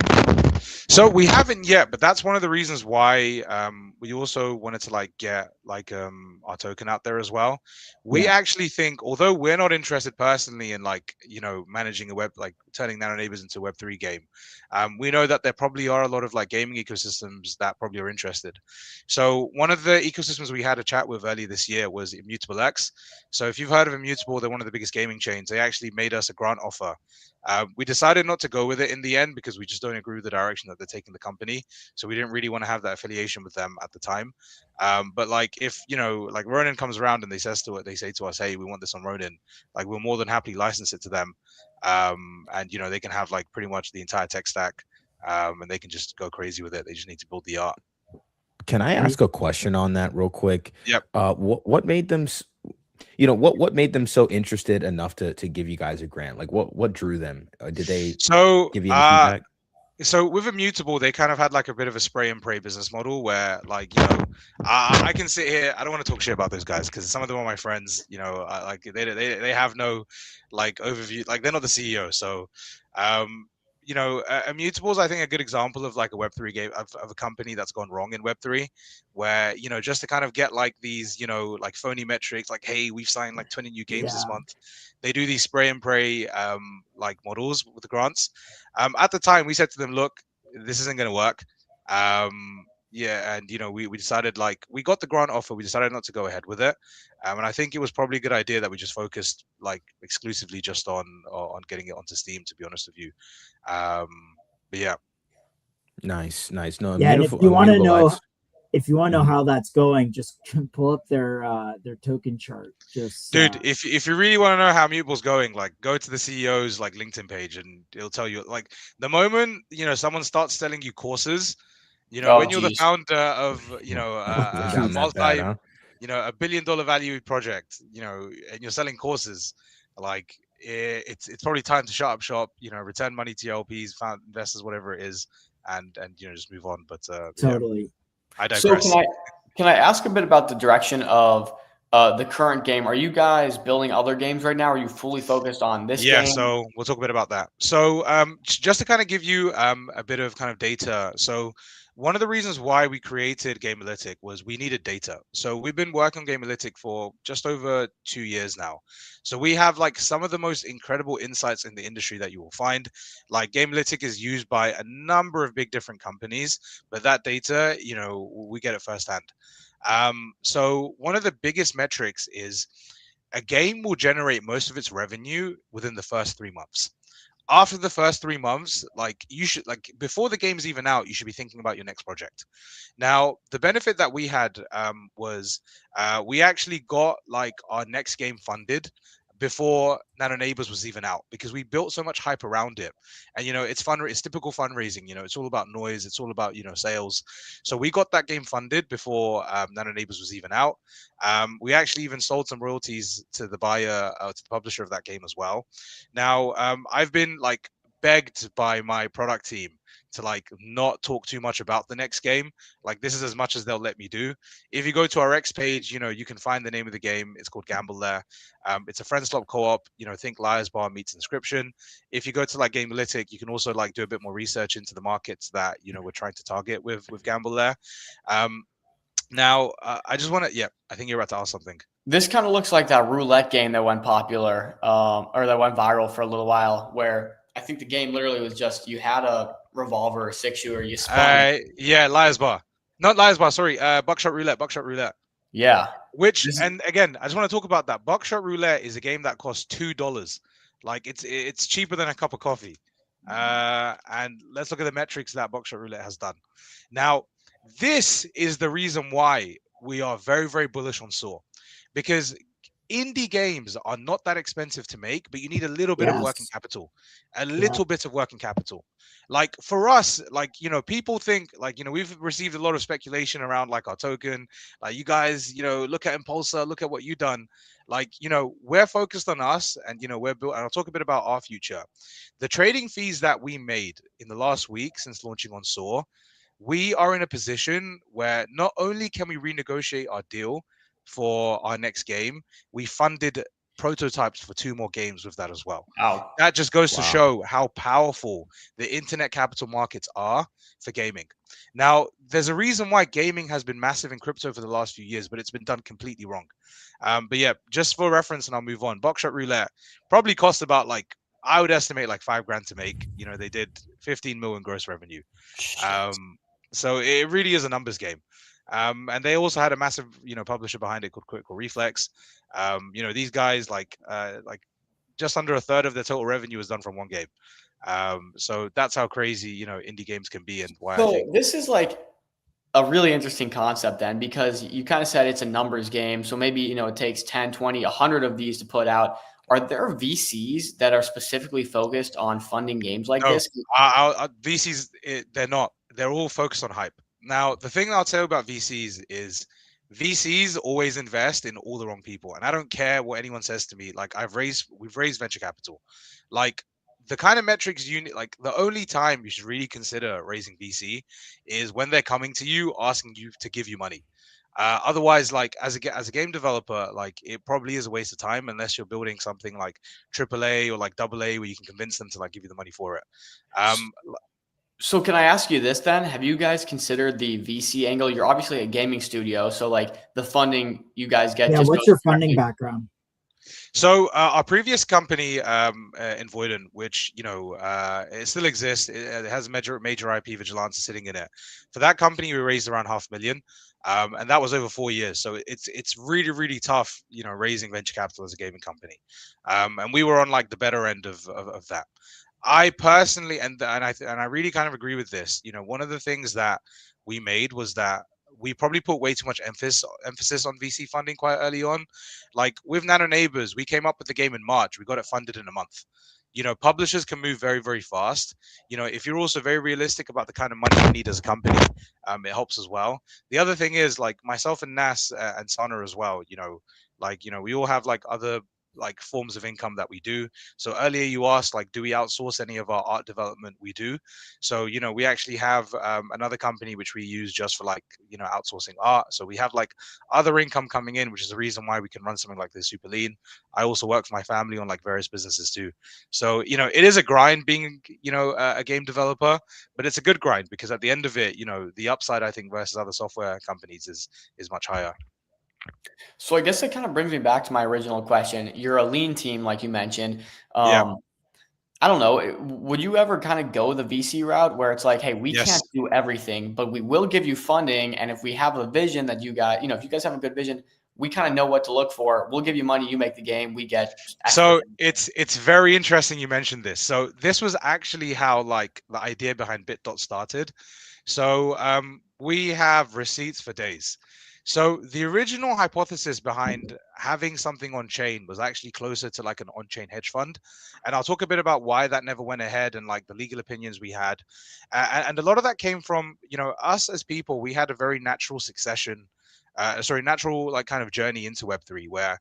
So we haven't yet, but that's one of the reasons why we also wanted to like get like our token out there as well. We actually think, although we're not interested personally in like, you know, managing a web, like turning Nano Neighbors into a Web3 game, we know that there probably are a lot of like gaming ecosystems that probably are interested. So one of the ecosystems we had a chat with earlier this year was Immutable X. So if you've heard of Immutable, they're one of the biggest gaming chains. They actually made us a grant offer. We decided not to go with it in the end because we just don't agree with the direction that they're taking the company. So we didn't really want to have that affiliation with them at the time. But like, if, you know, like Ronin comes around and they say to us, hey, we want this on Ronin, like we're more than happily license it to them. And, you know, they can have like pretty much the entire tech stack and they can just go crazy with it. They just need to build the art. Can I ask a question on that real quick? Yep. What made them, you know, what made them so interested enough to give you guys a grant? Like what drew them? Did they give you any feedback? So with Immutable, they kind of had like a bit of a spray and pray business model where, like, you know, I can sit here. I don't want to talk shit about those guys because some of them are my friends. You know, like they have no like overview. Like they're not the CEO. So, you know, Immutable is, I think, a good example of like a Web3 game of a company that's gone wrong in Web3, where, you know, just to kind of get like these, you know, like phony metrics, like, hey, we've signed like 20 new games this month. They do these spray and pray like models with the grants. At the time, we said to them, look, this isn't going to work. And, you know, we decided, like, we got the grant offer. We decided not to go ahead with it. And I think it was probably a good idea that we just focused like exclusively just on getting it onto Steam, to be honest with you. But yeah. Nice. No, yeah, and if you want to know how that's going, just pull up their token chart. Just dude, if you really want to know how Mutable's going, like go to the CEO's like LinkedIn page and it'll tell you, like, the moment, you know, someone starts selling you courses, you know, when you're the founder of, you know, a multi, you know, $1 billion value project, you know, and you're selling courses, like it's probably time to shut up shop, you know, return money to your LPs, found investors, whatever it is, and you know, just move on. But totally. Yeah. I digress. So can I ask a bit about the direction of the current game? Are you guys building other games right now? Are you fully focused on this game? Yeah, so we'll talk a bit about that. So just to kind of give you a bit of kind of data. So one of the reasons why we created Gamealytic was we needed data. So we've been working on Gamealytic for just over 2 years now. So we have like some of the most incredible insights in the industry that you will find. Like Gamealytic is used by a number of big different companies, but that data, you know, we get it firsthand. So one of the biggest metrics is a game will generate most of its revenue within the first 3 months. after the first 3 months, like you should, like before the game's even out, you should be thinking about your next project. Now, the benefit that we had was we actually got like our next game funded before Nano Neighbors was even out, because we built so much hype around it. And it's fun, it's typical fundraising, it's all about noise, it's all about sales. So we got that game funded before Nano Neighbors was even out. We actually even sold some royalties to the buyer, to the publisher of that game as well. Now, I've been like begged by my product team to like not talk too much about the next game. Like, this is as much as they'll let me do. If you go to our X page, you can find the name of the game. It's called Gamble there. It's a friend swap co-op. Think Liar's Bar meets Inscription. If you go to like Gamealytic, you can also like do a bit more research into the markets that we're trying to target with Gamble there. Now, I just want to, yeah, I think you're about to ask something. This kind of looks like that roulette game that went popular, or that went viral for a little while, where I think the game literally was just you had a revolver, a 6-shooter, you spun. Yeah, Liar's Bar. Not Liar's Bar, sorry. Buckshot Roulette. Yeah. And again, I just want to talk about that. Buckshot Roulette is a game that costs $2. Like, it's cheaper than a cup of coffee. And let's look at the metrics that Buckshot Roulette has done. Now, this is the reason why we are very, very bullish on Saw, because indie games are not that expensive to make, but you need a little bit of working capital, bit of working capital. Like for us, like, people think like, we've received a lot of speculation around like our token, like you guys, look at Impulsor, look at what you've done. Like, we're focused on us, and, we're built, and I'll talk a bit about our future. The trading fees that we made in the last week since launching on Saw, we are in a position where not only can we renegotiate our deal for our next game, we funded prototypes for 2 more games with that as well. Wow. That just goes to show how powerful the internet capital markets are for gaming. Now, there's a reason why gaming has been massive in crypto for the last few years, but it's been done completely wrong. But yeah, just for reference, and I'll move on. Buckshot Roulette probably cost about like, I would estimate like $5,000 to make. They did 15 million gross revenue. So it really is a numbers game. And they also had a massive, publisher behind it called Critical Reflex. These guys like just under a third of their total revenue is done from one game. So that's how crazy, indie games can be, and why I think this is like a really interesting concept then, because you kind of said it's a numbers game. So maybe, it takes 10, 20, 100 of these to put out. Are there VCs that are specifically focused on funding games like this? VCs, they're not. They're all focused on hype. Now, the thing I'll tell you about VCs is VCs always invest in all the wrong people. And I don't care what anyone says to me. Like, we've raised venture capital. Like, the kind of metrics you need, like the only time you should really consider raising VC is when they're coming to you, asking you to give you money. Otherwise, like as a game developer, like it probably is a waste of time unless you're building something like AAA or like AA, where you can convince them to like give you the money for it. So can I ask you this then? Have you guys considered the VC angle? You're obviously a gaming studio, so like the funding you guys get. Yeah, what's your funding background? So our previous company, in Voiden, which it still exists, it has major IP vigilance sitting in it. For that company, we raised around $500,000, and that was over 4 years. So it's really, really tough, raising venture capital as a gaming company, and we were on like the better end of that. I personally, and I really kind of agree with this. One of the things that we made was that we probably put way too much emphasis on VC funding quite early on. Like with Nano Neighbors, we came up with the game in March. We got it funded in a month. Publishers can move very, very fast. If you're also very realistic about the kind of money you need as a company, it helps as well. The other thing is, like myself and Nas and Sana as well, we all have like other like forms of income that we do. So earlier you asked, like, do we outsource any of our art development? We do. So, we actually have another company which we use just for like, outsourcing art. So we have like other income coming in, which is the reason why we can run something like this super lean. I also work for my family on like various businesses too. So, it is a grind being, a game developer, but it's a good grind because at the end of it, the upside, I think, versus other software companies is much higher. So I guess that kind of brings me back to my original question. You're a lean team, like you mentioned. Yeah. I don't know. Would you ever kind of go the VC route where it's like, hey, we Yes. can't do everything, but we will give you funding. And if we have a vision that you got, if you guys have a good vision, we kind of know what to look for. We'll give you money, you make the game, we get So extra. it's very interesting you mentioned this. So this was actually how like the idea behind BitDot started. So we have receipts for days. So the original hypothesis behind having something on chain was actually closer to like an on-chain hedge fund, and I'll talk a bit about why that never went ahead and like the legal opinions we had, and a lot of that came from us as people. We had a very natural succession. Natural like kind of journey into Web3, where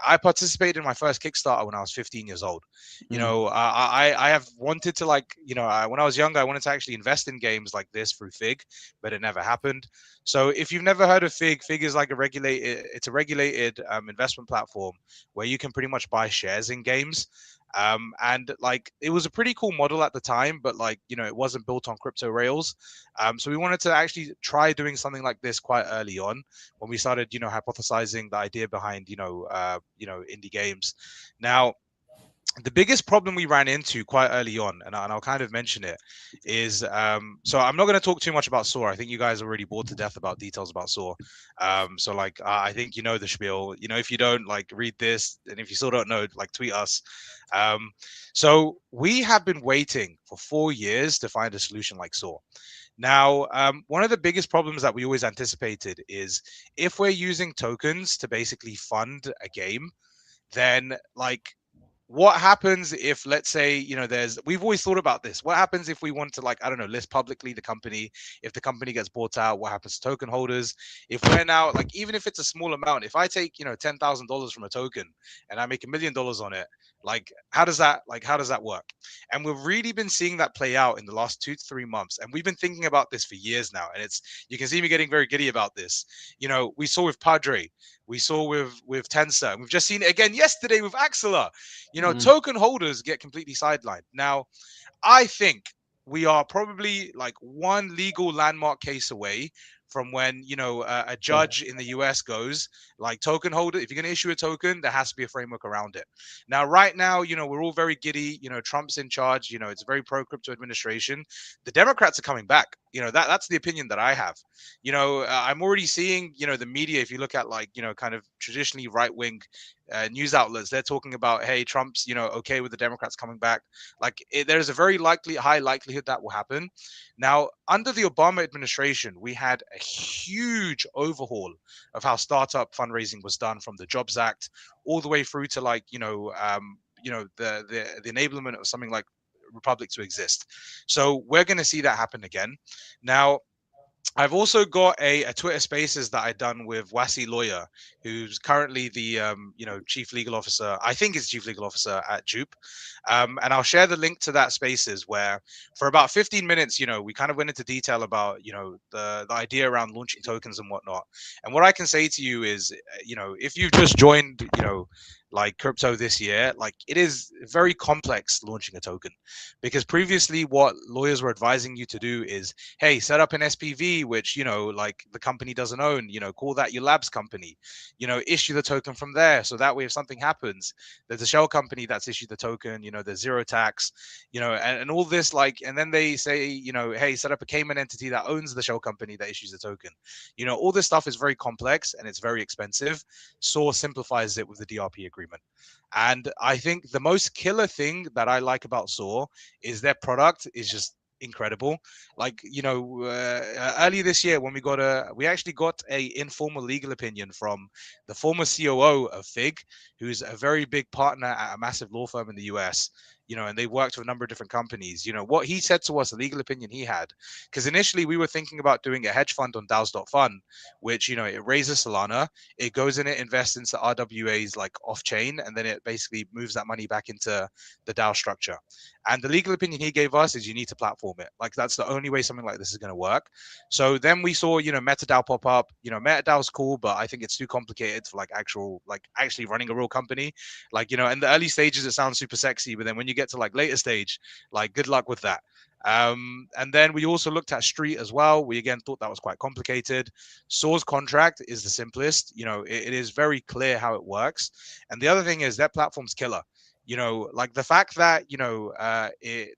I participated in my first Kickstarter when I was 15 years old. I have wanted to like when I was younger, I wanted to actually invest in games like this through Fig, but it never happened. So if you've never heard of Fig, Fig is like a regulated investment platform where you can pretty much buy shares in games. And like it was a pretty cool model at the time, but like it wasn't built on crypto rails. So we wanted to actually try doing something like this quite early on when we started hypothesizing the idea behind indie games. Now the biggest problem we ran into quite early on, and I'll kind of mention it, is so I'm not going to talk too much about Saw. I think you guys are already bored to death about details about Saw. So like I think you know the spiel. If you don't, like, read this, and if you still don't know, like, tweet us. So we have been waiting for 4 years to find a solution like Saw. Now, one of the biggest problems that we always anticipated is if we're using tokens to basically fund a game, then like what happens if, let's say, we've always thought about this. What happens if we want to, like, I don't know, list publicly the company? If the company gets bought out, what happens to token holders? If we're now, like, even if it's a small amount, if I take, $10,000 from a token and I make $1 million on it, like, how does that work? And we've really been seeing that play out in the last 2 to 3 months. And we've been thinking about this for years now. And you can see me getting very giddy about this. We saw with Padre, we saw with Tensor, and we've just seen it again yesterday with Axela. Token holders get completely sidelined. Now, I think we are probably like one legal landmark case away from when a judge in the US goes, like, token holder, if you're going to issue a token, there has to be a framework around it. Now, right now, we're all very giddy. Trump's in charge. It's a very pro crypto administration. The Democrats are coming back. That's the opinion that I have. I'm already seeing the media. If you look at, like, kind of traditionally right wing news outlets, they're talking about, hey, Trump's okay with the Democrats coming back. Like, there's a very high likelihood that will happen. Now, under the Obama administration, we had a huge overhaul of how startup fundraising was done, from the Jobs Act all the way through to, like, the enablement of something like Republic to exist. So we're going to see that happen again. Now, I've also got a Twitter Spaces that I done with Wasi Lawyer, who's currently the chief legal officer. I think is chief legal officer at Jupe, and I'll share the link to that Spaces, where for about 15 minutes, we kind of went into detail about the idea around launching tokens and whatnot. And what I can say to you is, if you've just joined, like, crypto this year, like, it is very complex launching a token, because previously what lawyers were advising you to do is, hey, set up an SPV, which like, the company doesn't own, call that your labs company, issue the token from there, so that way if something happens, there's a shell company that's issued the token, there's zero tax, and all this, like, and then they say, hey, set up a Cayman entity that owns the shell company that issues the token. All this stuff is very complex and it's very expensive. Saw simplifies it with the DRP agreement. And I think the most killer thing that I like about Saw is their product is just incredible. Like, earlier this year, when we actually got a informal legal opinion from the former COO of Fig, who's a very big partner at a massive law firm in the US, and they worked with a number of different companies. What he said to us, the legal opinion he had, because initially we were thinking about doing a hedge fund on DAOs.fund, which, it raises Solana, it goes in, it invests into RWA's, like, off chain, and then it basically moves that money back into the DAO structure. And the legal opinion he gave us is you need to platform it. Like, that's the only way something like this is going to work. So then we saw, MetaDAO pop up. MetaDAO's cool, but I think it's too complicated for, like, actually running a real company. Like, in the early stages, it sounds super sexy, but then when you get to, like, later stage, like, good luck with that. And then we also looked at Street as well. We again thought that was quite complicated. Saw's contract is the simplest. It is very clear how it works. And the other thing is their platform's killer. like the fact that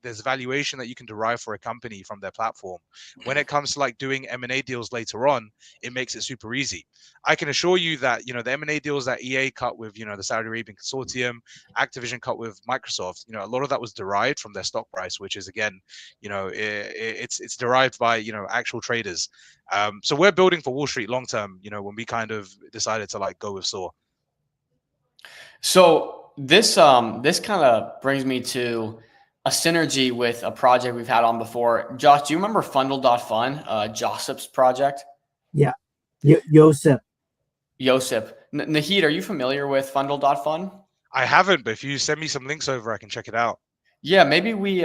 there's valuation that you can derive for a company from their platform. When it comes to like doing M&A deals later on, it makes it super easy. I can assure you that the M&A deals that EA cut with the Saudi Arabian consortium, Activision cut with Microsoft, a lot of that was derived from their stock price, which is again, it's derived by actual traders. So we're building for Wall Street long term. When we kind of decided to like go with Saw. So this kind of brings me to a synergy with a project we've had on before. Josh, do you remember Fundle.fun, Josip's project? Yeah, Josip. Nahid, are you familiar with Fundle.fun? I haven't, but if you send me some links over, I can check it out. Yeah, maybe we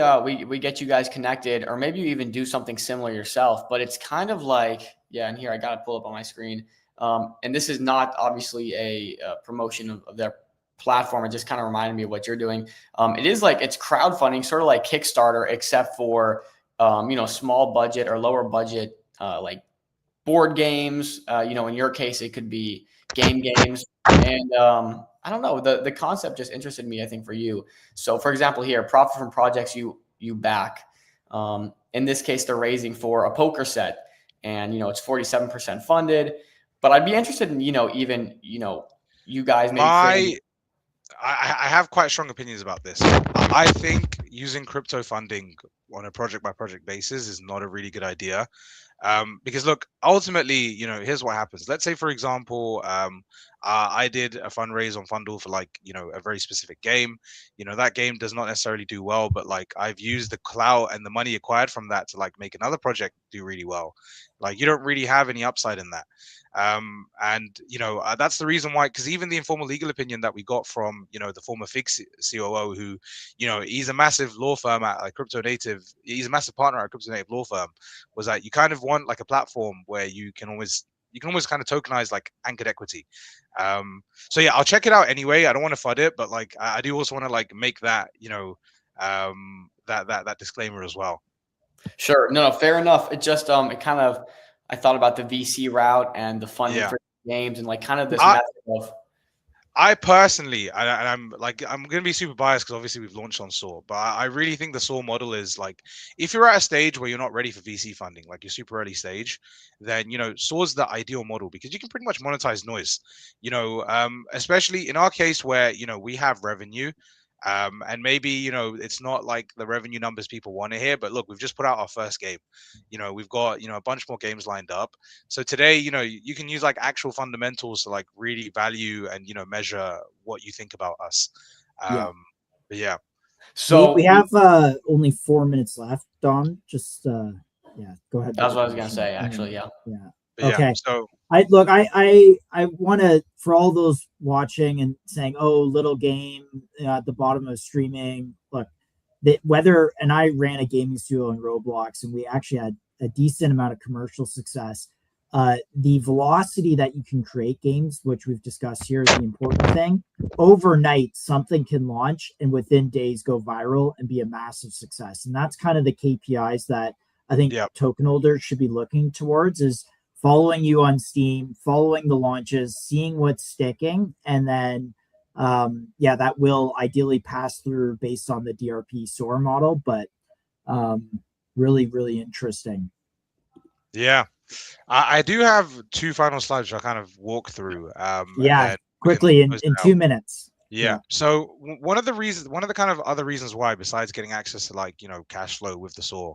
get you guys connected, or maybe you even do something similar yourself. But it's kind of like, and here I got to pull up on my screen. And this is not obviously a promotion of their platform. It just kind of reminded me of what you're doing. It is like it's crowdfunding, sort of like Kickstarter, except for small budget or lower budget like board games. In your case, it could be games. And I don't know, the concept just interested me, I think, for you. So for example, here, profit from projects you back. In this case, they're raising for a poker set, and it's 47% funded. But I'd be interested in, even you guys maybe I have quite strong opinions about this. I think using crypto funding on a project by project basis is not a really good idea. Because look, ultimately, here's what happens. Let's say, for example, I did a fundraise on Fundle for like, a very specific game. That game does not necessarily do well, but like I've used the clout and the money acquired from that to like make another project do really well. Like you don't really have any upside in that. And that's the reason why, because even the informal legal opinion that we got from the former FIG COO, who he's a massive law firm at like Crypto Native, he's a massive partner at Crypto Native law firm, was that you kind of want like a platform where you can almost kind of tokenize like anchored equity. So yeah, I'll check it out anyway. I don't want to FUD it, but like I do also want to like make that that disclaimer as well. Sure. No, fair enough. It just it kind of, I thought about the VC route and the funding for games and like kind of this method of. I personally, I'm going to be super biased because obviously we've launched on Saw, but I really think the Saw model is like, if you're at a stage where you're not ready for VC funding, like you're super early stage, then, Saw's the ideal model because you can pretty much monetize noise, especially in our case where, we have revenue. And maybe, it's not like the revenue numbers people want to hear, but look, we've just put out our first game. We've got, a bunch more games lined up. So today, you can use like actual fundamentals to like really value and, measure what you think about us. But yeah. So we have only 4 minutes left, Dom. Just go ahead. That's what I was gonna say, actually. Yeah. Okay. So I want to, for all those watching and saying, "Oh, little game at the bottom of streaming." Look, I ran a gaming studio in Roblox, and we actually had a decent amount of commercial success. The velocity that you can create games, which we've discussed here, is the important thing. Overnight, something can launch and within days go viral and be a massive success. And that's kind of the KPIs that I think token holders should be looking towards, is following you on Steam, following the launches, seeing what's sticking, and then that will ideally pass through based on the DRP SOAR model. But really, really interesting. Yeah. I do have 2 final slides which I'll kind of walk through. Quickly in 2 minutes. Yeah. So one of the kind of other reasons why, besides getting access to like, cash flow with the Saw,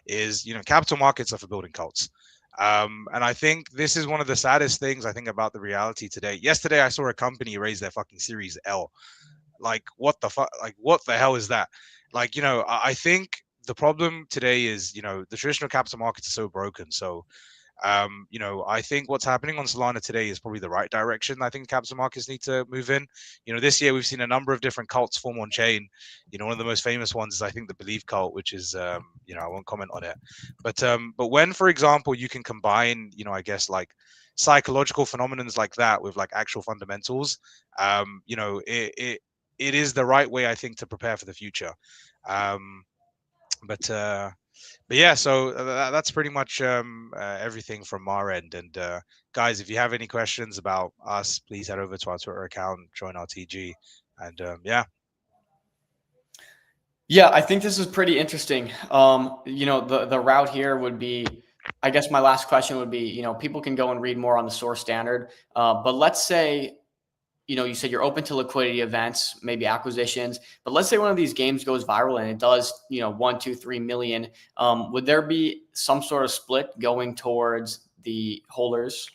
is, capital markets are for building cults. And I think this is one of the saddest things I think about the reality today. Yesterday, I saw a company raise their fucking Series L. Like, what the fuck? Like, what the hell is that? Like, I think the problem today is, the traditional capital markets are so broken. So, I think what's happening on Solana today is probably the right direction. I think capital markets need to move in. This year we've seen a number of different cults form on chain. One of the most famous ones is, I think, the Believe cult, which is, I won't comment on it. But when, for example, you can combine, I guess like psychological phenomenons like that with like actual fundamentals, it is the right way, I think, to prepare for the future. But yeah, so that's pretty much everything from our end. And guys, if you have any questions about us, please head over to our Twitter account, join our TG, and yeah. Yeah, I think this is pretty interesting. The route here would be, I guess my last question would be, people can go and read more on the source standard. But let's say, you said you're open to liquidity events, maybe acquisitions, but let's say one of these games goes viral and it does, 1, 2, 3 million. Would there be some sort of split going towards the holders?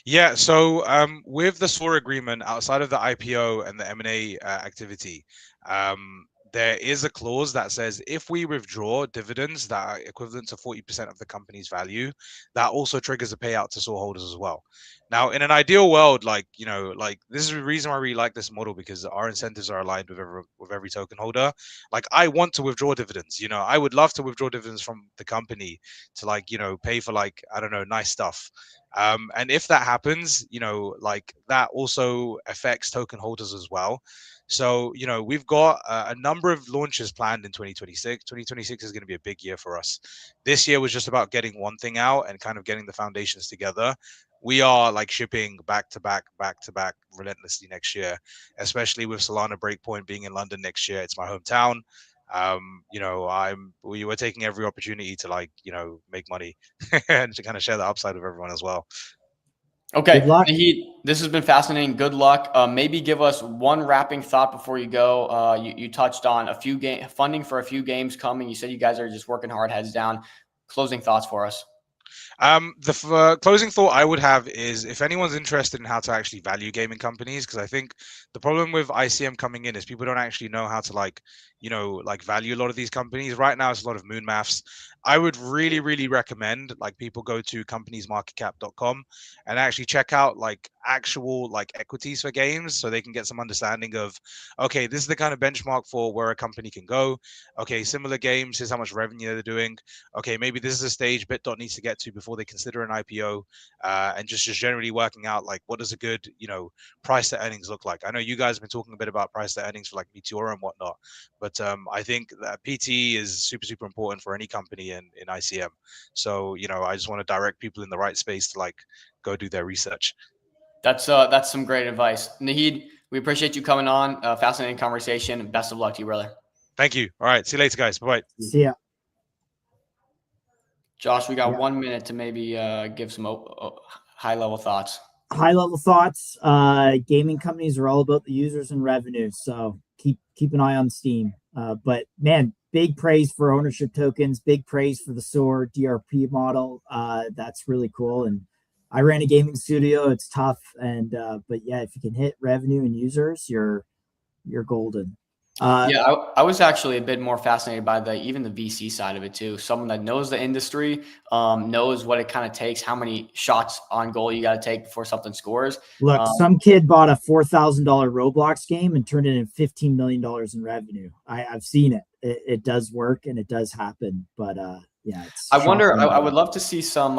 Yeah, so with the SOAR agreement, outside of the IPO and the M&A activity, there is a clause that says if we withdraw dividends that are equivalent to 40% of the company's value, that also triggers a payout to SOAR holders as well. Now, in an ideal world, like this is the reason why we like this model, because our incentives are aligned with every token holder. Like, I want to withdraw dividends. I would love to withdraw dividends from the company to pay for, I don't know, nice stuff. And if that happens, that also affects token holders as well. So, we've got a number of launches planned in 2026. 2026 is going to be a big year for us. This year was just about getting one thing out and kind of getting the foundations together. We are shipping back to back relentlessly next year, especially with Solana Breakpoint being in London next year. It's my hometown. We were taking every opportunity to make money and to kind of share the upside with everyone as well. Okay, Nahid, this has been fascinating. Good luck. Maybe give us one wrapping thought before you go. You touched on funding for a few games coming. You said you guys are just working hard, heads down. Closing thoughts for us. The closing thought I would have is, if anyone's interested in how to actually value gaming companies, because I think the problem with ICM coming in is people don't actually know how to value a lot of these companies. Right now, it's a lot of moon maths. I would really, really recommend people go to companiesmarketcap.com and actually check out actual equities for games, so they can get some understanding of, okay, this is the kind of benchmark for where a company can go. Okay, similar games, here's how much revenue they're doing. Okay, maybe this is a stage BitDot needs to get to before they consider an IPO, and just generally working out what does a good price to earnings look like. I know you guys have been talking a bit about price to earnings for Meteora and whatnot, but I think that PT is super, super important for any company in ICM. So I just want to direct people in the right space to go do their research. That's some great advice, Nahid. We appreciate you coming on. Fascinating conversation. Best of luck to you, brother. Thank you. All right, see you later, guys. Bye. See ya. Josh, we got 1 minute to maybe give some high-level thoughts. High-level thoughts. Gaming companies are all about the users and revenue, so keep an eye on Steam. But man, big praise for ownership tokens. Big praise for the SOAR DRP model. That's really cool. And I ran a gaming studio. It's tough, and but yeah, if you can hit revenue and users, you're golden. I was actually a bit more fascinated by even the VC side of it too. Someone that knows the industry, knows what it kind of takes, how many shots on goal you got to take before something scores. Look, some kid bought a $4,000 Roblox game and turned it in $15 million in revenue. I've seen it. It does work and it does happen. But yeah, I wonder. I would love to see some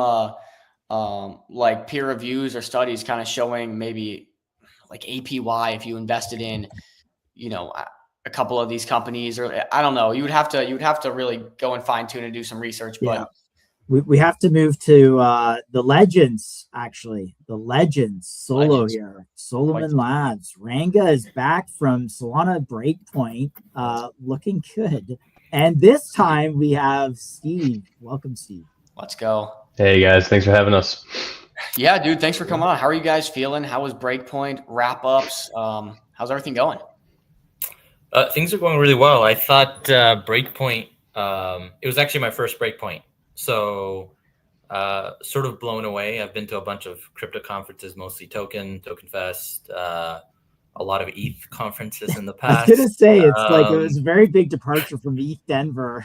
peer reviews or studies kind of showing maybe APY if you invested in, a couple of these companies, or I don't know. You would have to really go and fine tune and do some research. But we have to move to the legends. Actually, the legends solo here. Solomon Labs. Ranga is back from Solana Breakpoint, looking good. And this time we have Steve. Welcome, Steve. Let's go. Hey guys, thanks for having us. Yeah, dude, thanks for coming on. How are you guys feeling? How was Breakpoint wrap ups? How's everything going? Things are going really well. I thought Breakpoint, it was actually my first Breakpoint. So sort of blown away. I've been to a bunch of crypto conferences, mostly Token Fest, a lot of ETH conferences in the past. I was going to say, it's it was a very big departure from ETH Denver.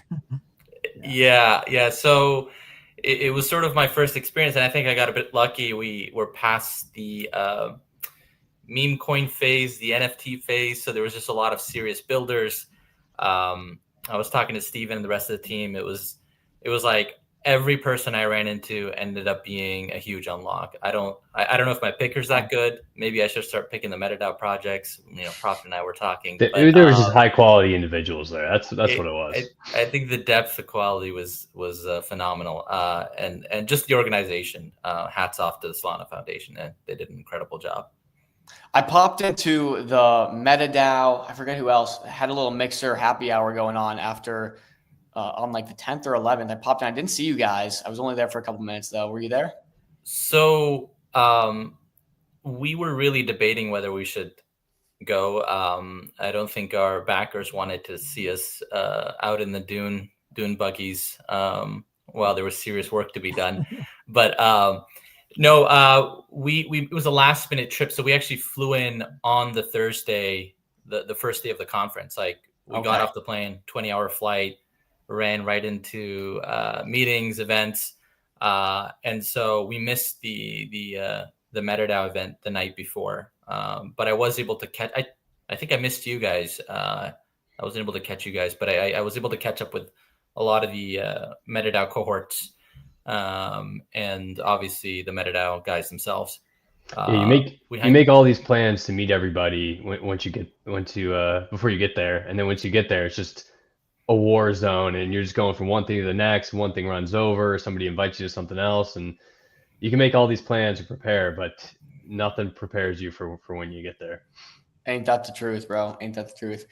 Yeah. So it was sort of my first experience, and I think I got a bit lucky. We were past the meme coin phase, the NFT phase. So there was just a lot of serious builders. I was talking to Steven and the rest of the team. It was like every person I ran into ended up being a huge unlock. I don't know if my picker's that good. Maybe I should start picking the MetaDAO projects. Prophet and I were talking. There were just high quality individuals there. That's what it was. I think the depth, the quality was phenomenal. And just the organization. Hats off to the Solana Foundation. They did an incredible job. I popped into the MetaDAO. I forget who else had a little mixer happy hour going on after on like the 10th or 11th. I popped in. I didn't see you guys. I was only there for a couple minutes though. Were you there? So we were really debating whether we should go. I don't think our backers wanted to see us out in the dune buggies while there was serious work to be done. But no, we it was a last minute trip, so we actually flew in on the Thursday, the first day of the conference. Like we got off the plane, 20-hour flight, ran right into meetings, events, and so we missed the MetaDAO event the night before. But I was able to catch. I think I missed you guys. I wasn't able to catch you guys, but I was able to catch up with a lot of the MetaDAO cohorts, and obviously the MetaDAO guys themselves. Yeah, you make all these plans to meet everybody before you get there, and then once you get there, it's just a war zone, and you're just going from one thing to the next. One thing runs over, somebody invites you to something else, and you can make all these plans and prepare, but nothing prepares you for when you get there. Ain't that the truth, bro? Ain't that the truth?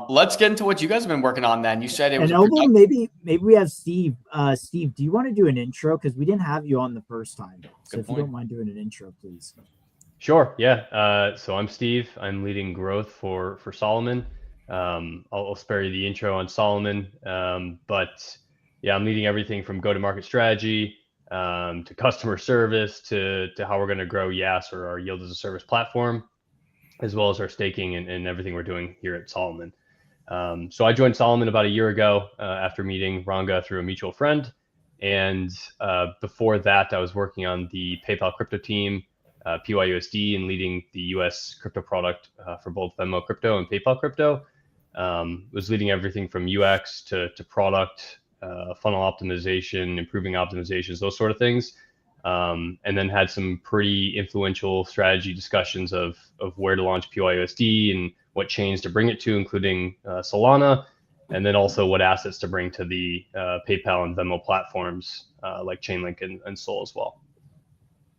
Let's get into what you guys have been working on then. You said it was maybe we have Steve. Steve, do you want to do an intro? Because we didn't have you on the first time. So if you don't mind doing an intro, please. Sure. Yeah. So I'm Steve. I'm leading growth for Solomon. I'll spare you the intro on Solomon. But yeah, I'm leading everything from go-to-market strategy to customer service to how we're going to grow YAS, or our yield as a service platform, as well as our staking and everything we're doing here at Solomon. So I joined Solomon about a year ago after meeting Ranga through a mutual friend. And before that, I was working on the PayPal crypto team, PYUSD, and leading the US crypto product for both Venmo crypto and PayPal crypto. Was leading everything from UX to product, funnel optimization, improving optimizations, those sort of things. And then had some pretty influential strategy discussions of where to launch PYUSD and what chains to bring it to, including Solana, and then also what assets to bring to the PayPal and Venmo platforms like Chainlink and Sol as well.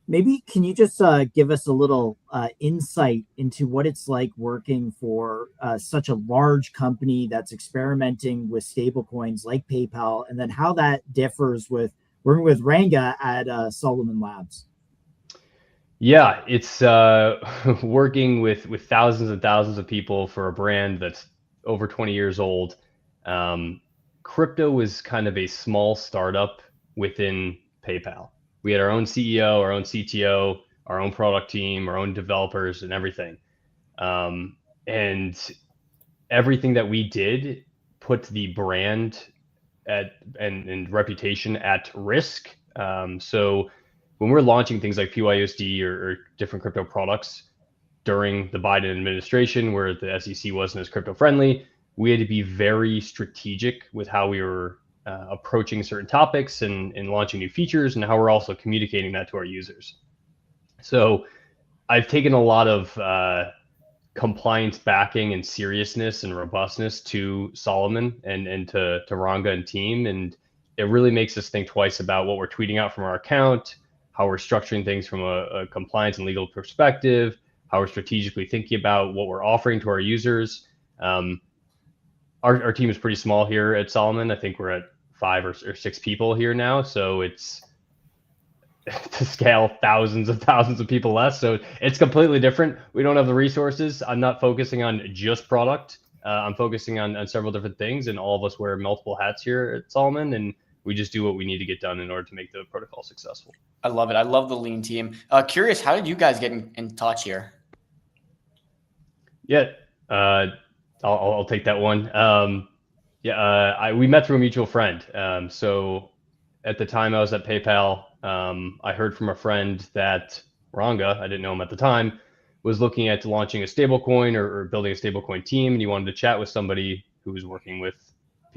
Maybe can you just give us a little insight into what it's like working for such a large company that's experimenting with stablecoins like PayPal, and then how that differs with working with Ranga at Solomon Labs? Yeah, it's working with thousands and thousands of people for a brand that's over 20 years old. Crypto was kind of a small startup within PayPal. We had our own CEO, our own CTO, our own product team, our own developers, and everything. And everything that we did put the brand and reputation at risk. So when we're launching things like PYUSD or different crypto products during the Biden administration, where the SEC wasn't as crypto friendly, we had to be very strategic with how we were approaching certain topics and launching new features, and how we're also communicating that to our users. So I've taken a lot of compliance backing and seriousness and robustness to Solomon and to Ranga and team, and it really makes us think twice about what we're tweeting out from our account, how we're structuring things from a compliance and legal perspective, how we're strategically thinking about what we're offering to our users. Our team is pretty small here at Solomon. I think we're at 5 or 6 people here now, so it's to scale thousands of people less. So it's completely different. We don't have the resources. I'm not focusing on just product. I'm focusing on several different things, and all of us wear multiple hats here at Solomon, and we just do what we need to get done in order to make the protocol successful. I love it. I love the lean team. Curious, how did you guys get in touch here? Yeah, I'll take that one. We met through a mutual friend. So at the time I was at PayPal, I heard from a friend that Ranga, I didn't know him at the time, was looking at launching a stablecoin or building a stablecoin team, and he wanted to chat with somebody who was working with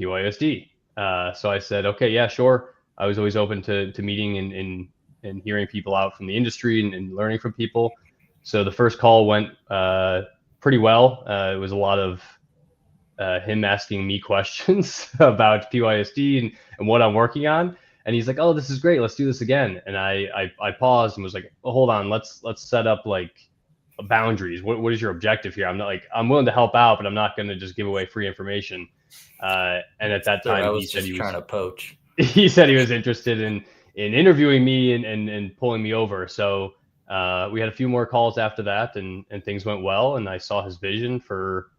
PYUSD. So I said, okay, yeah, sure. I was always open to meeting and hearing people out from the industry and learning from people. So the first call went pretty well. It was a lot of him asking me questions about PYUSD and what I'm working on. And he's like, oh, this is great. Let's do this again. And I paused and was like, oh, hold on. Let's set up like boundaries? What is your objective here? I'm willing to help out, but I'm not going to just give away free information. And at that time, I he was said just trying to poach. he said he was interested in interviewing me and pulling me over. So we had a few more calls after that, and things went well. And I saw his vision for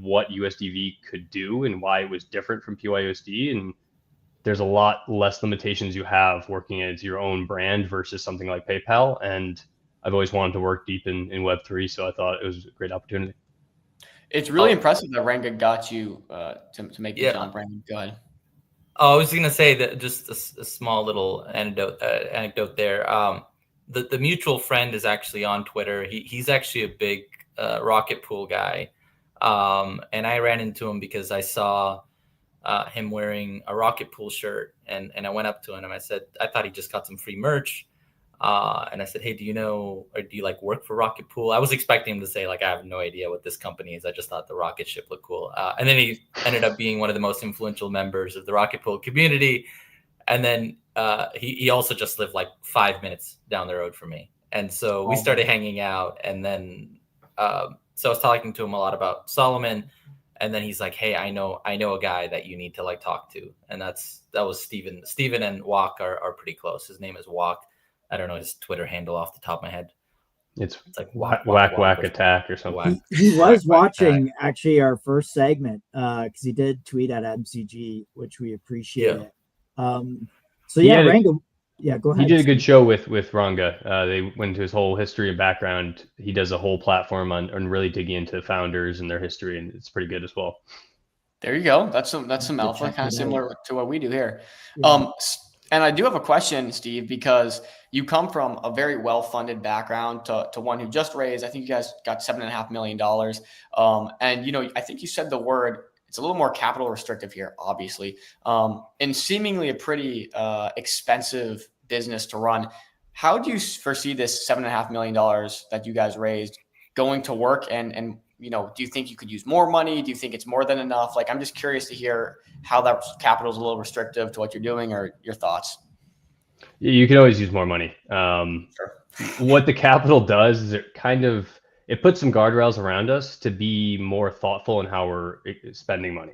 what USDV could do and why it was different from PYUSD. And there's a lot less limitations you have working as your own brand versus something like PayPal. And I've always wanted to work deep in Web3, so I thought it was a great opportunity. It's really impressive that Ranga got you to make the jump. Brandon, go ahead. Oh, I was going to say that just a small little anecdote there. The mutual friend is actually on Twitter. He's actually a big Rocket Pool guy. And I ran into him because I saw him wearing a Rocket Pool shirt, and I went up to him and I said, I thought he just got some free merch. And I said, hey, do you know, or do you like work for Rocket Pool? I was expecting him to say, like, I have no idea what this company is. I just thought the rocket ship looked cool. And then he ended up being one of the most influential members of the Rocket Pool community. And then he also just lived like 5 minutes down the road from me. And so we started hanging out. And then so I was talking to him a lot about Solomon. And then he's like, hey, I know a guy that you need to like talk to. And that was Steven. Steven and Walk are pretty close. His name is Walk. I don't know his Twitter handle off the top of my head. It's like whack attack or something. He was watching actually our first segment because he did tweet at MCG, which we appreciate. So yeah, Ranga, go ahead. He did a good show with Ranga. They went into his whole history and background. He does a whole platform on really digging into founders and their history, and it's pretty good as well. There you go. That's some alpha, kind of similar to what we do here. Yeah. And I do have a question, Steve, because you come from a very well-funded background to one who just raised, I think you guys got $7.5 million. And, I think you said the word, it's a little more capital restrictive here, obviously, and seemingly a pretty expensive business to run. How do you foresee this $7.5 million that you guys raised going to work? And do you think you could use more money? Do you think it's more than enough? Like, I'm just curious to hear how that capital is a little restrictive to what you're doing, or your thoughts. You can always use more money. Sure. What the capital does is it puts some guardrails around us to be more thoughtful in how we're spending money.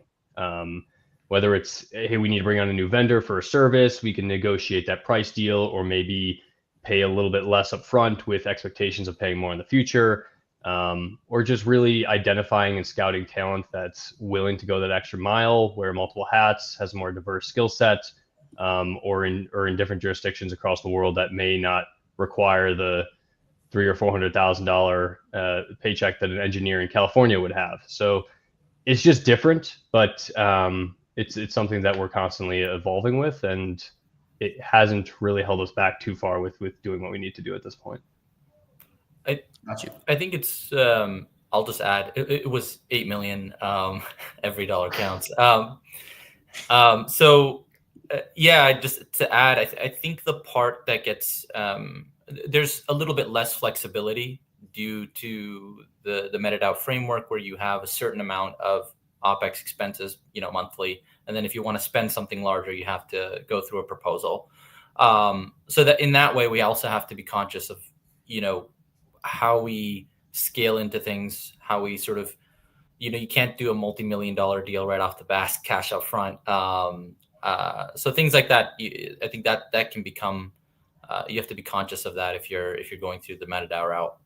Whether it's, hey, we need to bring on a new vendor for a service, we can negotiate that price deal, or maybe pay a little bit less upfront with expectations of paying more in the future. Or just really identifying and scouting talent that's willing to go that extra mile, wear multiple hats, has a more diverse skill set, or in different jurisdictions across the world that may not require the $300,000 or $400,000 paycheck that an engineer in California would have. So it's just different, but it's something that we're constantly evolving with, and it hasn't really held us back too far with doing what we need to do at this point. I think it's I'll just add it was 8 million. Every dollar counts. Just to add, I think the part that gets there's a little bit less flexibility due to the MetaDAO framework, where you have a certain amount of OpEx expenses, monthly, and then if you want to spend something larger, you have to go through a proposal. So that in that way, we also have to be conscious of how we scale into things, how we sort of, you can't do a multi-million-dollar deal right off the bat, cash up front. So things like that, I think that can become, you have to be conscious of that if you're going through the MetaDAO route.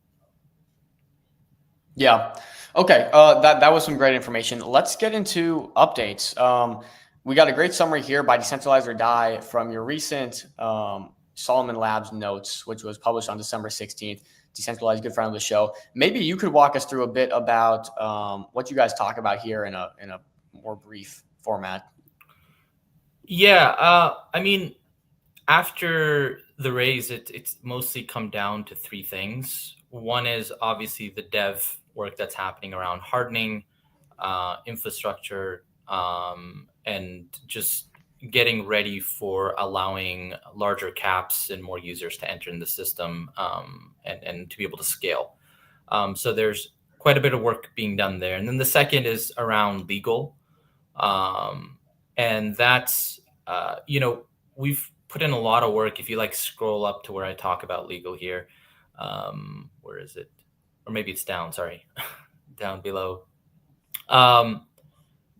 Yeah. Okay. That was some great information. Let's get into updates. We got a great summary here by Decentralize or Die from your recent Solomon Labs notes, which was published on December 16th. Decentralized, good friend of the show. Maybe you could walk us through a bit about what you guys talk about here in a more brief format. Yeah, I mean, after the raise, it's mostly come down to three things. One is obviously the dev work that's happening around hardening, infrastructure, and just getting ready for allowing larger caps and more users to enter in the system, and to be able to scale. So there's quite a bit of work being done there. And then the second is around legal. And that's, we've put in a lot of work. If you scroll up to where I talk about legal here, where is it? or maybe it's down, sorry, down below.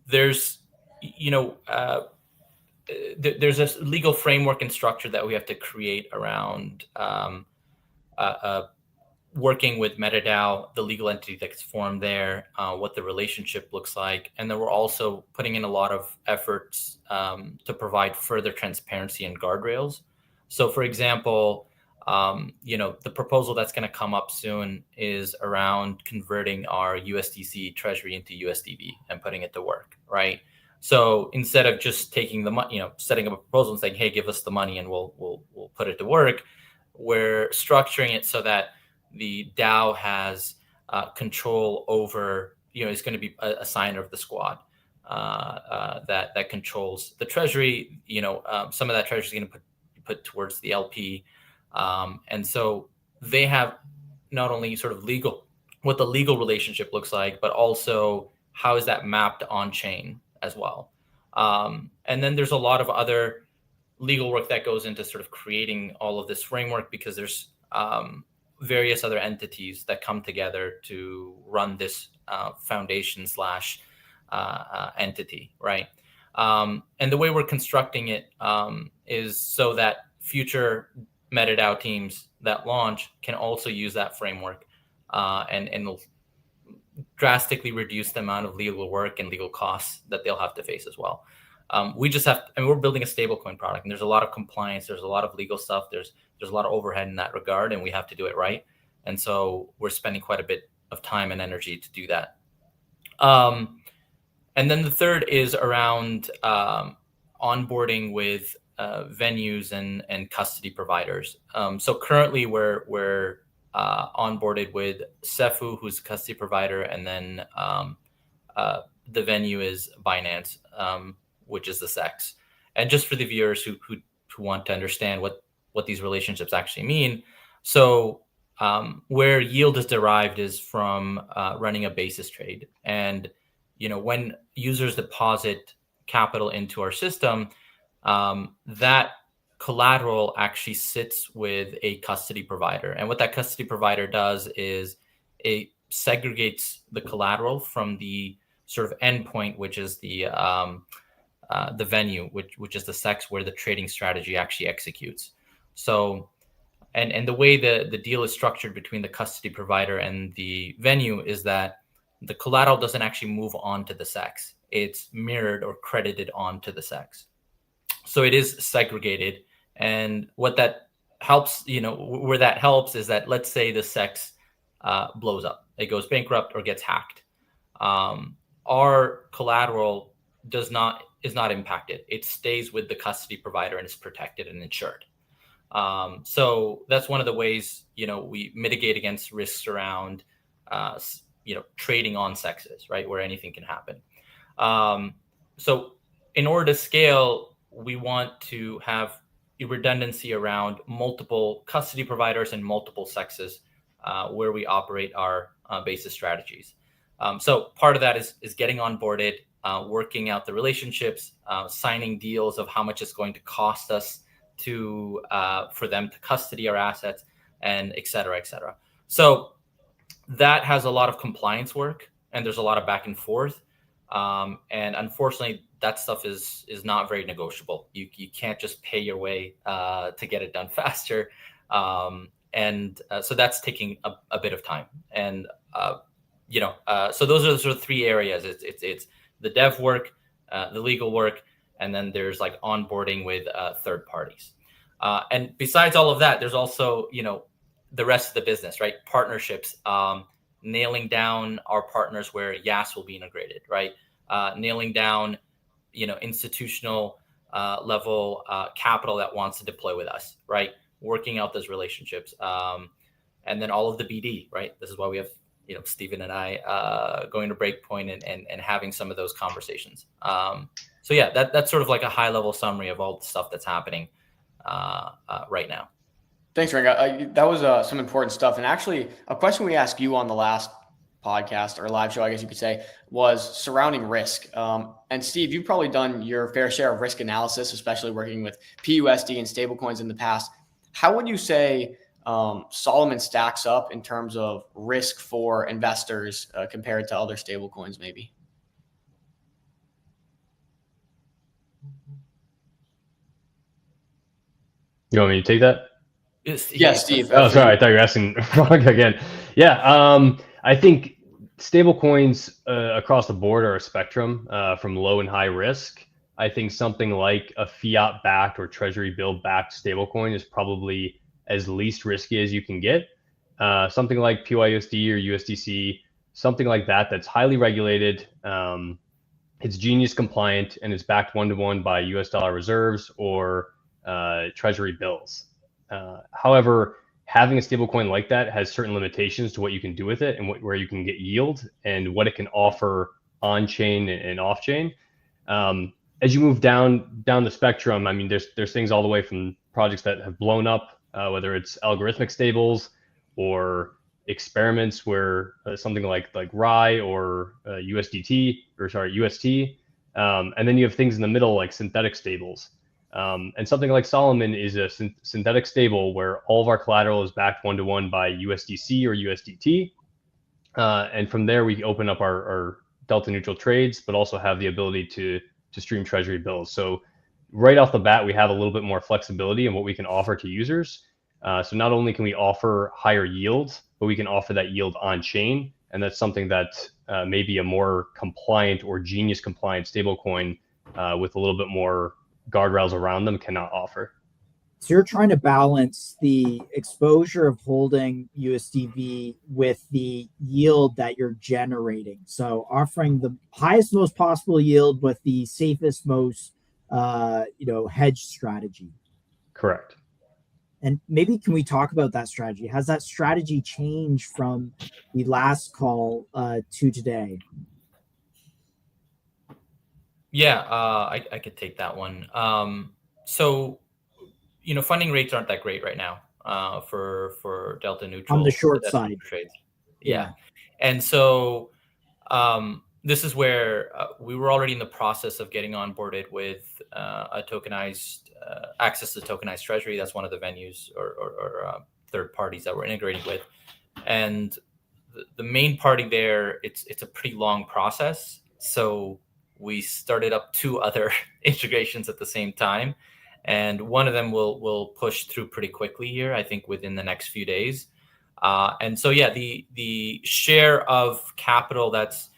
There's, there's a legal framework and structure that we have to create around working with MetaDAO, the legal entity that's formed there, what the relationship looks like. And then we're also putting in a lot of efforts to provide further transparency and guardrails. So for example, the proposal that's going to come up soon is around converting our USDC treasury into USDV and putting it to work, right? So instead of just taking the money, setting up a proposal and saying, hey, give us the money and we'll put it to work, we're structuring it so that the DAO has control over, is going to be a signer of the squad that controls the treasury. Some of that treasury is going to put towards the LP. And so they have not only sort of what the legal relationship looks like, but also how is that mapped on chain as well. And then there's a lot of other legal work that goes into sort of creating all of this framework, because there's various other entities that come together to run this foundation / entity, right? And the way we're constructing it is so that future MetaDAO teams that launch can also use that framework and it'll drastically reduce the amount of legal work and legal costs that they'll have to face as well. We're building a stablecoin product, and there's a lot of compliance, there's a lot of legal stuff, there's a lot of overhead in that regard, and we have to do it right. And so we're spending quite a bit of time and energy to do that. And then the third is around onboarding with venues and custody providers. So currently we're onboarded with Cefu, who's a custody provider, and then the venue is Binance, which is the SEX. And just for the viewers who want to understand what these relationships actually mean. So where yield is derived is from running a basis trade. And, when users deposit capital into our system, that collateral actually sits with a custody provider. And what that custody provider does is it segregates the collateral from the sort of endpoint, which is the venue, which is the SEX where the trading strategy actually executes. So, and the way the deal is structured between the custody provider and the venue is that the collateral doesn't actually move on to the SEX. It's mirrored or credited onto the SEX. So it is segregated. And what that helps, where that helps is that, let's say the SEX blows up, it goes bankrupt or gets hacked. Our collateral is not impacted. It stays with the custody provider and is protected and insured. So that's one of the ways, we mitigate against risks around, trading on SEXs, right, where anything can happen. So in order to scale, we want to have redundancy around multiple custody providers and multiple SEXs where we operate our basis strategies. So part of that is getting onboarded, working out the relationships, signing deals of how much it's going to cost us for them to custody our assets, and et cetera, et cetera. So that has a lot of compliance work, and there's a lot of back and forth. And unfortunately, that stuff is not very negotiable. You can't just pay your way to get it done faster. So that's taking a bit of time. And so those are the sort of three areas. It's the dev work, the legal work, and then there's like onboarding with third parties. And besides all of that, there's also, the rest of the business, right? Partnerships, nailing down our partners where YAS will be integrated, right? Nailing down, institutional level capital that wants to deploy with us, right? Working out those relationships. And then all of the BD, right? This is why we have, Stephen and I going to Breakpoint and having some of those conversations. So yeah, that's sort of like a high level summary of all the stuff that's happening right now. Thanks, Ranga. That was some important stuff. And actually, a question we asked you on the last podcast or live show, I guess you could say, was surrounding risk. And Steve, you've probably done your fair share of risk analysis, especially working with PUSD and stablecoins in the past. How would you say Solomon stacks up in terms of risk for investors compared to other stablecoins, maybe. You want me to take that? Yeah, Steve. Oh, sorry. I thought you were asking wrong again. Yeah. I think stablecoins across the board are a spectrum from low and high risk. I think something like a fiat-backed or treasury bill-backed stablecoin is probably as least risky as you can get. Something like PYUSD or USDC, something like that, that's highly regulated. It's Genius compliant and it's backed 1-to-1 by US dollar reserves or treasury bills. However, having a stablecoin like that has certain limitations to what you can do with it and where you can get yield and what it can offer on chain and off chain. As you move down the spectrum, I mean, there's things all the way from projects that have blown up, whether it's algorithmic stables or experiments where something like Rye or USDT or UST, and then you have things in the middle like synthetic stables. And something like Solomon is a synthetic stable where all of our collateral is backed 1-to-1 by USDC or USDT. And from there, we open up our delta neutral trades, but also have the ability to stream treasury bills. So right off the bat, we have a little bit more flexibility in what we can offer to users. So not only can we offer higher yields, but we can offer that yield on chain. And that's something that maybe a more compliant or Genius compliant stablecoin with a little bit more guardrails around them cannot offer. So you're trying to balance the exposure of holding USDV with the yield that you're generating. So offering the highest, most possible yield with the safest, most hedge strategy. Correct. And maybe can we talk about that strategy? Has that strategy changed from the last call to today? Yeah, I could take that one. So, funding rates aren't that great right now for delta neutral on the short side trades. Yeah. And so this is where we were already in the process of getting onboarded with a tokenized access to tokenized treasury. That's one of the venues or third parties that we're integrating with. And the main party there, it's a pretty long process. So we started up 2 other integrations at the same time. And one of them will push through pretty quickly here, I think within the next few days. And so, yeah, the share of capital that's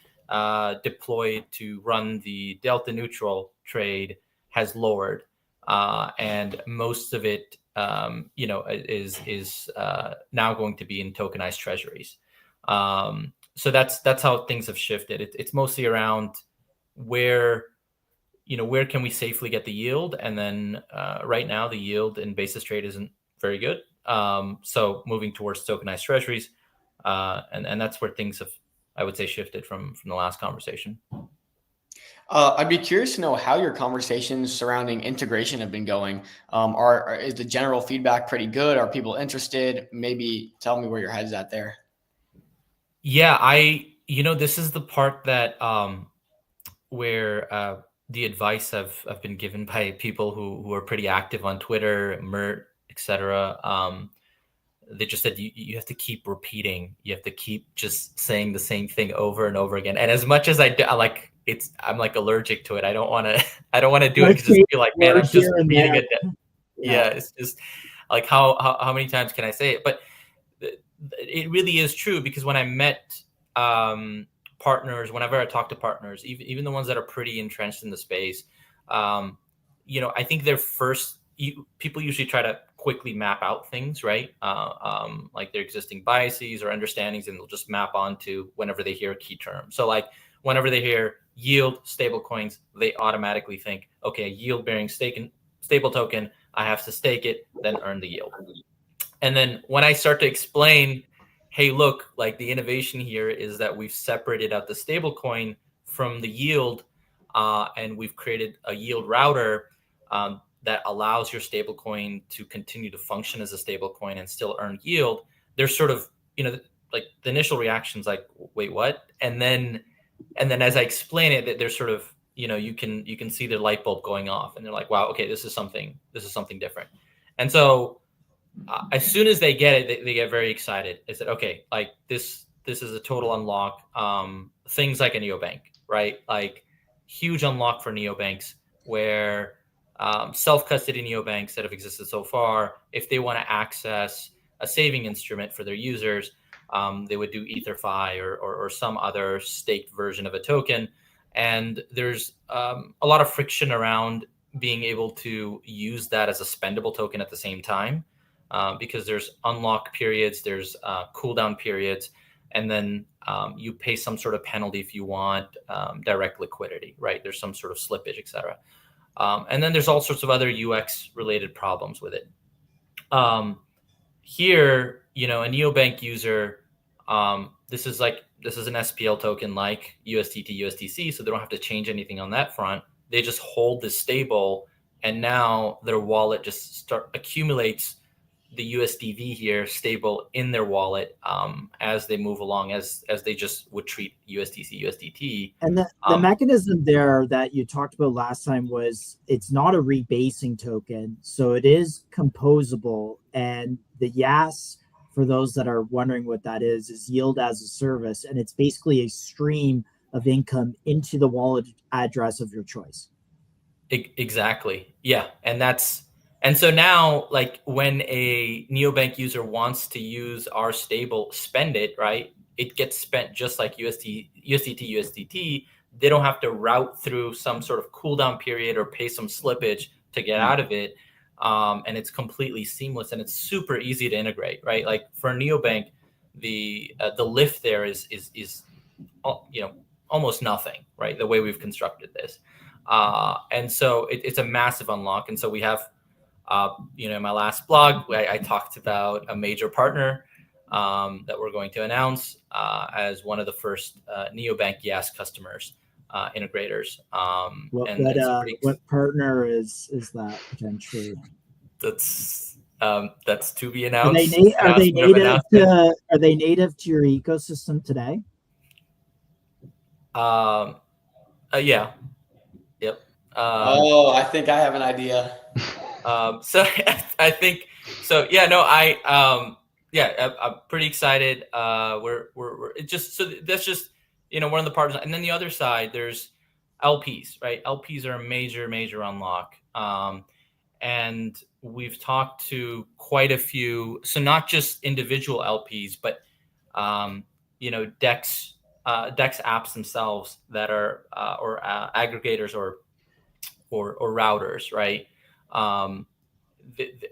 deployed to run the delta neutral trade has lowered. And most of it, is now going to be in tokenized treasuries. So that's how things have shifted. It's mostly around where can we safely get the yield? And then right now the yield in basis trade isn't very good. So moving towards tokenized treasuries, and that's where things have, I would say, shifted from the last conversation. I'd be curious to know how your conversations surrounding integration have been going. Is the general feedback pretty good? Are people interested? Maybe tell me where your head's at there. Yeah, this is the part that where the advice have been given by people who are pretty active on Twitter, Mert, etc. They just said you have to keep repeating. You have to keep just saying the same thing over and over again. And as much as I'm allergic to it. I don't want to do it because I feel like, man, I'm just reading it. Yeah, it's just like how many times can I say it? But it really is true, because when I met partners, whenever I talk to partners, even the ones that are pretty entrenched in the space, I think people usually try to quickly map out things, right? Like their existing biases or understandings, and they'll just map onto whenever they hear a key term. So like whenever they hear yield stable coins, they automatically think, okay, yield bearing stable token, I have to stake it, then earn the yield. And then when I start to explain, hey, look, like the innovation here is that we've separated out the stable coin from the yield, and we've created a yield router that allows your stable coin to continue to function as a stable coin and still earn yield. There's sort of, like the initial reactions like, wait, what? And then as I explain it, there's sort of, you can see the light bulb going off, and they're like, wow, okay, this is something different. And so as soon as they get it, they get very excited. They said, okay, like this is a total unlock. Things like a neobank, right? Like huge unlock for neobanks where self-custody neobanks that have existed so far, if they want to access a saving instrument for their users, they would do EtherFi or some other staked version of a token. And there's a lot of friction around being able to use that as a spendable token at the same time, because there's unlock periods, there's cooldown periods, and then you pay some sort of penalty if you want direct liquidity, right? There's some sort of slippage, etc. And then there's all sorts of other UX related problems with it. Here, a neobank user, this is an SPL token like USDT, USDC, so they don't have to change anything on that front. They just hold this stable, and now their wallet just accumulates the USDV here stable in their wallet as they move along, as they just would treat USDC, USDT. And the mechanism there that you talked about last time was it's not a rebasing token, so it is composable. And the YAS, for those that are wondering what that is yield as a service, and it's basically a stream of income into the wallet address of your choice. Exactly. Yeah. And so now, like when a neobank user wants to use our stable, spend it, right? It gets spent just like USDT, USDT. They don't have to route through some sort of cooldown period or pay some slippage to get out of it. And it's completely seamless and it's super easy to integrate, right? Like for a neobank, the lift there is almost nothing, right? The way we've constructed this. And so it's a massive unlock. And so we have, in my last blog, I talked about a major partner that we're going to announce as one of the first neobank YAS customers, integrators. What partner is that potentially? That's to be announced. Are they native to your ecosystem today? Yeah. Yep. I think I have an idea. So I think so. Yeah. No. I'm pretty excited. We're just so that's just one of the partners, and then the other side there's LPs, right? LPs are a major unlock. And we've talked to quite a few, so not just individual LPs, but DEX apps themselves that are or aggregators or routers, right?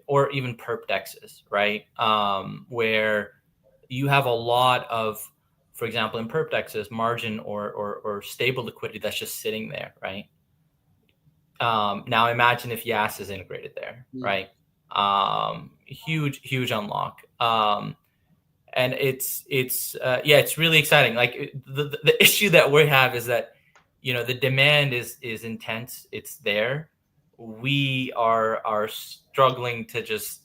Or even perp dexes, right? Where you have a lot of, for example, in perp dexes, margin or stable liquidity that's just sitting there, right? Now imagine if YAS is integrated there, right? Huge unlock. And it's really exciting. Like the issue that we have is that, the demand is intense. It's there. We are struggling to just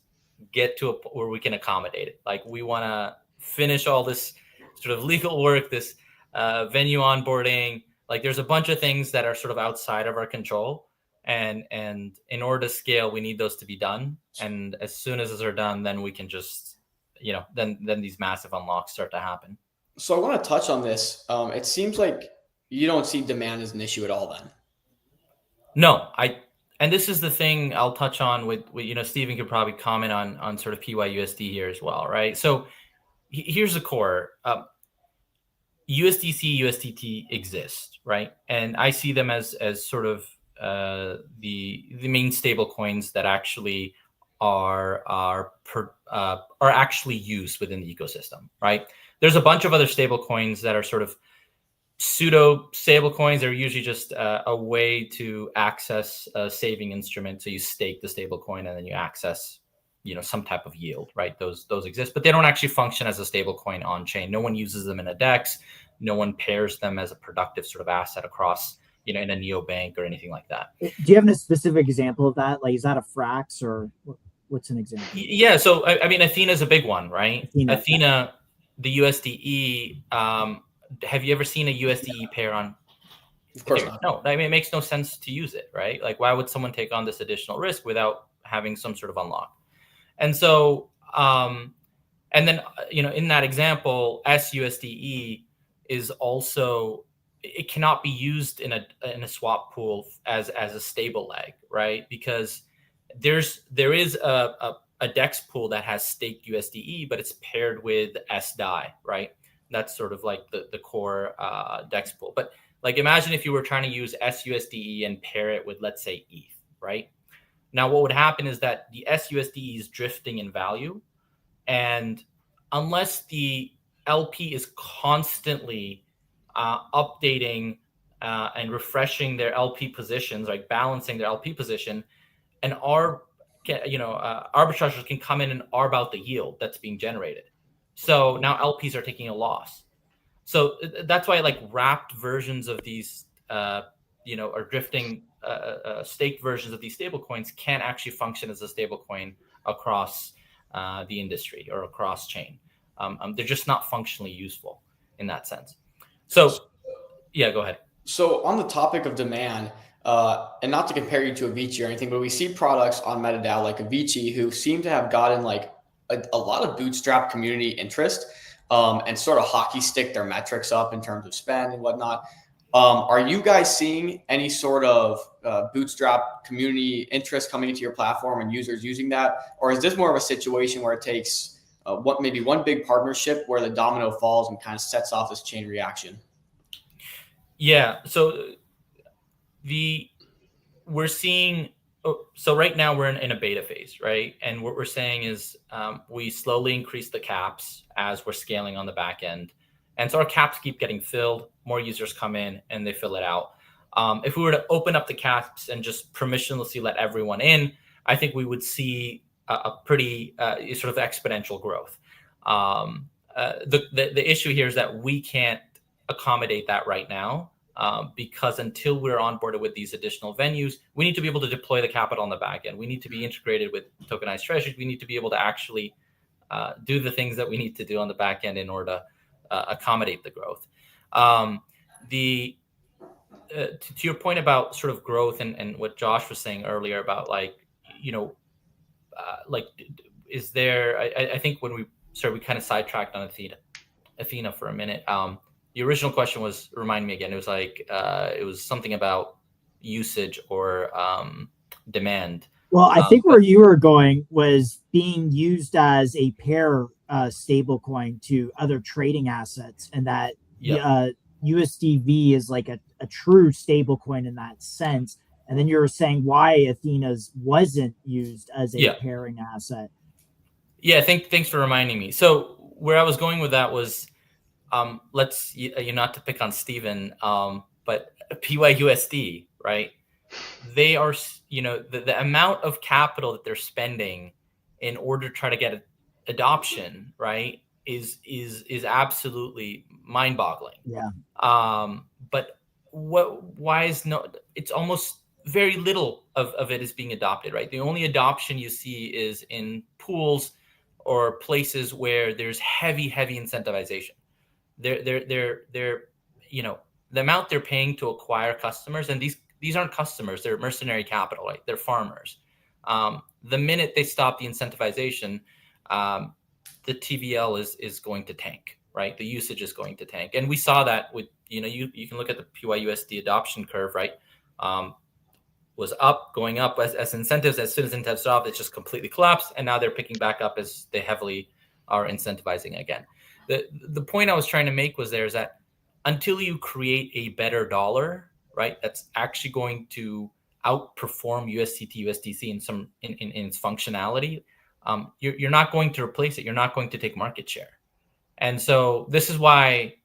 get to where we can accommodate it. Like we want to finish all this sort of legal work, this venue onboarding. Like there's a bunch of things that are sort of outside of our control. And in order to scale, we need those to be done. And as soon as those are done, then we can just, then these massive unlocks start to happen. So I want to touch on this. It seems like you don't see demand as an issue at all then. No, and this is the thing I'll touch on with Stephen could probably comment on sort of PYUSD here as well, right? So here's the core. USDC, USDT exist, right? And I see them as sort of the main stable coins that actually are actually used within the ecosystem, right? There's a bunch of other stable coins that are sort of pseudo stable coins. They're usually just a way to access a saving instrument. So you stake the stable coin and then you access, some type of yield, right? Those exist, but they don't actually function as a stable coin on chain. No one uses them in a DEX. No one pairs them as a productive sort of asset across, in a neobank or anything like that. Do you have a specific example of that? Like, is that a Frax or what's an example? Yeah. So, I mean, Athena is a big one, right? Athena, the USDE, have you ever seen a USDE pair on? Of course not. No, I mean, it makes no sense to use it, right? Like, why would someone take on this additional risk without having some sort of unlock? And so, and then, in that example, SUSDE is also, it cannot be used in a swap pool as a stable leg, right? Because there is a DEX pool that has staked USDE, but it's paired with SDAI, right? That's sort of like the core DEX pool. But like, imagine if you were trying to use SUSDE and pair it with, let's say, ETH, right? Now, what would happen is that the SUSDE is drifting in value. And unless the LP is constantly updating and refreshing their LP positions, like balancing their LP position, and arbitrageurs can come in and arb out the yield that's being generated. So now LPs are taking a loss. So that's why like wrapped versions of these, or drifting staked versions of these stable coins can actually function as a stable coin across the industry or across chain. They're just not functionally useful in that sense. So yeah, go ahead. So on the topic of demand, and not to compare you to Avicii or anything, but we see products on MetaDAO like Avicii who seem to have gotten like a lot of bootstrap community interest, and sort of hockey stick their metrics up in terms of spend and whatnot. Are you guys seeing any sort of bootstrap community interest coming into your platform and users using that? Or is this more of a situation where it takes maybe one big partnership where the domino falls and kind of sets off this chain reaction? Yeah, so we're seeing, so right now we're in a beta phase, right? And what we're saying is we slowly increase the caps as we're scaling on the back end. And so our caps keep getting filled, more users come in and they fill it out. If we were to open up the caps and just permissionlessly let everyone in, I think we would see a pretty sort of exponential growth. The issue here is that we can't accommodate that right now. Because until we're onboarded with these additional venues, we need to be able to deploy the capital on the back end. We need to be integrated with tokenized treasuries. We need to be able to actually do the things that we need to do on the back end in order to accommodate the growth. To your point about sort of growth and what Josh was saying earlier about is there, I think when we kind of sidetracked on Athena for a minute. The original question was, remind me again, it was like, it was something about usage or demand. Well, I think where you were going was being used as a pair stablecoin to other trading assets, and that USDV is like a true stablecoin in that sense. And then you were saying why Athena's wasn't used as a pairing asset. Yeah, thanks for reminding me. So where I was going with that was, let's not to pick on Steven, but PYUSD, right? They are, the amount of capital that they're spending in order to try to get adoption, right, is absolutely mind-boggling. Yeah. But why is it's almost very little of it is being adopted, right? The only adoption you see is in pools or places where there's heavy incentivization. They're the amount they're paying to acquire customers, and these aren't customers, they're mercenary capital, right? They're farmers. The minute they stop the incentivization, the TVL is going to tank, right? The usage is going to tank. And we saw that with, you can look at the PYUSD adoption curve, right? Was going up as incentives. As soon as incentives stopped, it just completely collapsed. And now they're picking back up as they heavily are incentivizing again. The point I was trying to make was is that until you create a better dollar, right, that's actually going to outperform USDT, USDC in its functionality, you're not going to replace it. You're not going to take market share. And so this is why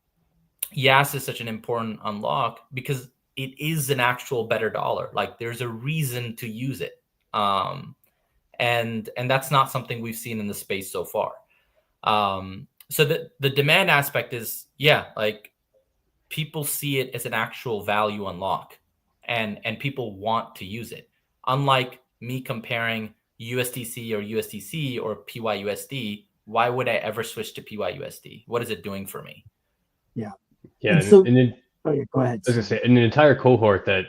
YAS is such an important unlock, because it is an actual better dollar. Like, there's a reason to use it. And that's not something we've seen in the space so far. So the demand aspect is, like, people see it as an actual value unlock, and people want to use it. Unlike me comparing USDC or USDC or PYUSD, why would I ever switch to PYUSD? What is it doing for me? Yeah. Yeah. And then, go ahead. I was gonna say, an entire cohort that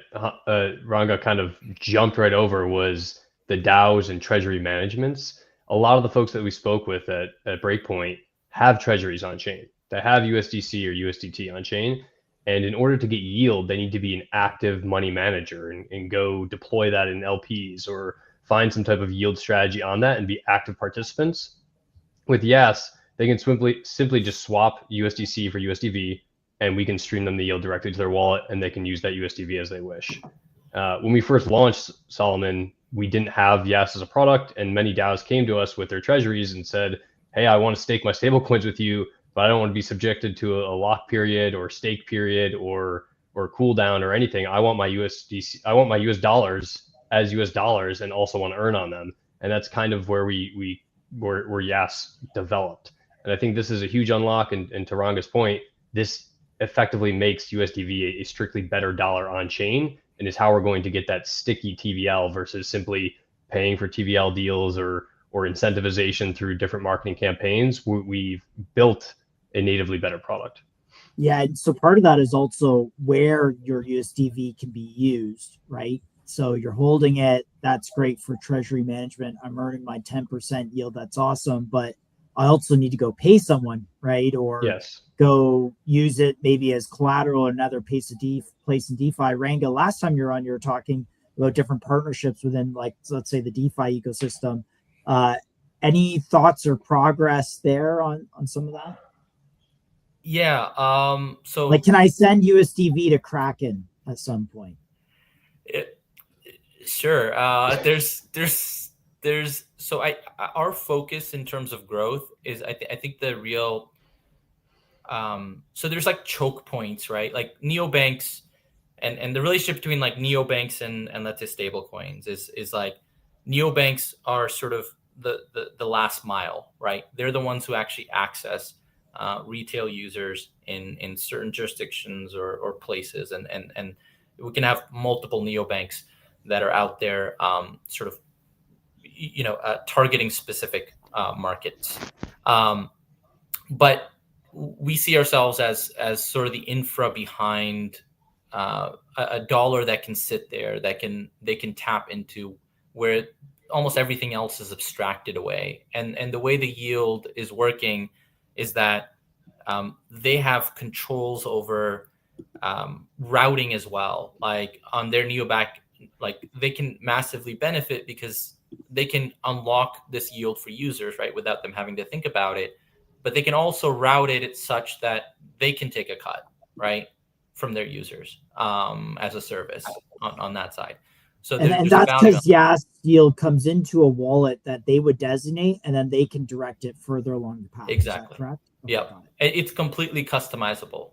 Ranga kind of jumped right over was the DAOs and treasury managements. a lot of the folks that we spoke with at Breakpoint have treasuries on chain. They have USDC or USDT on chain. And in order to get yield, they need to be an active money manager and go deploy that in LPs or find some type of yield strategy on that and be active participants. With Yas, they can simply just swap USDC for USDV, and we can stream them the yield directly to their wallet, and they can use that USDV as they wish. When we first launched Solomon, we didn't have Yas as a product, and many DAOs came to us with their treasuries and said, hey, I want to stake my stablecoins with you, but I don't want to be subjected to a lock period or stake period or cooldown or anything. I want my USDC, I want my US dollars as US dollars and also want to earn on them. And that's kind of where where Yas developed. And I think this is a huge unlock. And to Ranga's point, this effectively makes USDV a strictly better dollar on chain and is how we're going to get that sticky TVL versus simply paying for TVL deals or incentivization through different marketing campaigns. We've built a natively better product. Yeah, so part of that is also where your USDV can be used, right? So you're holding it, that's great for treasury management. I'm earning my 10% yield, that's awesome, but I also need to go pay someone, right? Or yes, go use it maybe as collateral or another place in DeFi. Ranga, last time you were on, you were talking about different partnerships within, like, let's say the DeFi ecosystem. Any thoughts or progress there on some of that? Yeah. So like, can I send USDV to Kraken at some point? Sure. So our focus in terms of growth is I think the real so there's like choke points, right? Like neobanks and the relationship between like neobanks and let's say stable coins is like neobanks are sort of the last mile, right? They're the ones who actually access retail users in certain jurisdictions or places, and we can have multiple neobanks that are out there, sort of, targeting specific markets. But we see ourselves as sort of the infra behind a dollar that can sit there, they can tap into, where almost everything else is abstracted away. And the way the yield is working is that they have controls over routing as well. Like on their neobank, like they can massively benefit because they can unlock this yield for users, right, without them having to think about it. But they can also route it such that they can take a cut, right, from their users as a service on that side. So and that's because Yas yield comes into a wallet that they would designate, and then they can direct it further along the path. Exactly. Is that correct? Okay, yeah, it's completely customizable.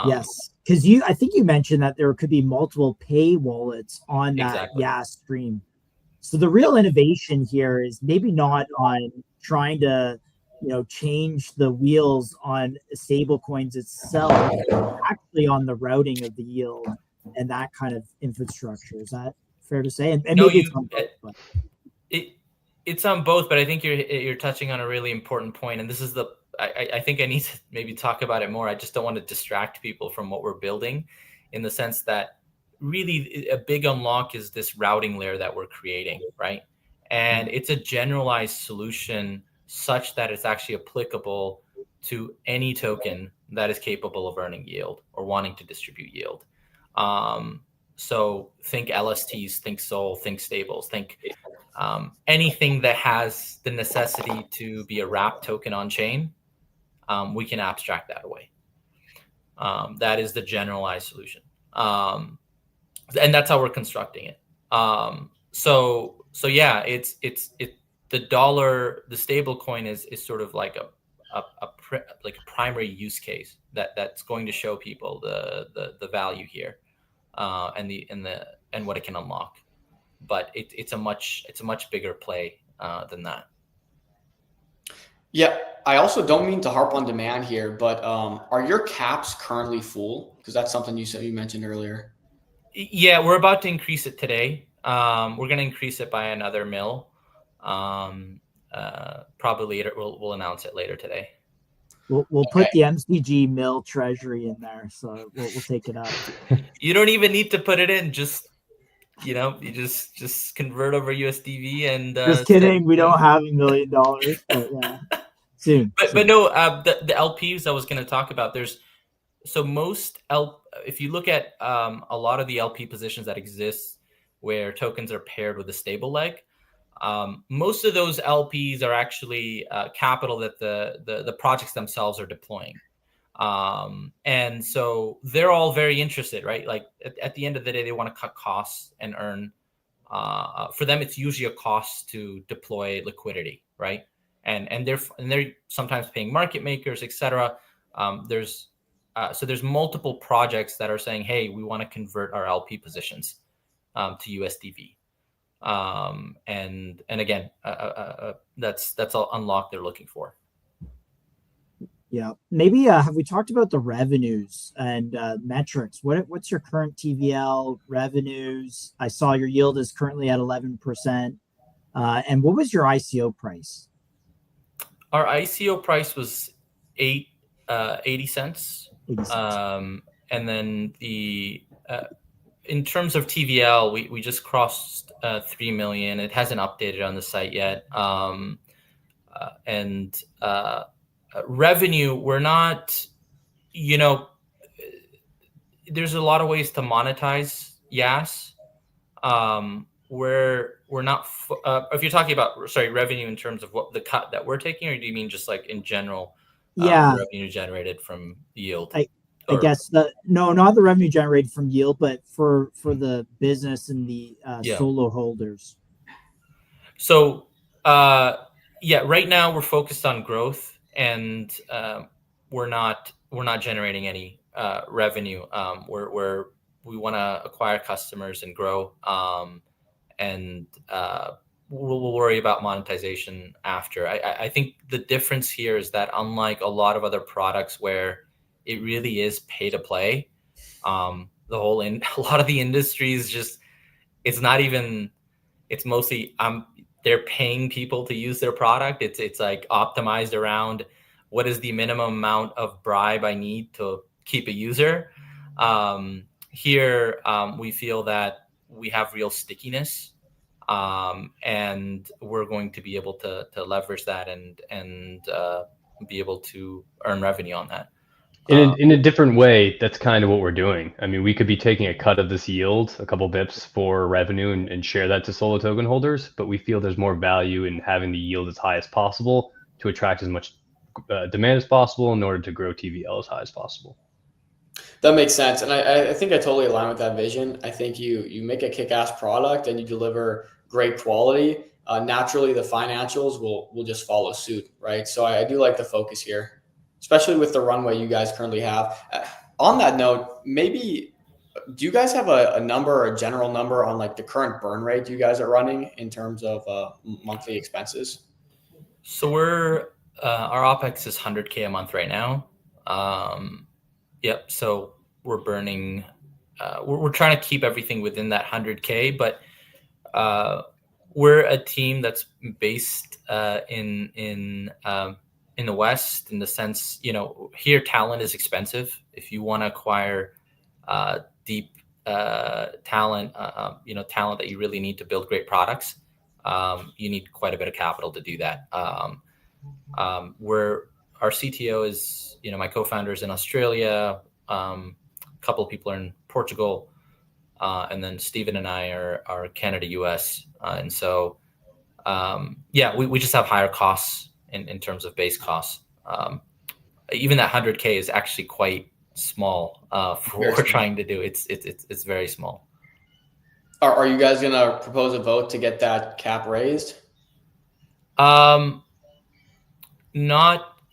Yes, because I think you mentioned that there could be multiple pay wallets on that Yas stream. So the real innovation here is maybe not on trying to, change the wheels on stable coins itself, actually on the routing of the yield and that kind of infrastructure. Is that fair to say? And no, maybe it's on both, but. It's on both, but I think you're touching on a really important point, and this is I think I need to maybe talk about it more. I just don't want to distract people from what we're building, in the sense that really a big unlock is this routing layer that we're creating, right? And it's a generalized solution such that it's actually applicable to any token that is capable of earning yield or wanting to distribute yield. So think LSTs, think SOL, think stables, think anything that has the necessity to be a wrap token on chain. We can abstract that away. That is the generalized solution. And that's how we're constructing it. So yeah, it's the dollar, the stable coin is sort of like a primary use case that's going to show people the value here, and what it can unlock. But it's a much bigger play than that. Yeah, I also don't mean to harp on demand here, but are your caps currently full? Because that's something you mentioned earlier. Yeah, we're about to increase it today. We're going to increase it by another mil. Probably later. We'll announce it later today. We'll put the MCG mill treasury in there, so we'll take it up. You don't even need to put it in. Just you know, you just convert over USDV and Just kidding. We don't have $1 million, but yeah, soon. But no, the LPs I was going to talk about. If you look at a lot of the LP positions that exist where tokens are paired with a stable leg, most of those LPs are actually capital that the projects themselves are deploying. And so they're all very interested, right? Like at the end of the day, they want to cut costs and earn. For them, it's usually a cost to deploy liquidity, right? And they're sometimes paying market makers, etc. So there's multiple projects that are saying, hey, we want to convert our LP positions to USDV. And again, that's all unlock they're looking for. Yeah, maybe have we talked about the revenues and metrics? What's your current TVL revenues? I saw your yield is currently at 11%. And what was your ICO price? Our ICO price was 80 cents. 80 cents. And then in terms of TVL, we just crossed 3 million. It hasn't updated on the site yet. Revenue, we're not, there's a lot of ways to monetize YAS. We're not, if you're talking about, revenue in terms of what the cut that we're taking, or do you mean just like in general, revenue generated from yield? I guess not the revenue generated from yield, but for the business and the solo holders. So, right now we're focused on growth, and we're not generating any revenue. We want to acquire customers and grow, and we'll worry about monetization after. I think the difference here is that unlike a lot of other products where it really is pay to play, a lot of the industry is just, it's not even, it's mostly they're paying people to use their product. It's like optimized around what is the minimum amount of bribe I need to keep a user. Here, we feel that we have real stickiness, and we're going to be able to leverage that and be able to earn revenue on that. In a different way, that's kind of what we're doing. I mean, we could be taking a cut of this yield, a couple bips for revenue, and share that to solo token holders, but we feel there's more value in having the yield as high as possible to attract as much demand as possible in order to grow TVL as high as possible. That makes sense. And I think I totally align with that vision. I think you make a kick-ass product and you deliver great quality. Naturally, the financials will just follow suit, right? So I do like the focus here, especially with the runway you guys currently have. On that note, maybe do you guys have a number or a general number on like the current burn rate you guys are running in terms of monthly expenses? So our OpEx is 100K a month right now. Yep. So we're burning, we're trying to keep everything within that 100K, but we're a team that's based in the West, in the sense, here talent is expensive. If you want to acquire deep talent, talent that you really need to build great products, you need quite a bit of capital to do that. Our CTO is, my co-founder is in Australia. A couple of people are in Portugal, and then Steven and I are Canada, US. And so, we just have higher costs in terms of base costs. Even that 100K is actually quite small for what we're trying to do. It's very small. Are you guys gonna propose a vote to get that cap raised? Not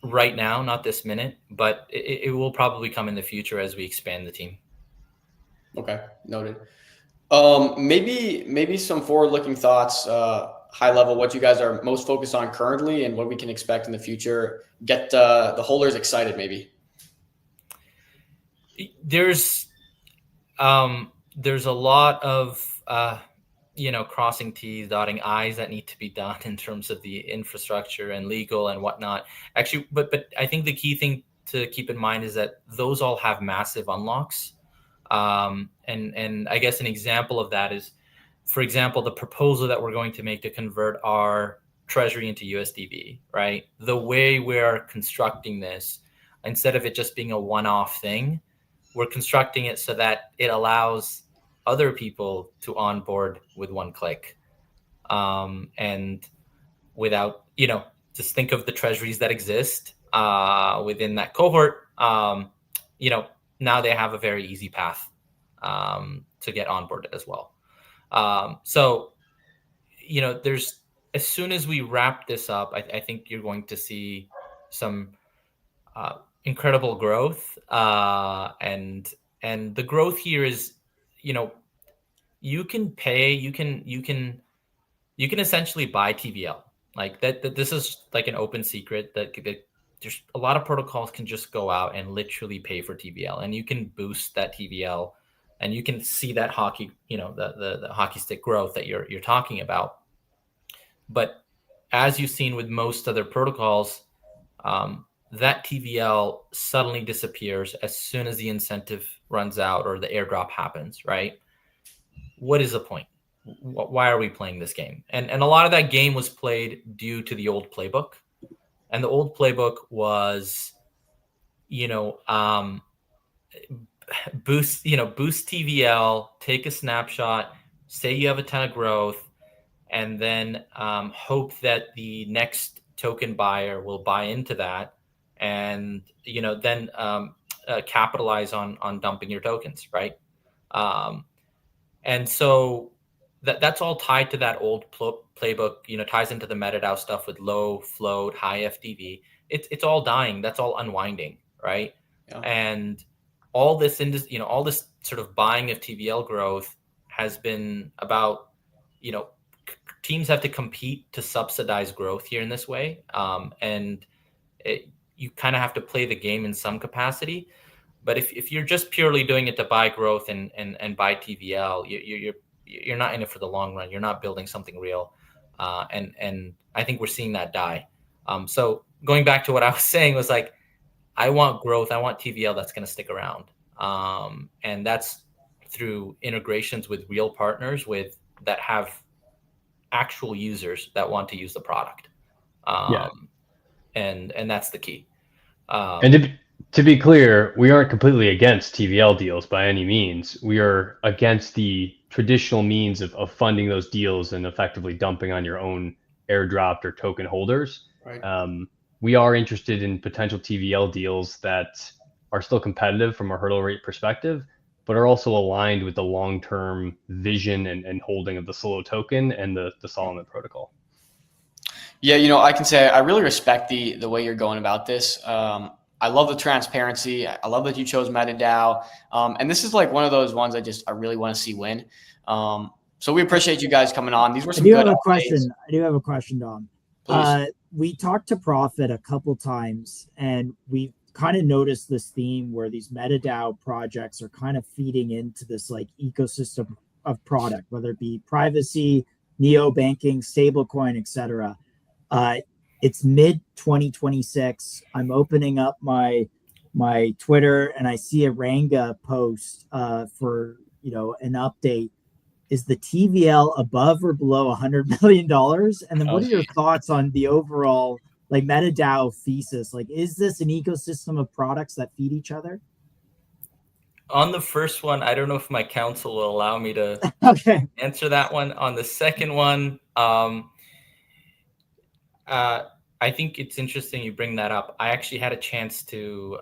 right now, not this minute, but it will probably come in the future as we expand the team. Okay, noted. Maybe some forward-looking thoughts, high level, what you guys are most focused on currently and what we can expect in the future. Get the holders excited, maybe. There's a lot of crossing T's, dotting I's that need to be done in terms of the infrastructure and legal and whatnot. Actually, but I think the key thing to keep in mind is that those all have massive unlocks. And I guess an example of that is for example, the proposal that we're going to make to convert our treasury into USDB, right? The way we're constructing this, instead of it just being a one-off thing, we're constructing it so that it allows other people to onboard with one click. And without, just think of the treasuries that exist within that cohort. Now they have a very easy path to get onboarded as well. So, there's, as soon as we wrap this up, I think you're going to see some incredible growth. And the growth here is, you can pay, you can essentially buy TVL. Like that this is like an open secret that there's a lot of protocols can just go out and literally pay for TVL, and you can boost that TVL, and you can see that hockey, the hockey stick growth that you're talking about. But as you've seen with most other protocols, that TVL suddenly disappears as soon as the incentive runs out or the airdrop happens, right? What is the point? Why are we playing this game? And a lot of that game was played due to the old playbook. And the old playbook was, boost TVL, take a snapshot, say you have a ton of growth, and then hope that the next token buyer will buy into that, and then capitalize on dumping your tokens, right? And so that's all tied to that old playbook. Ties into the MetaDAO stuff with low float, high FTV. It's all dying. That's all unwinding, right? Yeah. And all this all this sort of buying of TVL growth has been about, teams have to compete to subsidize growth here in this way. And you kind of have to play the game in some capacity. But if you're just purely doing it to buy growth and buy TVL, you're not in it for the long run. You're not building something real. And I think we're seeing that die. So going back to what I was saying was like, I want growth. I want TVL that's going to stick around. And that's through integrations with real partners that have actual users that want to use the product. And that's the key. And to be clear, we aren't completely against TVL deals by any means. We are against the traditional means of funding those deals and effectively dumping on your own airdropped or token holders. Right. We are interested in potential TVL deals that are still competitive from a hurdle rate perspective, but are also aligned with the long-term vision and holding of the Solo token and the Solomon protocol. Yeah, I can say I really respect the way you're going about this. I love the transparency. I love that you chose MetaDAO. And this is like one of those ones I really want to see win. So we appreciate you guys coming on. These were some good updates. I do have a question, Dom. We talked to Profit a couple times, and we kind of noticed this theme where these MetaDAO projects are kind of feeding into this like ecosystem of product, whether it be privacy, neo banking, stablecoin, etc. It's mid 2026. I'm opening up my Twitter and I see a Ranga post for an update. Is the TVL above or below $100 million? And then what are your thoughts on the overall like MetaDAO thesis? Like, is this an ecosystem of products that feed each other? On the first one, I don't know if my counsel will allow me to answer that one. On the second one, I think it's interesting you bring that up. I actually had a chance to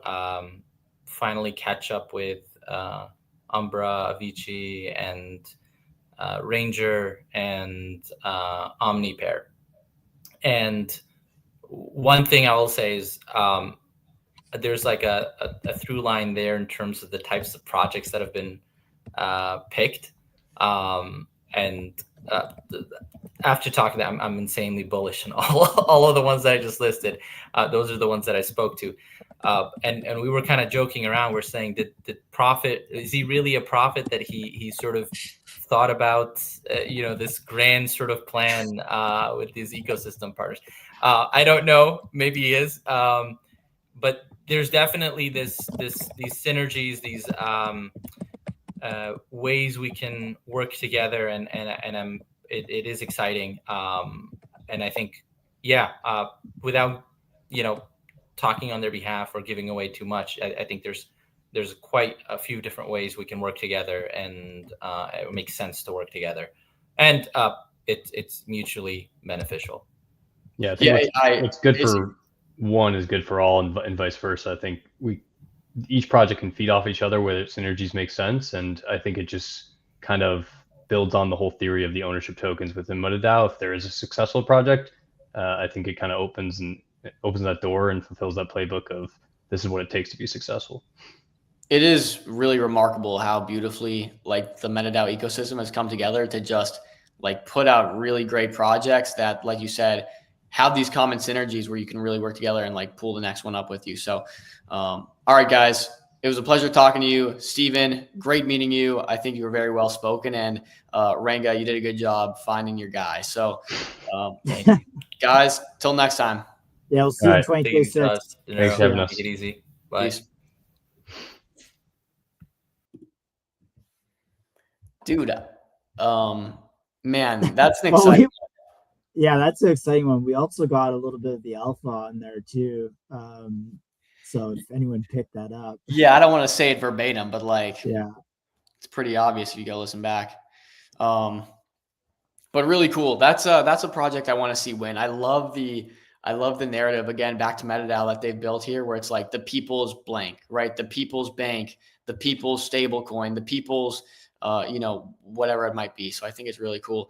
finally catch up with Umbra, Avicii, and Ranger and Omnipair. And one thing I will say is there's like a through line there in terms of the types of projects that have been picked. After talking to them, I'm insanely bullish on all of the ones that I just listed. Those are the ones that I spoke to. And we were kind of joking around. We're saying, did Prophet, is he really a prophet that he sort of thought about, this grand sort of plan with these ecosystem partners? I don't know. Maybe he is. But there's definitely these synergies, these ways we can work together, and it is exciting. And I think, without talking on their behalf or giving away too much, I think there's quite a few different ways we can work together, and it makes sense to work together, and it's mutually beneficial. Yeah, I think what's good for one is good for all, and vice versa. I think each project can feed off each other where synergies make sense, and I think it just kind of builds on the whole theory of the ownership tokens within MetaDAO. If there is a successful project, I think it kind of opens that door and fulfills that playbook of this is what it takes to be successful. It is really remarkable how beautifully like the MetaDAO ecosystem has come together to just like put out really great projects that, like you said, have these common synergies where you can really work together and like pull the next one up with you. So, all right, guys, it was a pleasure talking to you. Steven, great meeting you. I think you were very well spoken, and Ranga, you did a good job finding your guy. So, guys, till next time. Yeah, we'll see you in 2026. Thanks for having us. Take it easy. Bye. Peace. Dude, man, that's an exciting yeah, that's an exciting one. We also got a little bit of the alpha on there too. So if anyone picked that up. Yeah, I don't want to say it verbatim, but like, yeah, it's pretty obvious if you go listen back. But really cool. That's a project I want to see win. I love the narrative, again, back to MetaDAO that they've built here, where it's like the people's blank, right? The people's bank, the people's stable coin, the people's whatever it might be. So I think it's really cool.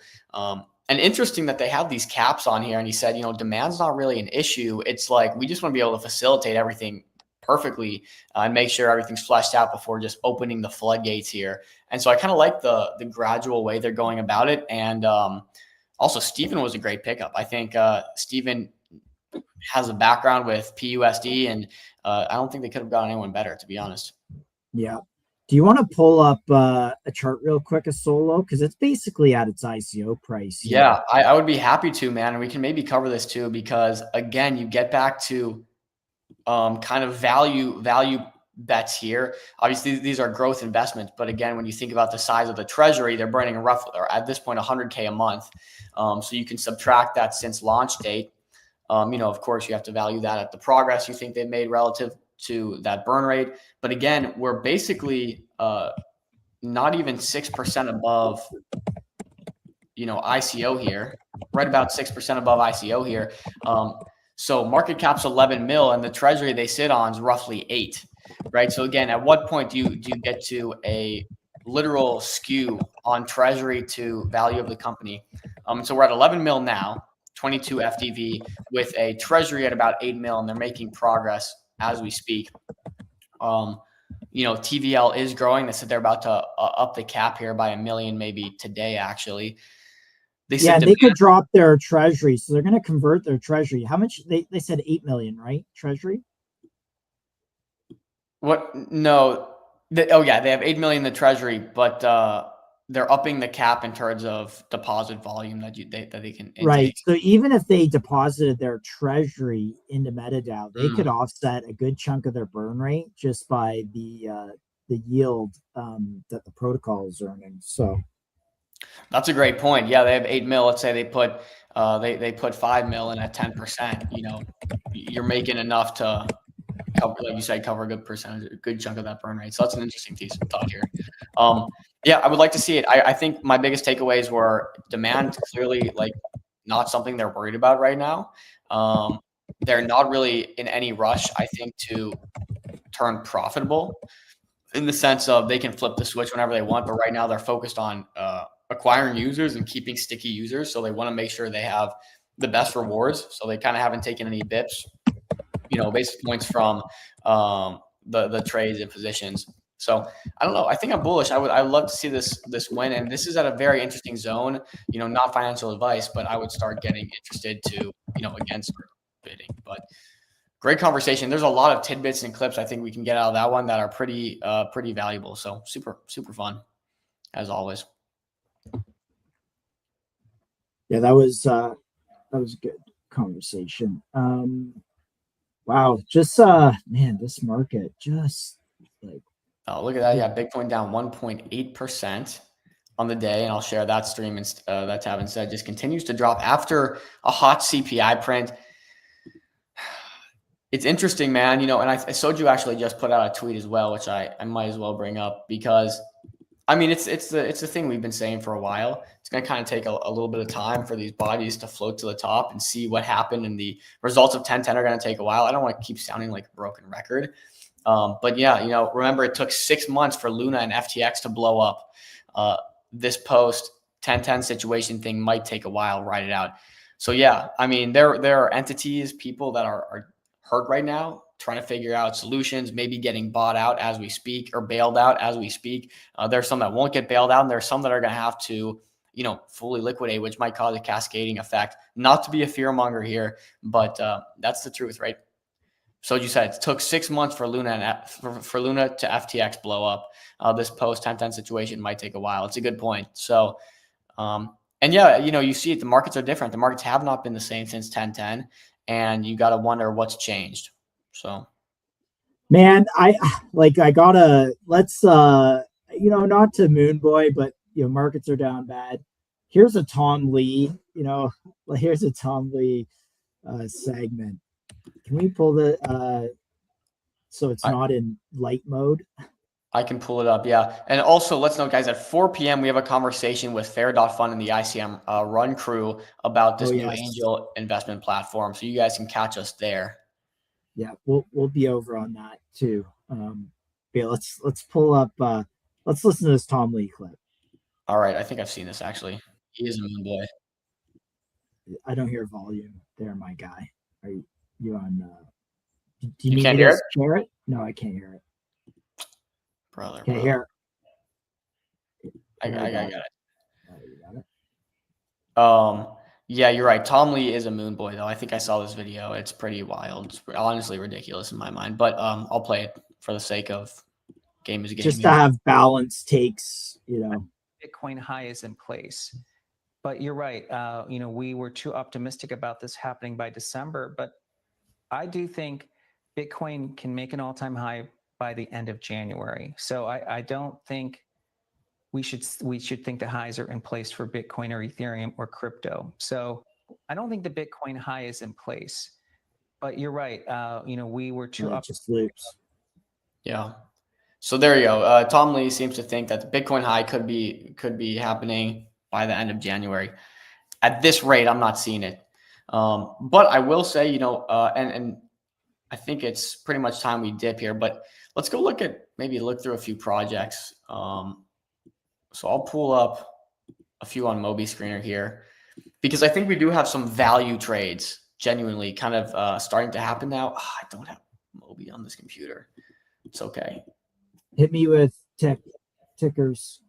And interesting that they have these caps on here. And he said, demand's not really an issue. It's like, we just want to be able to facilitate everything perfectly and make sure everything's fleshed out before just opening the floodgates here. And so I kind of like the gradual way they're going about it. And also Steven was a great pickup. I think Steven has a background with PUSD, and I don't think they could have gotten anyone better, to be honest. Yeah. Do you want to pull up a chart real quick of Solo? Because it's basically at its ICO price here. Yeah, I would be happy to, man. And we can maybe cover this too, because again, you get back to kind of value bets here. Obviously, these are growth investments. But again, when you think about the size of the treasury, they're burning roughly, or at this point, 100K a month. So you can subtract that since launch date. Of course, you have to value that at the progress you think they've made relative to that burn rate. But again, we're basically not even 6% above, ICO here, right about 6% above ICO here. So market cap's 11 mil, and the treasury they sit on is roughly 8, right? So again, at what point do you get to a literal skew on treasury to value of the company? So we're at 11 mil now, 22 FDV, with a treasury at about 8 mil, and they're making progress as we speak. TVL is growing. They said they're about to up the cap here by 1 million, maybe today, actually. They could drop their treasury. So they're going to convert their treasury. How much? They said 8 million, right? Treasury? What? No. They have 8 million in the treasury, but they're upping the cap in terms of deposit volume that they can intake. Right. So even if they deposited their treasury into MetaDAO, they could offset a good chunk of their burn rate just by the yield that the protocol is earning. So that's a great point. Yeah, they have 8 mil. Let's say they put they put 5 mil in at 10%. You're making enough to cover, like you said, cover a good percentage, a good chunk of that burn rate. So that's an interesting piece of thought here. Yeah, I would like to see it. I think my biggest takeaways were demand, clearly like not something they're worried about right now. They're not really in any rush, I think, to turn profitable, in the sense of they can flip the switch whenever they want. But right now they're focused on acquiring users and keeping sticky users. So they want to make sure they have the best rewards. So they kind of haven't taken any bips, basis points from the trades and positions. So I don't know. I think I'm bullish. I'd love to see this win, and this is at a very interesting zone. Not financial advice, but I would start getting interested to again start bidding. But great conversation. There's a lot of tidbits and clips I think we can get out of that one that are pretty valuable. So super fun as always. Yeah, that was a good conversation. Wow, just man, this market just like Oh, look at that. Yeah, Bitcoin down 1.8% on the day. And I'll share that stream and that tab instead. Just continues to drop after a hot CPI print. It's interesting, man. You know, and Soju actually just put out a tweet as well, which I might as well bring up because, I mean, it's the thing we've been saying for a while. It's going to kind of take a little bit of time for these bodies to float to the top and see what happened. And the results of 1010 are going to take a while. I don't want to keep sounding like a broken record. But yeah, you know, remember it took 6 months for Luna and FTX to blow up. This post 1010 situation thing might take a while, ride it out. So yeah, I mean, there are entities, people that are hurt right now, trying to figure out solutions, maybe getting bought out as we speak or bailed out as we speak. There's some that won't get bailed out, and there's some that are going to have to, you know, fully liquidate, which might cause a cascading effect. Not to be a fear monger here, but that's the truth, right? So you said it took 6 months for Luna and for Luna to FTX blow up. This post 1010 situation might take a while. It's a good point. So, and yeah, you know, you see it, the markets are different. The markets have not been the same since 1010, and you got to wonder what's changed. So, man, let's you know, not to moon boy, but you know, markets are down bad. Here's a Tom Lee, you know, here's a Tom Lee segment. Can we pull the so it's not in light mode? I can pull it up, yeah. And also, let's note, guys, at 4 p.m. we have a conversation with Fair.Fund and the ICM Run crew about this new angel investment platform. So you guys can catch us there. Yeah, we'll be over on that too. Yeah, let's pull up. Let's listen to this Tom Lee clip. All right, I think I've seen this actually. He is a moon boy. I don't hear volume there, my guy. Are you on? Do you You need can't me hear to it? share it? No, I can't hear it. Brother, Can't hear it. I got it. You got it. Yeah, you're right. Tom Lee is a moon boy, though. I think I saw this video. It's pretty wild. It's honestly ridiculous in my mind. But I'll play it for the sake of game is a game. Just to have balanced takes, you know. Bitcoin high is in place. But you're right. You know, we were too optimistic about this happening by December. But I do think Bitcoin can make an all-time high by the end of January. So I don't think we should think the highs are in place for Bitcoin or Ethereum or crypto. So I don't think the Bitcoin high is in place. But you're right. You know, we were too just loops. Yeah. So there you go. Tom Lee seems to think that the Bitcoin high could be happening by the end of January. At this rate, I'm not seeing it. But I will say, you know, and I think it's pretty much time we dip here. But let's go look through a few projects. So I'll pull up a few on Moby Screener here because I think we do have some value trades genuinely kind of starting to happen now. I don't have Moby on this computer. It's okay. Hit me with tickers.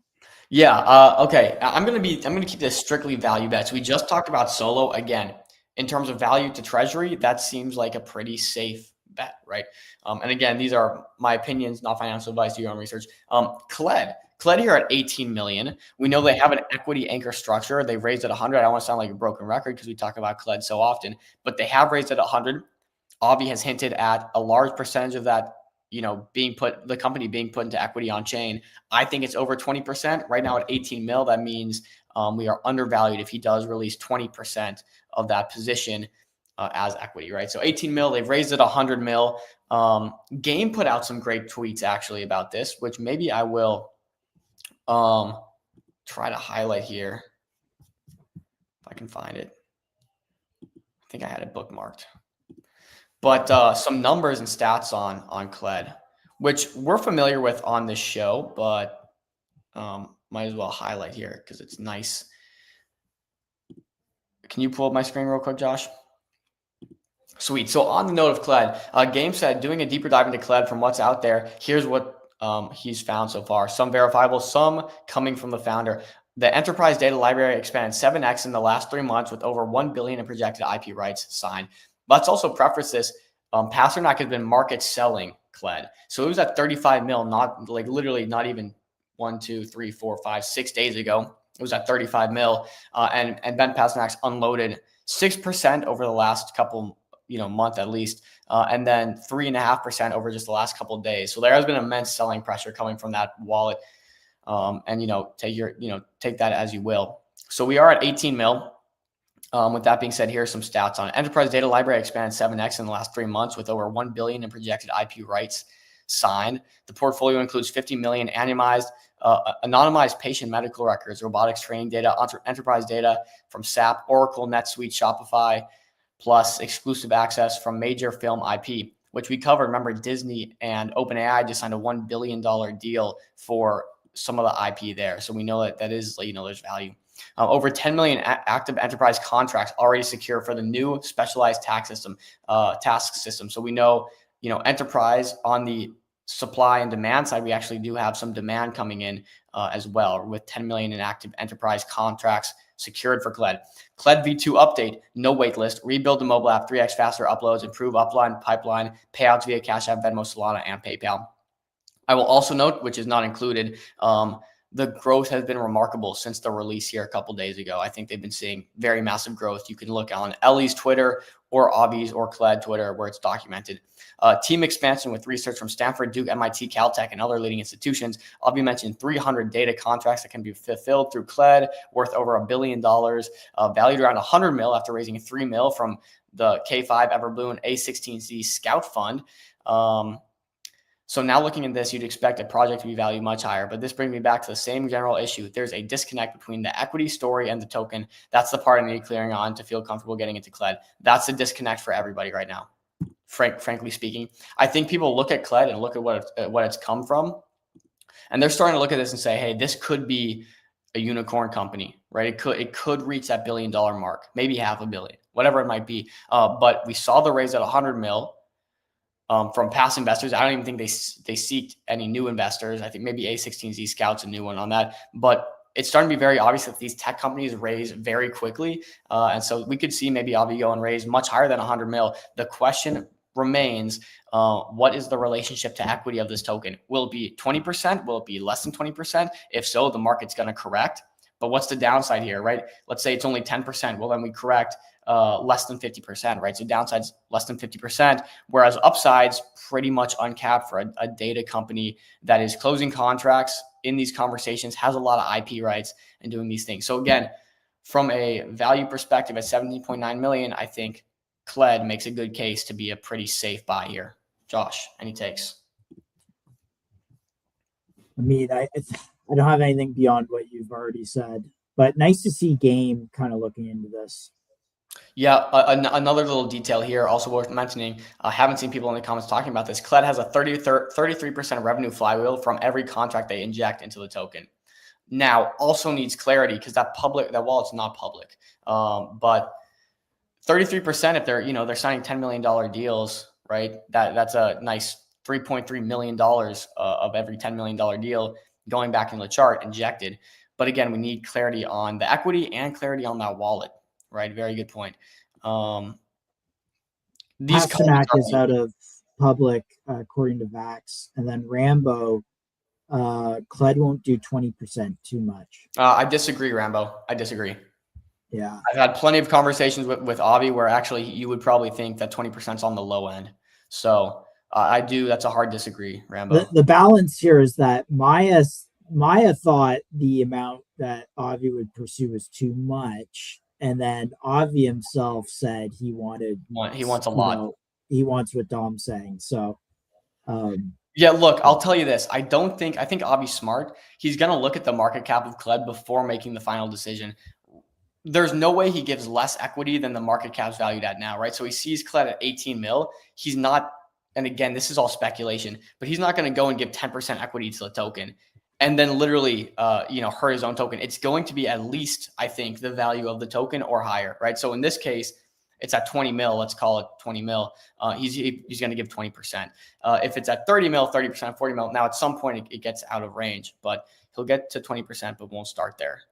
Yeah. Okay. I'm gonna keep this strictly value bets. We just talked about Solo again. In terms of value to Treasury, that seems like a pretty safe bet, right? And again, these are my opinions, not financial advice. Do your own research. CLED here at 18 million. We know they have an equity anchor structure. They've raised at 100. I don't want to sound like a broken record because we talk about CLED so often, but they have raised at 100. Avi has hinted at a large percentage of that, you know, the company being put into equity on chain. I think it's over 20% right now at 18 mil. That means we are undervalued if he does release 20% of that position as equity, right? So 18 mil, they've raised it 100 mil. Game put out some great tweets actually about this, which maybe I will try to highlight here if I can find it. I think I had it bookmarked. But some numbers and stats on CLED, which we're familiar with on this show, but might as well highlight here because it's nice. Can you pull up my screen real quick, Josh? Sweet. So on the note of CLED, Game said, doing a deeper dive into CLED from what's out there, here's what he's found so far. Some verifiable, some coming from the founder. The enterprise data library expanded 7x in the last 3 months with over 1 billion in projected IP rights signed. Let's also preface this. Pasternak has been market selling CLED. So it was at 35 mil, not like literally not even 1, 2, 3, 4, 5, 6 days ago. It was at 35 mil. And Ben Pasternak's unloaded 6% over the last couple month at least, and then 3.5% over just the last couple of days. So there has been immense selling pressure coming from that wallet. And take that as you will. So we are at 18 mil. With that being said, here are some stats on it. Enterprise data library expanded 7x in the last 3 months with over 1 billion in projected IP rights signed. The portfolio includes 50 million anonymized patient medical records, robotics training data, enterprise data from SAP, Oracle, NetSuite, Shopify, plus exclusive access from major film IP, which we covered. Remember, Disney and OpenAI just signed a $1 billion deal for some of the IP there. So we know that is, there's value. Over 10 million active enterprise contracts already secure for the new specialized task system. So we know, enterprise on the supply and demand side, we actually do have some demand coming in as well, with 10 million in active enterprise contracts secured for CLED. CLED V2 update, no waitlist, rebuild the mobile app, 3x faster uploads, improve upline pipeline, payouts via Cash App, Venmo, Solana, and PayPal. I will also note, which is not included, the growth has been remarkable since the release here a couple days ago. I think they've been seeing very massive growth. You can look on Ellie's Twitter or Avi's or CLED Twitter where it's documented. Team expansion with research from Stanford, Duke, MIT, Caltech, and other leading institutions. Avi mentioned 300 data contracts that can be fulfilled through CLED, worth over $1 billion, valued around 100 mil after raising 3 mil from the K5 Everbloom A16Z Scout Fund. So now looking at this, you'd expect a project to be valued much higher, but this brings me back to the same general issue. There's a disconnect between the equity story and the token. That's the part I need clearing on to feel comfortable getting into CLED. That's the disconnect for everybody right now. Frankly speaking, I think people look at CLED and look at what it's come from, and they're starting to look at this and say, hey, this could be a unicorn company, right? It could reach that $1 billion mark, maybe $500 million, whatever it might be. But we saw the raise at 100 mil. From past investors. I don't even think they seeked any new investors. I think maybe A16Z Scout's a new one on that, but it's starting to be very obvious that these tech companies raise very quickly. And so we could see maybe Avi go and raise much higher than 100 mil. The question remains, what is the relationship to equity of this token? Will it be 20%? Will it be less than 20%? If so, the market's going to correct. But what's the downside here, right? Let's say it's only 10%. Well, then we correct less than 50%, right? So downside's less than 50%, whereas upside's pretty much uncapped for a data company that is closing contracts in these conversations, has a lot of IP rights and doing these things. So again, from a value perspective at 17.9 million, I think CLED makes a good case to be a pretty safe buy here. Josh, any takes? I mean, I don't have anything beyond what you've already said, but nice to see Game kind of looking into this. Yeah, another little detail here, also worth mentioning. I haven't seen people in the comments talking about this. CLED has a 33% revenue flywheel from every contract they inject into the token. Now, also needs clarity because that wallet's not public. But 33%, if they're signing $10 million deals, right? That's a nice $3.3 million of every $10 million deal going back in the chart injected. But again, we need clarity on the equity and clarity on that wallet. Right, very good point. These Pasternak is out of public, according to Vax, and then Rambo, CLED won't do 20%, too much. I disagree, Rambo. I disagree. Yeah, I've had plenty of conversations with Avi where actually you would probably think that 20% is on the low end. So I do. That's a hard disagree, Rambo. The balance here is that Maya thought the amount that Avi would pursue was too much. And then Avi himself said he wants a lot. He wants what Dom's saying. So, yeah, look, I'll tell you this. I think Avi's smart. He's going to look at the market cap of CLED before making the final decision. There's no way he gives less equity than the market cap's valued at now, right? So he sees CLED at 18 mil. He's not, and again, this is all speculation, but he's not going to go and give 10% equity to the token and then literally, hurt his own token. It's going to be at least, I think, the value of the token or higher, right? So in this case, it's at 20 mil. Let's call it 20 mil. He's going to give 20%. If it's at 30 mil, 30%, 40 mil. Now, at some point, it gets out of range, but he'll get to 20%, but won't start there.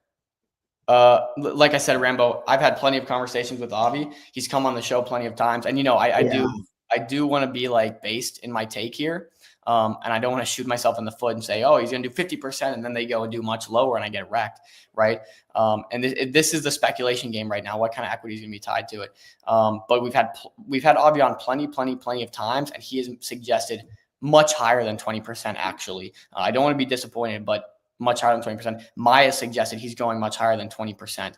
Like I said, Rambo, I've had plenty of conversations with Avi. He's come on the show plenty of times, and I do want to be based in my take here. And I don't want to shoot myself in the foot and say, oh, he's going to do 50%, and then they go and do much lower and I get wrecked, right? And this is the speculation game right now. What kind of equity is going to be tied to it? But we've had Avi on plenty of times, and he has suggested much higher than 20%. Actually, I don't want to be disappointed, but much higher than 20%. Maya suggested he's going much higher than 20%.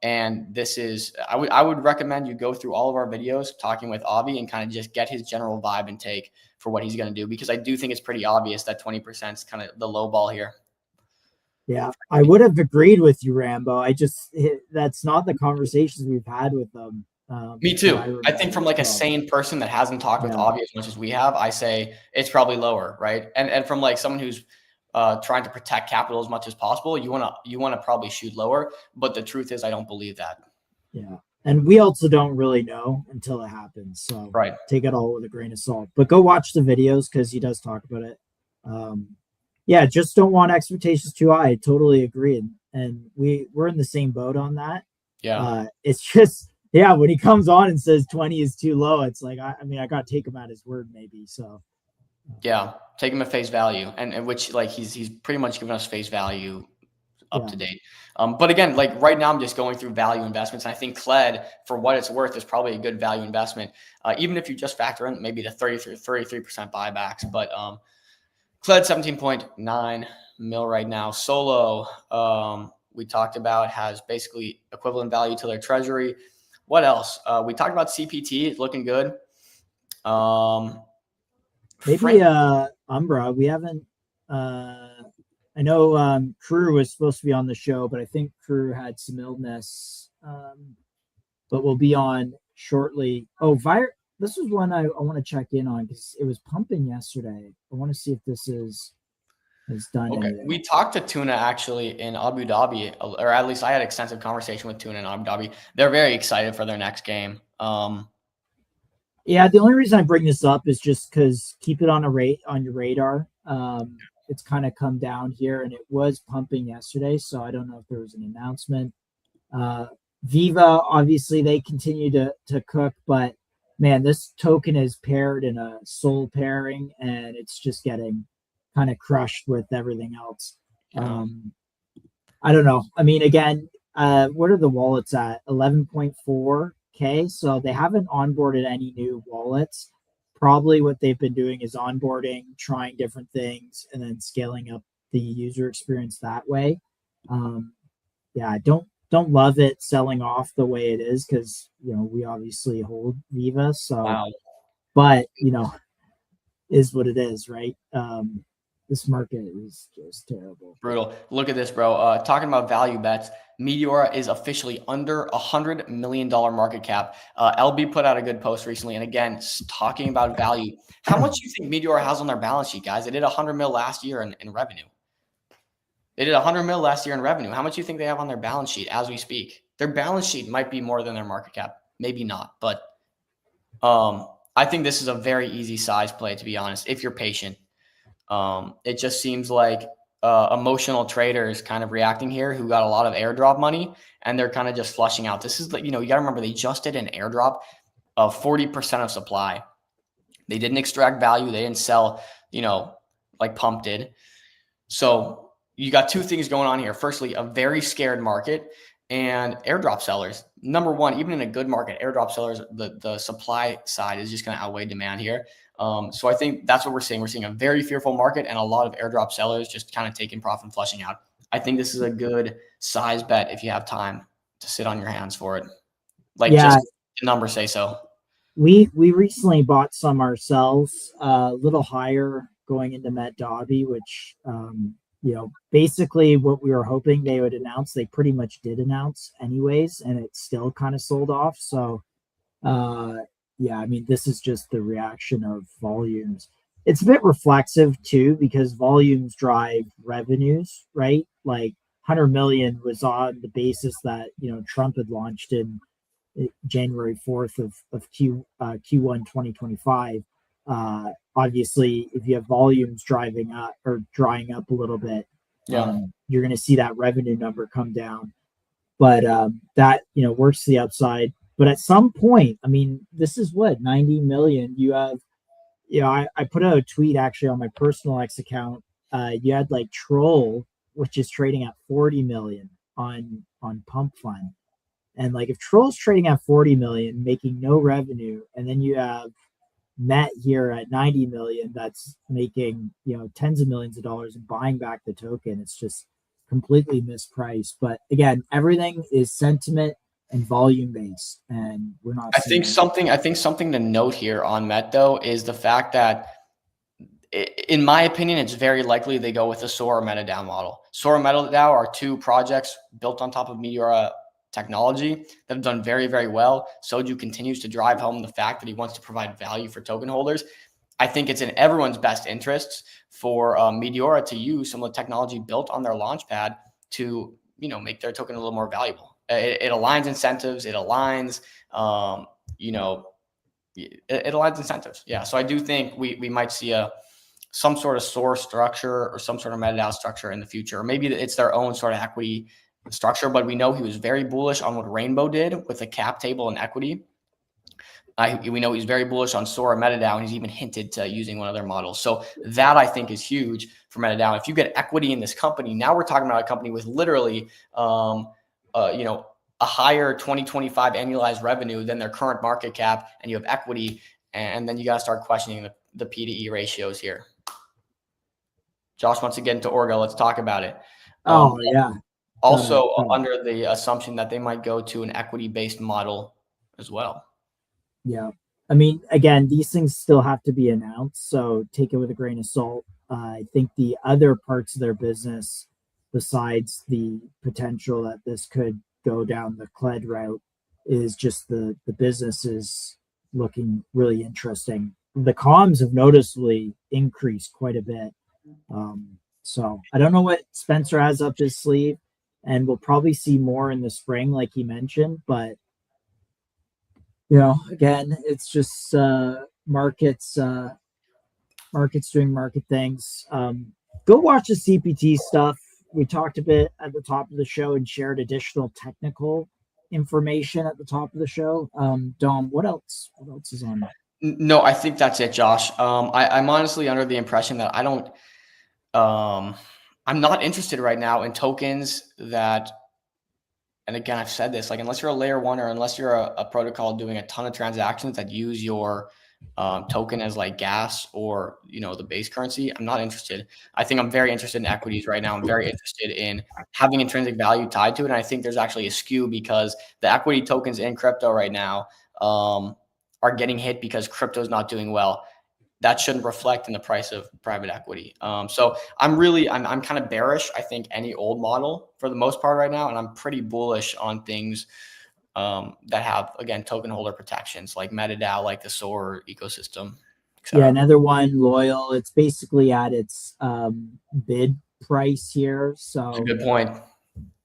And this is, I would recommend you go through all of our videos talking with Avi and kind of just get his general vibe and take for what he's going to do, because I do think it's pretty obvious that 20% is kind of the low ball here. Yeah, I would have agreed with you, Rambo. That's not the conversations we've had with them. Me too. I think from like a sane person that hasn't talked with Avi as much as we have, I say it's probably lower, right? And from like someone who's trying to protect capital as much as possible, you wanna probably shoot lower. But the truth is, I don't believe that. Yeah, and we also don't really know until it happens. So take it all with a grain of salt. But go watch the videos because he does talk about it. Yeah, just don't want expectations too high. I totally agree, and we're in the same boat on that. Yeah, it's just when he comes on and says 20 is too low, it's like I mean I got to take him at his word maybe. So. Yeah, take him at face value, and which like he's pretty much given us face value up to date. But again, like right now I'm just going through value investments. And I think CLED, for what it's worth, is probably a good value investment. Even if you just factor in maybe the 33% buybacks. But CLED 17.9 mil right now. Solo, we talked about, has basically equivalent value to their treasury. What else? We talked about CPT. It's looking good. Maybe Umbra. We haven't I know Crew was supposed to be on the show, but I think Crew had some illness. But we'll be on shortly. Oh, this is one I want to check in on because it was pumping yesterday. I want to see if this is done. Okay. We talked to Tuna actually in Abu Dhabi, or at least I had extensive conversation with Tuna in Abu Dhabi. They're very excited for their next game. Yeah, the only reason I bring this up is just because keep it on your radar. It's kind of come down here, and it was pumping yesterday, so I don't know if there was an announcement. Viva, obviously, they continue to cook, but man, this token is paired in a soul pairing, and it's just getting kind of crushed with everything else. I don't know. I mean, again, what are the wallets at? 11.4K. So they haven't onboarded any new wallets. Probably what they've been doing is onboarding, trying different things, and then scaling up the user experience that way. I don't love it selling off the way it is because we obviously hold Viva. So, but is what it is, right? This market is just terrible. Brutal. Look at this, bro. Talking about value bets, Meteora is officially under $100 million market cap. LB put out a good post recently, and again, talking about value. How much do you think Meteora has on their balance sheet, guys? They did 100 mil last year in revenue. They did 100 mil last year in revenue. How much do you think they have on their balance sheet as we speak? Their balance sheet might be more than their market cap. Maybe not, but I think this is a very easy size play, to be honest, if you're patient. It just seems like emotional traders kind of reacting here who got a lot of airdrop money, and they're kind of just flushing out. This is, you got to remember, they just did an airdrop of 40% of supply. They didn't extract value. They didn't sell, like Pump did. So you got two things going on here. Firstly, a very scared market and airdrop sellers. Number one, even in a good market, airdrop sellers, the supply side is just going to outweigh demand here. So I think that's what we're seeing. We're seeing a very fearful market and a lot of airdrop sellers just kind of taking profit and flushing out. I think this is a good size bet if you have time to sit on your hands for it. Just the numbers say so. We recently bought some ourselves, a little higher going into Met Dobby, which basically what we were hoping they would announce, they pretty much did announce anyways, and it still kind of sold off. So I mean, this is just the reaction of volumes. It's a bit reflexive too, because volumes drive revenues, right? Like 100 million was on the basis that, Trump had launched in January 4th of Q1 2025. Obviously, if you have volumes driving up or drying up a little bit, you're going to see that revenue number come down. But that, works to the upside. But at some point, I mean, this is what, 90 million. You have, I put out a tweet actually on my personal X account. You had like Troll, which is trading at 40 million on Pump Fund. And like if Troll's trading at 40 million, making no revenue, and then you have Met here at 90 million, that's making, tens of millions of dollars and buying back the token. It's just completely mispriced. But again, everything is sentiment and volume based, and we're not. I think something to note here on Met though is the fact that, in my opinion, it's very likely they go with the Sora MetaDAO model. Sora MetaDAO are two projects built on top of Meteora technology that have done very, very well. Soju continues to drive home the fact that he wants to provide value for token holders. I think it's in everyone's best interests for Meteora to use some of the technology built on their launchpad to, make their token a little more valuable. It aligns incentives. It aligns, it aligns incentives. Yeah. So I do think we might see some sort of source structure or some sort of MetaDAO structure in the future. Or maybe it's their own sort of equity structure, but we know he was very bullish on what Rainbow did with the cap table and equity. We know he's very bullish on Sora MetaDAO, and he's even hinted to using one of their models. So that I think is huge for MetaDAO. If you get equity in this company, now we're talking about a company with literally, a higher 2025 annualized revenue than their current market cap, and you have equity, and then you got to start questioning the P to E ratios here. Josh wants to get into Orga. Let's talk about it. Yeah. Also, under the assumption that they might go to an equity-based model as well. Yeah. I mean, again, these things still have to be announced, so take it with a grain of salt. I think the other parts of their business, besides the potential that this could go down the CLED route, is just the business is looking really interesting. The comms have noticeably increased quite a bit. So I don't know what Spencer has up his sleeve, and we'll probably see more in the spring, like he mentioned. But again, it's just markets doing market things. Go watch the CPT stuff. We talked a bit at the top of the show and shared additional technical information at the top of the show. Dom, what else? What else is on? No, I think that's it, Josh. I'm honestly under the impression that I'm not interested right now in tokens that, and again, I've said this, like, unless you're a layer one or unless you're a protocol doing a ton of transactions that use your token as like gas or, the base currency, I'm not interested. I think I'm very interested in equities right now. I'm very interested in having intrinsic value tied to it. And I think there's actually a skew because the equity tokens in crypto right now are getting hit because crypto is not doing well. That shouldn't reflect in the price of private equity. So I'm kind of bearish. I think any old model for the most part right now, and I'm pretty bullish on things that have, again, token holder protections like MetaDAO, like the Sora ecosystem. Yeah, another one, Loyal. It's basically at its bid price here. So that's a good point.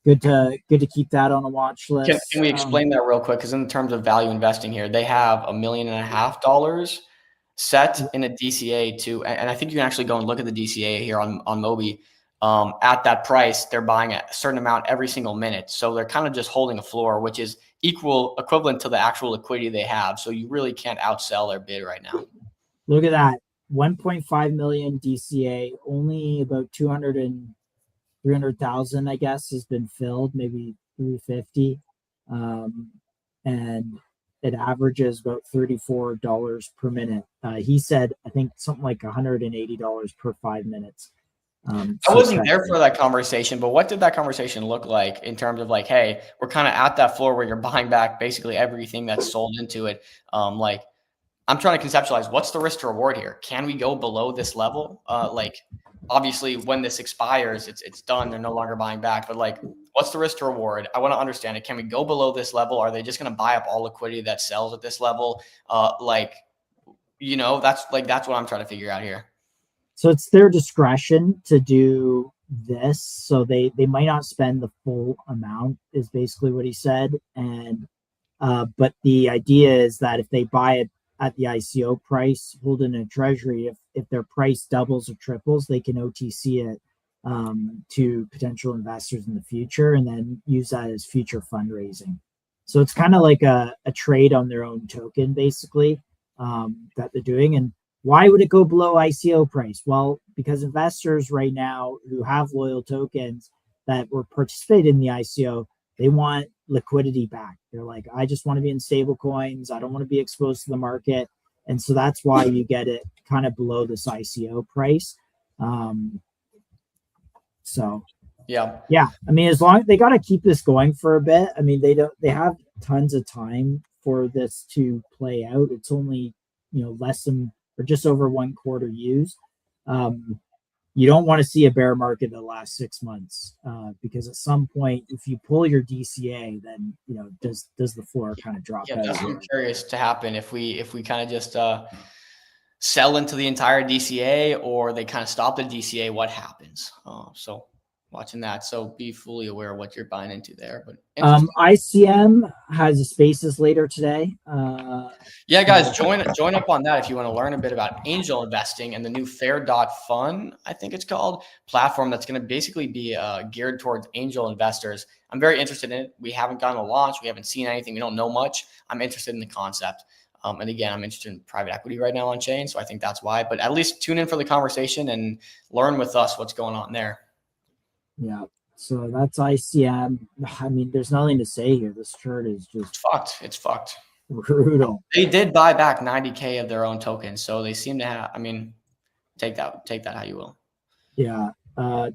Good to keep that on a watch list. Can we explain that real quick? Because in terms of value investing here, they have $1.5 million set in a DCA to, and I think you can actually go and look at the DCA here on Mobi. At that price, they're buying a certain amount every single minute. So they're kind of just holding a floor, which is equivalent to the actual liquidity they have. So you really can't outsell their bid right now. Look at that. 1.5 million DCA, only about 300,000, I guess, has been filled, maybe 350. And it averages about $34 per minute. He said, I think something like $180 per 5 minutes. I wasn't there for that conversation, but what did that conversation look like in terms of like, hey, we're kind of at that floor where you're buying back basically everything that's sold into it. Like, I'm trying to conceptualize what's the risk to reward here. Can we go below this level? Like, obviously, when this expires, it's done. They're no longer buying back. But like, what's the risk to reward? I want to understand it. Can we go below this level? Are they just going to buy up all liquidity that sells at this level? That's what I'm trying to figure out here. So it's their discretion to do this. So they might not spend the full amount, is basically what he said. And but the idea is that if they buy it at the ICO price, hold in a treasury, if their price doubles or triples, they can OTC it to potential investors in the future and then use that as future fundraising. So it's kind of like a trade on their own token, basically, that they're doing. And Why would it go below ICO price? Well, because investors right now who have loyal tokens that were participating in the ICO, they want liquidity back. They're like, I just want to be in stable coins. I don't want to be exposed to the market. And so that's why you get it kind of below this ICO price. Yeah. I mean, as long they got to keep this going for a bit. I mean, they have tons of time for this to play out. It's only, less than or just over 1 quarter used. You don't want to see a bear market in the last 6 months because at some point, if you pull your DCA, then does the floor kind of drop Yeah, out? that's what I'm curious to happen if we kind of just sell into the entire DCA or they kind of stop the DCA. What happens? So watching that. So be fully aware of what you're buying into there. But ICM has a spaces later today. Yeah, guys, join up on that if you want to learn a bit about angel investing and the new Fair.Fun, I think it's called, platform that's going to basically be geared towards angel investors. I'm very interested in it. We haven't gotten a launch. We haven't seen anything. We don't know much. I'm interested in the concept. And again, I'm interested in private equity right now on chain. So I think that's why. But at least tune in for the conversation and learn with us what's going on there. Yeah. So that's ICM. I mean, there's nothing to say here. This chart is just fucked. It's fucked. Brutal. They did buy back 90K of their own tokens, so they seem to have. I mean, take that how you will. Yeah.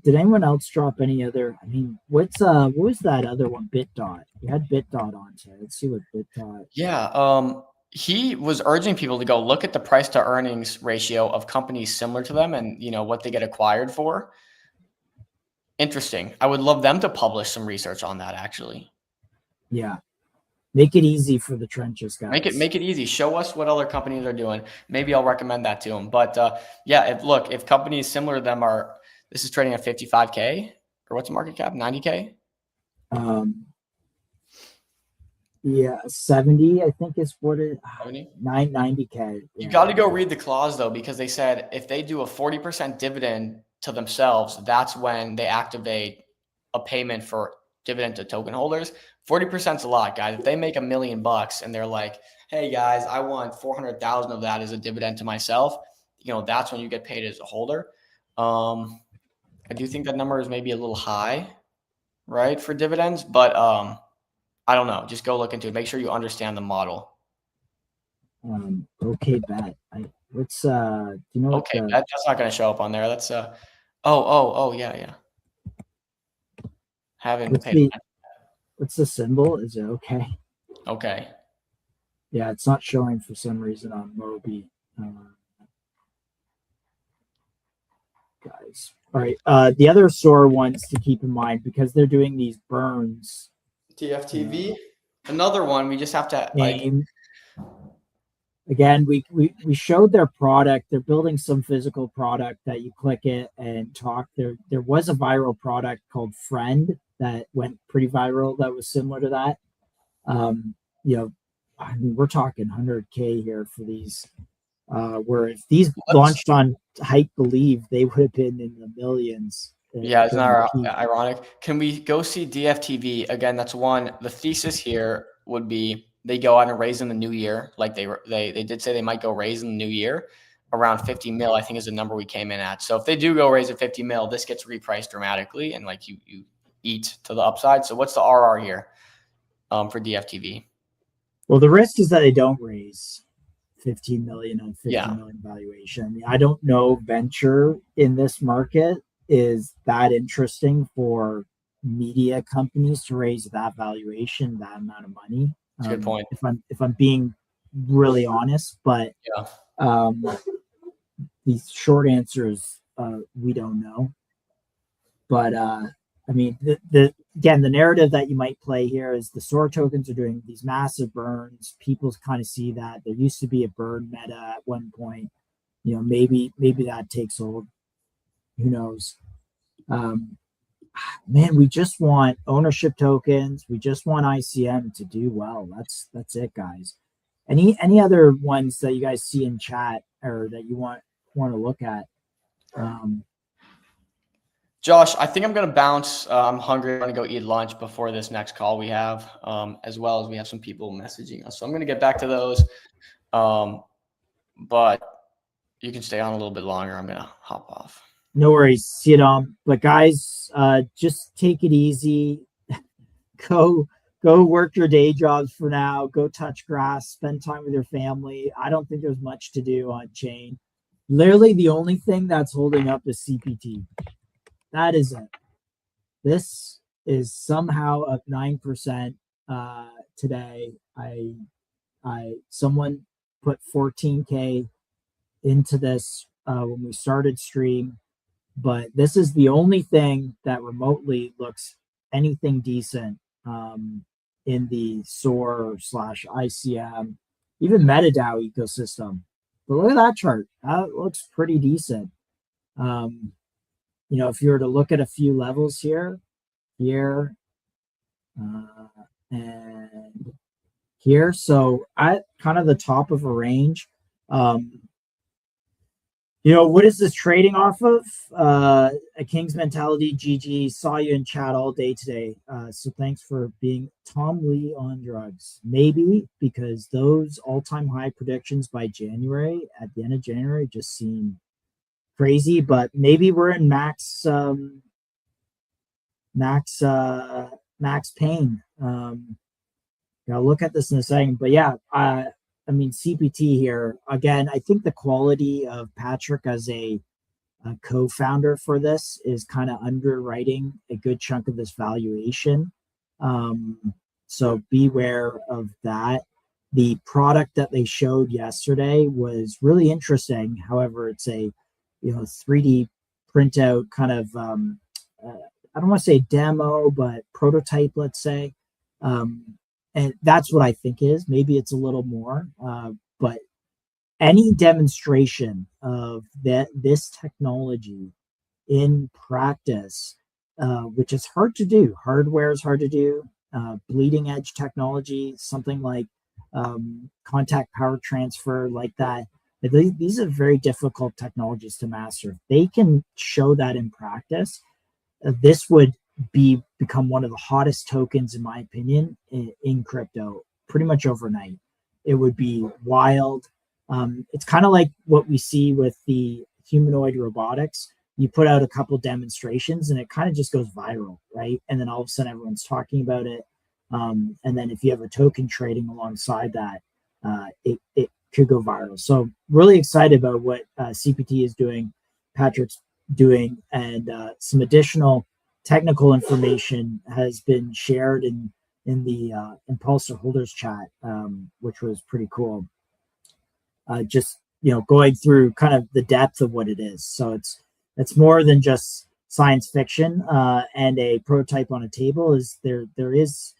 Did anyone else drop any other? I mean, what was that other one? BitDot. You had BitDot on today. Let's see what BitDot. Yeah. He was urging people to go look at the price to earnings ratio of companies similar to them, and what they get acquired for. Interesting. I would love them to publish some research on that. Actually. Yeah. Make it easy for the trenches, guys. Make it easy. Show us what other companies are doing. Maybe I'll recommend that to them. But yeah, if companies similar to them this is trading at 55K or what's the market cap? 90K? Yeah, 70, I think is what it 70? 990K. Yeah. You got to go read the clause though, because they said if they do a 40% dividend to themselves, that's when they activate a payment for dividend to token holders. 40% is a lot, guys. If they make $1 million and they're like, hey guys, I want 400,000 of that as a dividend to myself, that's when you get paid as a holder. I do think that number is maybe a little high, right, for dividends, but I don't know. Just go look into it. Make sure you understand the model. Okay, bet. What's do you know? Okay, bet. That's not going to show up on there. That's oh yeah. Haven't paid. What's the symbol? Is it okay? Okay. Yeah, it's not showing for some reason on Mobi. Guys. All right. The other SOAR ones to keep in mind because they're doing these burns. DFTV. Another one. We just have to name. Again, we showed their product. They're building some physical product that you click it and talk. There was a viral product called Friend that went pretty viral that was similar to that. I mean, we're talking 100K here for these. Where if these launched on Hype Believe, they would have been in the millions. Yeah, isn't that ironic? Can we go see DFTV again? That's one. The thesis here would be they go out and raise in the new year, like they did say they might go raise in the new year, around 50 mil. I think is the number we came in at. So if they do go raise at 50 mil, this gets repriced dramatically, and like you eat to the upside. So what's the RR here for DFTV? Well, the risk is that they don't raise 15 million on 50 million valuation. I mean, I don't know venture in this market is that interesting for media companies to raise that valuation, that amount of money. Good point. If I'm being really honest, but the short answer is we don't know. But I mean, the narrative that you might play here is the SOAR tokens are doing these massive burns. People kind of see that there used to be a burn meta at one point. Maybe that takes hold. Who knows? Man, we just want ownership tokens. We just want ICM to do well. That's it, guys. Any other ones that you guys see in chat or that you want to look at? Josh, I think I'm going to bounce. I'm hungry. I'm going to go eat lunch before this next call we have, as well as we have some people messaging us. So I'm going to get back to those. But You can stay on a little bit longer. I'm gonna hop off. No worries. See you, Dom. But guys, just take it easy. Go work your day jobs for now. Go touch grass. Spend time with your family. I don't think there's much to do on chain. Literally, the only thing that's holding up is CPT. That is it. This is somehow up 9% today. Someone put 14K into this when we started stream, but this is the only thing that remotely looks anything decent in the SOAR / ICM, even MetaDAO ecosystem. But look at that chart. That looks pretty decent. If you were to look at a few levels here, and here, so at kind of the top of a range, what is this trading off of? A King's Mentality, GG, saw you in chat all day today. So thanks for being Tom Lee on drugs. Maybe because those all-time high predictions by January, at the end of January, just seem crazy, but maybe we're in max pain. I'll look at this in a second, but yeah, CPT here again. I think the quality of Patrick as a co-founder for this is kind of underwriting a good chunk of this valuation. So beware of that. The product that they showed yesterday was really interesting. However, it's a 3D printout kind of I don't want to say demo, but prototype, let's say. And that's what I think is. Maybe it's a little more, but any demonstration of this technology in practice, which is hard to do. Hardware is hard to do. Bleeding edge technology, something like contact power transfer, like that. These are very difficult technologies to master. If they can show that in practice, this would become one of the hottest tokens, in my opinion, in crypto, pretty much overnight. It would be wild. It's kind of like what we see with the humanoid robotics. You put out a couple demonstrations and it kind of just goes viral, right? And then all of a sudden everyone's talking about it. And then if you have a token trading alongside that, it could go viral. So really excited about what CPT is doing, Patrick's doing, and some additional technical information has been shared in the Impulsor holders chat, which was pretty cool. Just going through kind of the depth of what it is. So it's more than just science fiction and a prototype on a table. There is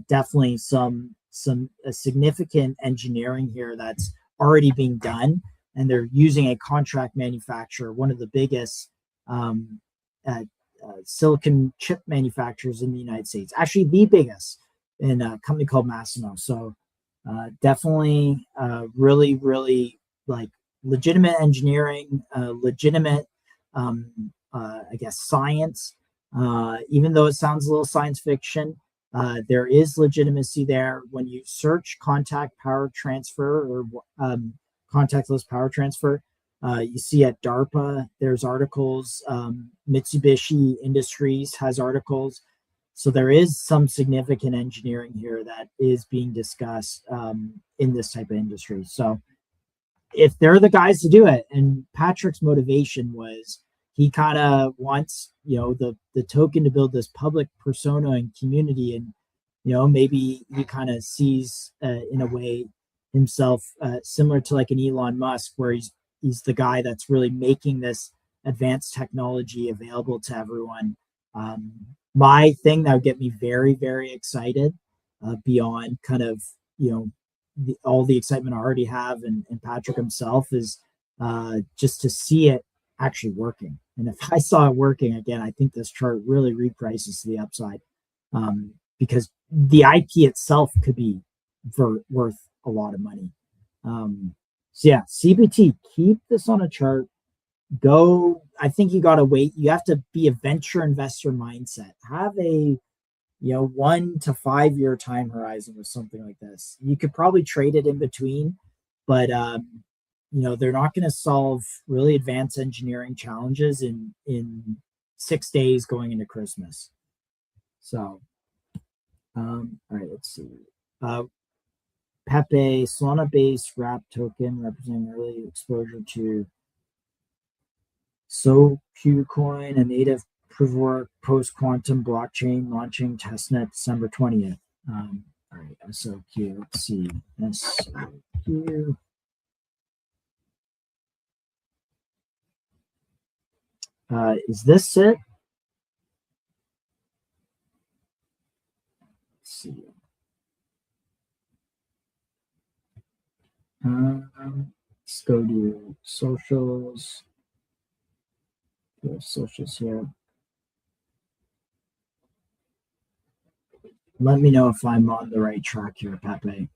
definitely some significant engineering here that's already being done, and they're using a contract manufacturer, one of the biggest silicon chip manufacturers in the United States, actually the biggest, in a company called Masimo. So definitely really, really like legitimate engineering, legitimate, I guess, science. Even though it sounds a little science fiction, there is legitimacy there. When you search contact power transfer or contactless power transfer, you see at DARPA, there's articles. Mitsubishi Industries has articles. So there is some significant engineering here that is being discussed in this type of industry. So if they're the guys to do it, and Patrick's motivation was he kind of wants, the token to build this public persona and community, and maybe he kind of sees in a way himself similar to like an Elon Musk, where he's the guy that's really making this advanced technology available to everyone. My thing that would get me very, very excited beyond kind of, all the excitement I already have and Patrick himself is just to see it actually working. And if I saw it working again, I think this chart really reprices to the upside because the IP itself could be worth a lot of money. So yeah, CBT, keep this on a chart. I think you got to wait. You have to be a venture investor mindset. Have a 1 to 5 year time horizon with something like this. You could probably trade it in between, but they're not going to solve really advanced engineering challenges in 6 days going into Christmas. So, all right, let's see. Pepe, Solana-based wrap token representing early exposure to SoQcoin, a native proof of work post-quantum blockchain launching testnet December 20th. All right, SOQ, let's see. SOQ. Is this it? Let's see. Let's go to socials. Socials here. Let me know if I'm on the right track here, Pepe.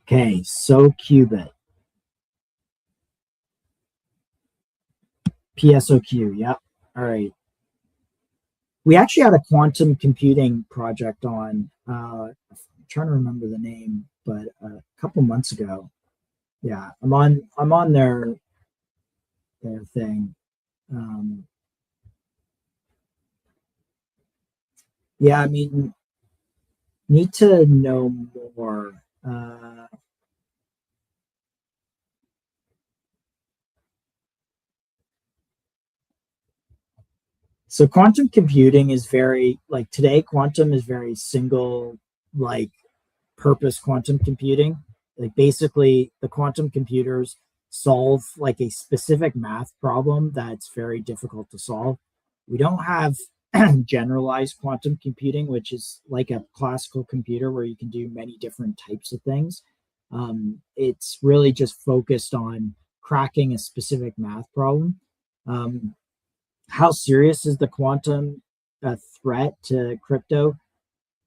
Okay, SoQubit. PSOQ, yep. All right. We actually had a quantum computing project on, I'm trying to remember the name, but a couple months ago. Yeah, I'm on their thing. Yeah, I mean, need to know more. So quantum computing is very, like today, quantum is very single, like purpose quantum computing. Like basically the quantum computers solve like a specific math problem that's very difficult to solve. We don't have generalized quantum computing, which is like a classical computer where you can do many different types of things. It's really just focused on cracking a specific math problem. How serious is the quantum threat to crypto?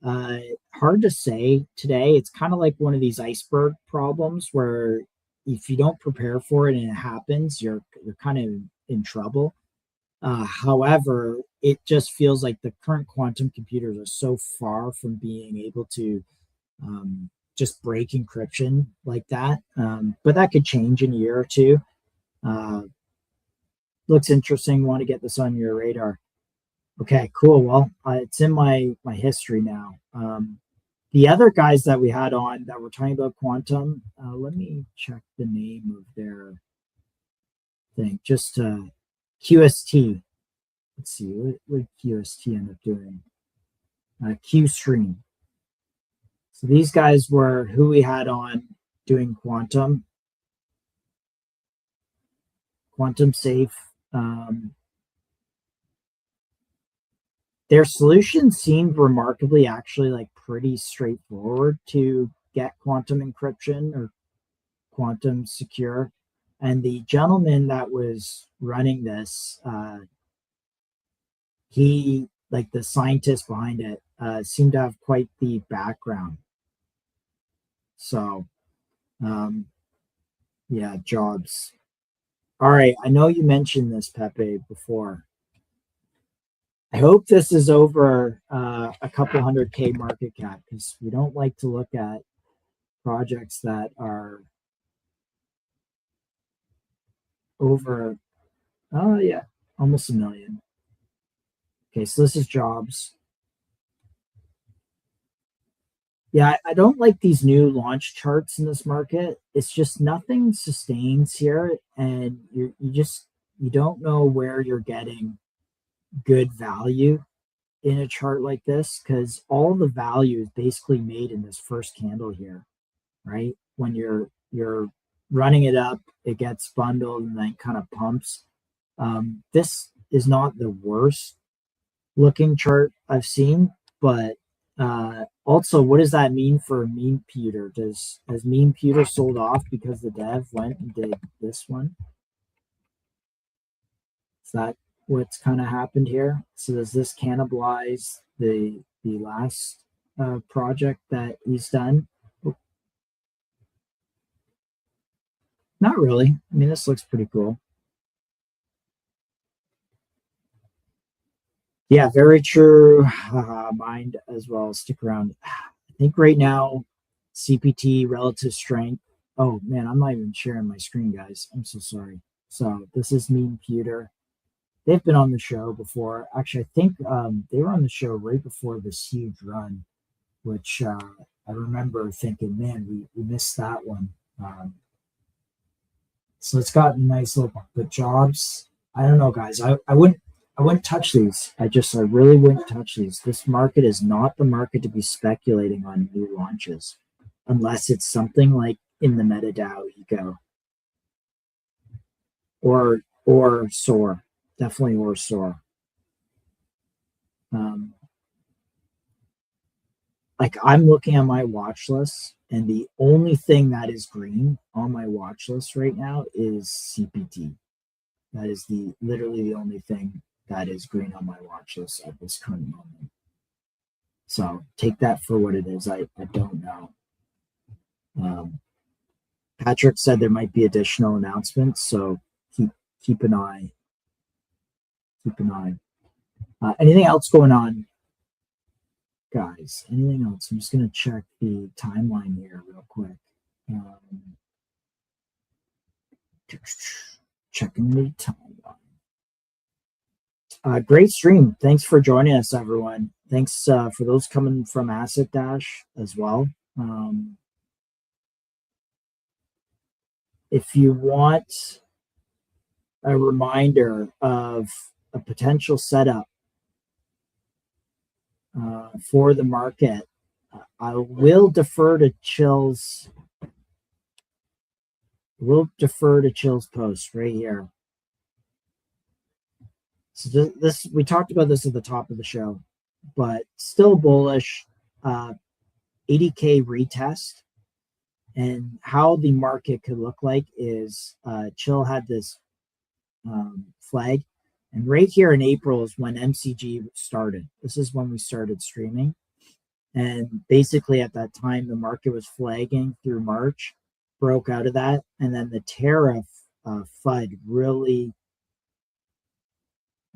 Hard to say today. It's kind of like one of these iceberg problems where if you don't prepare for it and it happens, you're kind of in trouble. However, it just feels like the current quantum computers are so far from being able to just break encryption like that. But that could change in a year or two. Looks interesting. Want to get this on your radar. Okay, cool. Well, it's in my history now. The other guys that we had on that were talking about quantum, let me check the name of their thing. Just QST. Let's see, what did QST end up doing? QStream. So these guys were who we had on doing quantum safe. Their solution seemed remarkably actually like pretty straightforward to get quantum encryption or quantum secure. And the gentleman that was running this, he, like the scientist behind it, seemed to have quite the background. So, yeah, jobs. All right, I know you mentioned this, Pepe, before. I hope this is over a couple 100K market cap because we don't like to look at projects that are over, oh yeah, almost 1 million. Okay, so this is jobs. Yeah, I don't like these new launch charts in this market. It's just nothing sustains here, and you don't know where you're getting good value in a chart like this because all the value is basically made in this first candle here, right? When you're running it up, it gets bundled and then kind of pumps. This is not the worst looking chart I've seen, but also, what does that mean for meme pewter? Has meme pewter sold off because the dev went and did this one? Is that what's kind of happened here? So does this cannibalize the last project that he's done? Not really. I mean, this looks pretty cool. Yeah, very true. Mind as well. Stick around. I think right now CPT relative strength. Oh man, I'm not even sharing my screen, guys. I'm so sorry. So this is Meme Pewter. They've been on the show before. Actually, I think they were on the show right before this huge run, which I remember thinking, man, we missed that one. So it's got a nice little, but jobs. I don't know, guys. I wouldn't touch these. I really wouldn't touch these. This market is not the market to be speculating on new launches, unless it's something like in the MetaDAO eco or SOAR. Definitely or SOAR. Like I'm looking at my watch list, and the only thing that is green on my watch list right now is CPT. That is literally the only thing that is green on my watch list at this current moment. So take that for what it is. I don't know. Patrick said there might be additional announcements, so keep an eye. Keep an eye. Anything else going on, guys? Anything else? I'm just gonna check the timeline here real quick. Checking the timeline. Great stream. Thanks for joining us, everyone. Thanks for those coming from Asset Dash as well. If you want a reminder of a potential setup for the market, I will defer to Chill's. We'll defer to Chill's post right here. So this we talked about this at the top of the show, but still bullish. 80K retest, and how the market could look like is Chill had this flag, and right here in April is when MCG started. This is when we started streaming, and basically at that time the market was flagging through March, broke out of that, and then the tariff FUD really.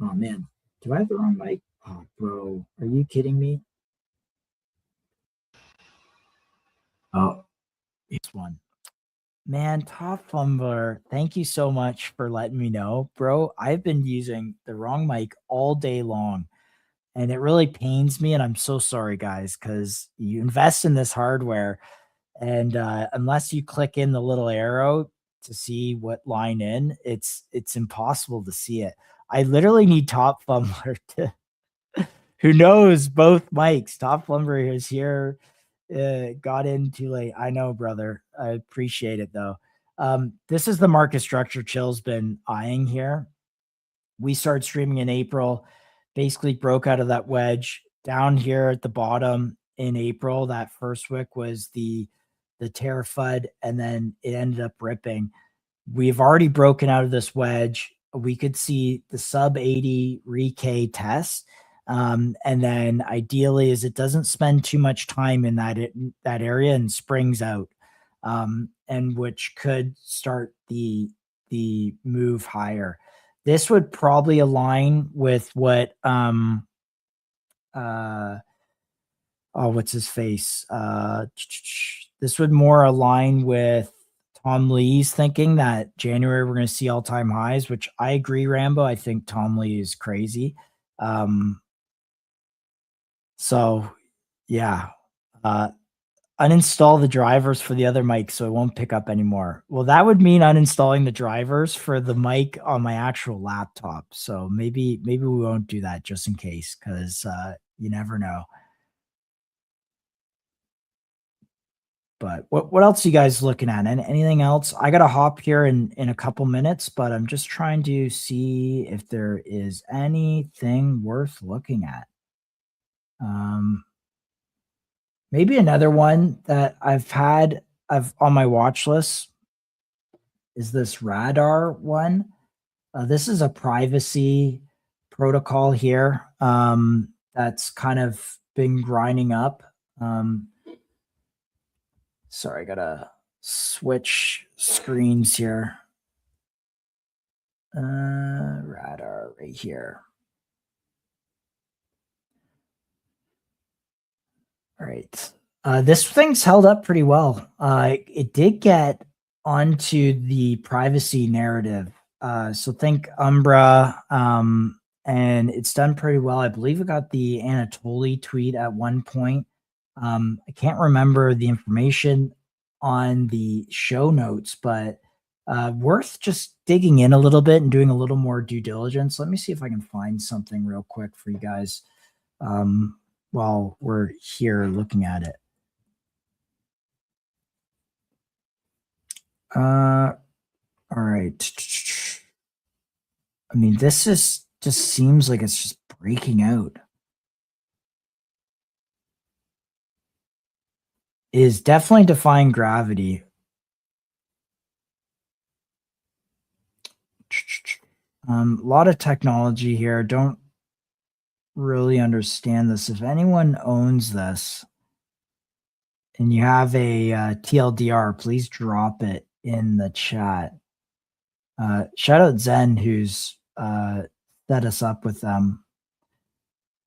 Oh man, do I have the wrong mic? Oh, bro, are you kidding me? Oh, it's one. Man, Top Fumbler, thank you so much for letting me know. Bro, I've been using the wrong mic all day long, and it really pains me, and I'm so sorry, guys, because you invest in this hardware, and unless you click in the little arrow to see what line in, it's impossible to see it. I literally need Top Fumbler to who knows both mics. Top Fumbler is here. Got in too late. I know, brother. I appreciate it though. This is the market structure Chill's been eyeing here. We started streaming in April, basically broke out of that wedge down here at the bottom in April. That first wick was the tariff FUD, and then it ended up ripping. We've already broken out of this wedge. We could see the sub 80 re-K test. And then ideally is it doesn't spend too much time in that area and springs out, and which could start the move higher. This would probably align with what what's his face? This would more align with Tom Lee's thinking that January we're going to see all-time highs, which I agree, Rambo. I think Tom Lee is crazy. So yeah, uninstall the drivers for the other mic so it won't pick up anymore. Well, that would mean uninstalling the drivers for the mic on my actual laptop. So maybe we won't do that just in case, because you never know. But what else are you guys looking at? And anything else? I gotta hop here in a couple minutes, but I'm just trying to see if there is anything worth looking at. Maybe another one that I've on my watch list is this Radar one. This is a privacy protocol here that's kind of been grinding up. Sorry, I gotta switch screens here. Radar right here. All right. This thing's held up pretty well. It did get onto the privacy narrative. So think Umbra, and it's done pretty well. I believe it got the Anatoly tweet at one point. I can't remember the information on the show notes, but worth just digging in a little bit and doing a little more due diligence. Let me see if I can find something real quick for you guys while we're here looking at it. All right. I mean, this is just seems like it's just breaking out. It is definitely defying gravity. A lot of technology here. Don't really understand this. If anyone owns this and you have a TLDR, please drop it in the chat. Shout out Zen, who's set us up with them.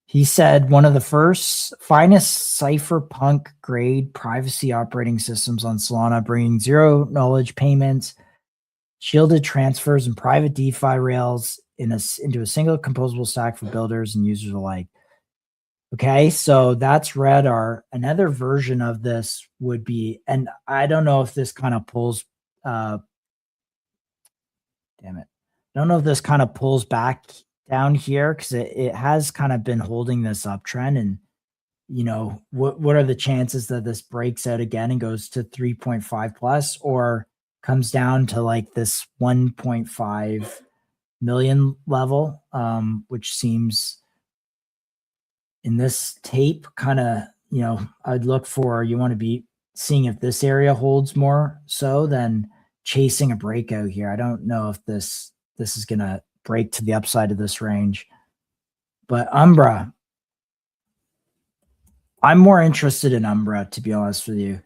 He said one of the finest cypherpunk grade privacy operating systems on Solana, bringing zero knowledge payments, shielded transfers, and private DeFi rails into a single composable stack for builders and users alike. Okay, so that's Radar. Another version of this would be, and I don't know if this kind of pulls, damn it. I don't know if this kind of pulls back down here because it has kind of been holding this uptrend. And, you know, what are the chances that this breaks out again and goes to 3.5 plus or comes down to like this 1.5 million level, which seems in this tape kind of, you know, I'd look for, you want to be seeing if this area holds more so than chasing a breakout here. I don't know if this is going to break to the upside of this range. But Umbra, I'm more interested in Umbra, to be honest with you.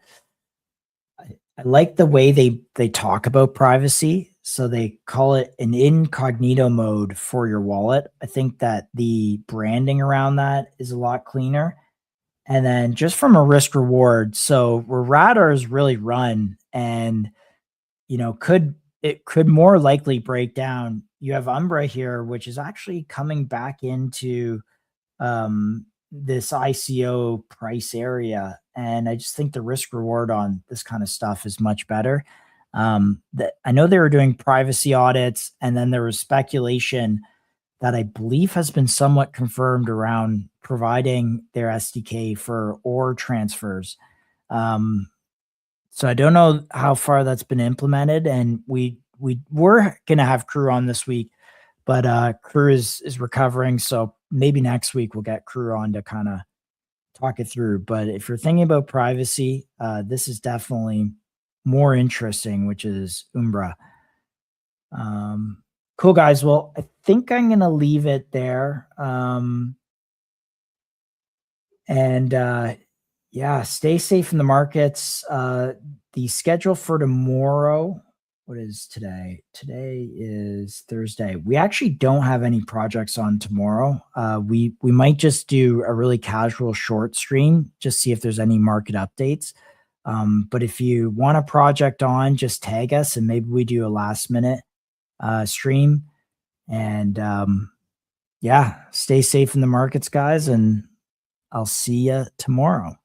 I like the way they talk about privacy. So they call it an incognito mode for your wallet. I think that the branding around that is a lot cleaner. And then just from a risk reward, so where Radar is really run and, you know, it could more likely break down. You have Umbra here, which is actually coming back into this ICO price area. And I just think the risk reward on this kind of stuff is much better. I know they were doing privacy audits, and then there was speculation that I believe has been somewhat confirmed around providing their SDK for OR transfers. So I don't know how far that's been implemented, and we're going to have Crew on this week, but Crew is recovering, so maybe next week we'll get Crew on to kind of talk it through. But if you're thinking about privacy, this is definitely more interesting, which is Umbra. Cool, guys. Well, I think I'm going to leave it there. Yeah, stay safe in the markets. The schedule for tomorrow, what is today? Today is Thursday. We actually don't have any projects on tomorrow. We might just do a really casual short stream, just see if there's any market updates. But if you want a project on, just tag us and maybe we do a last minute stream. And yeah, stay safe in the markets, guys, and I'll see you tomorrow.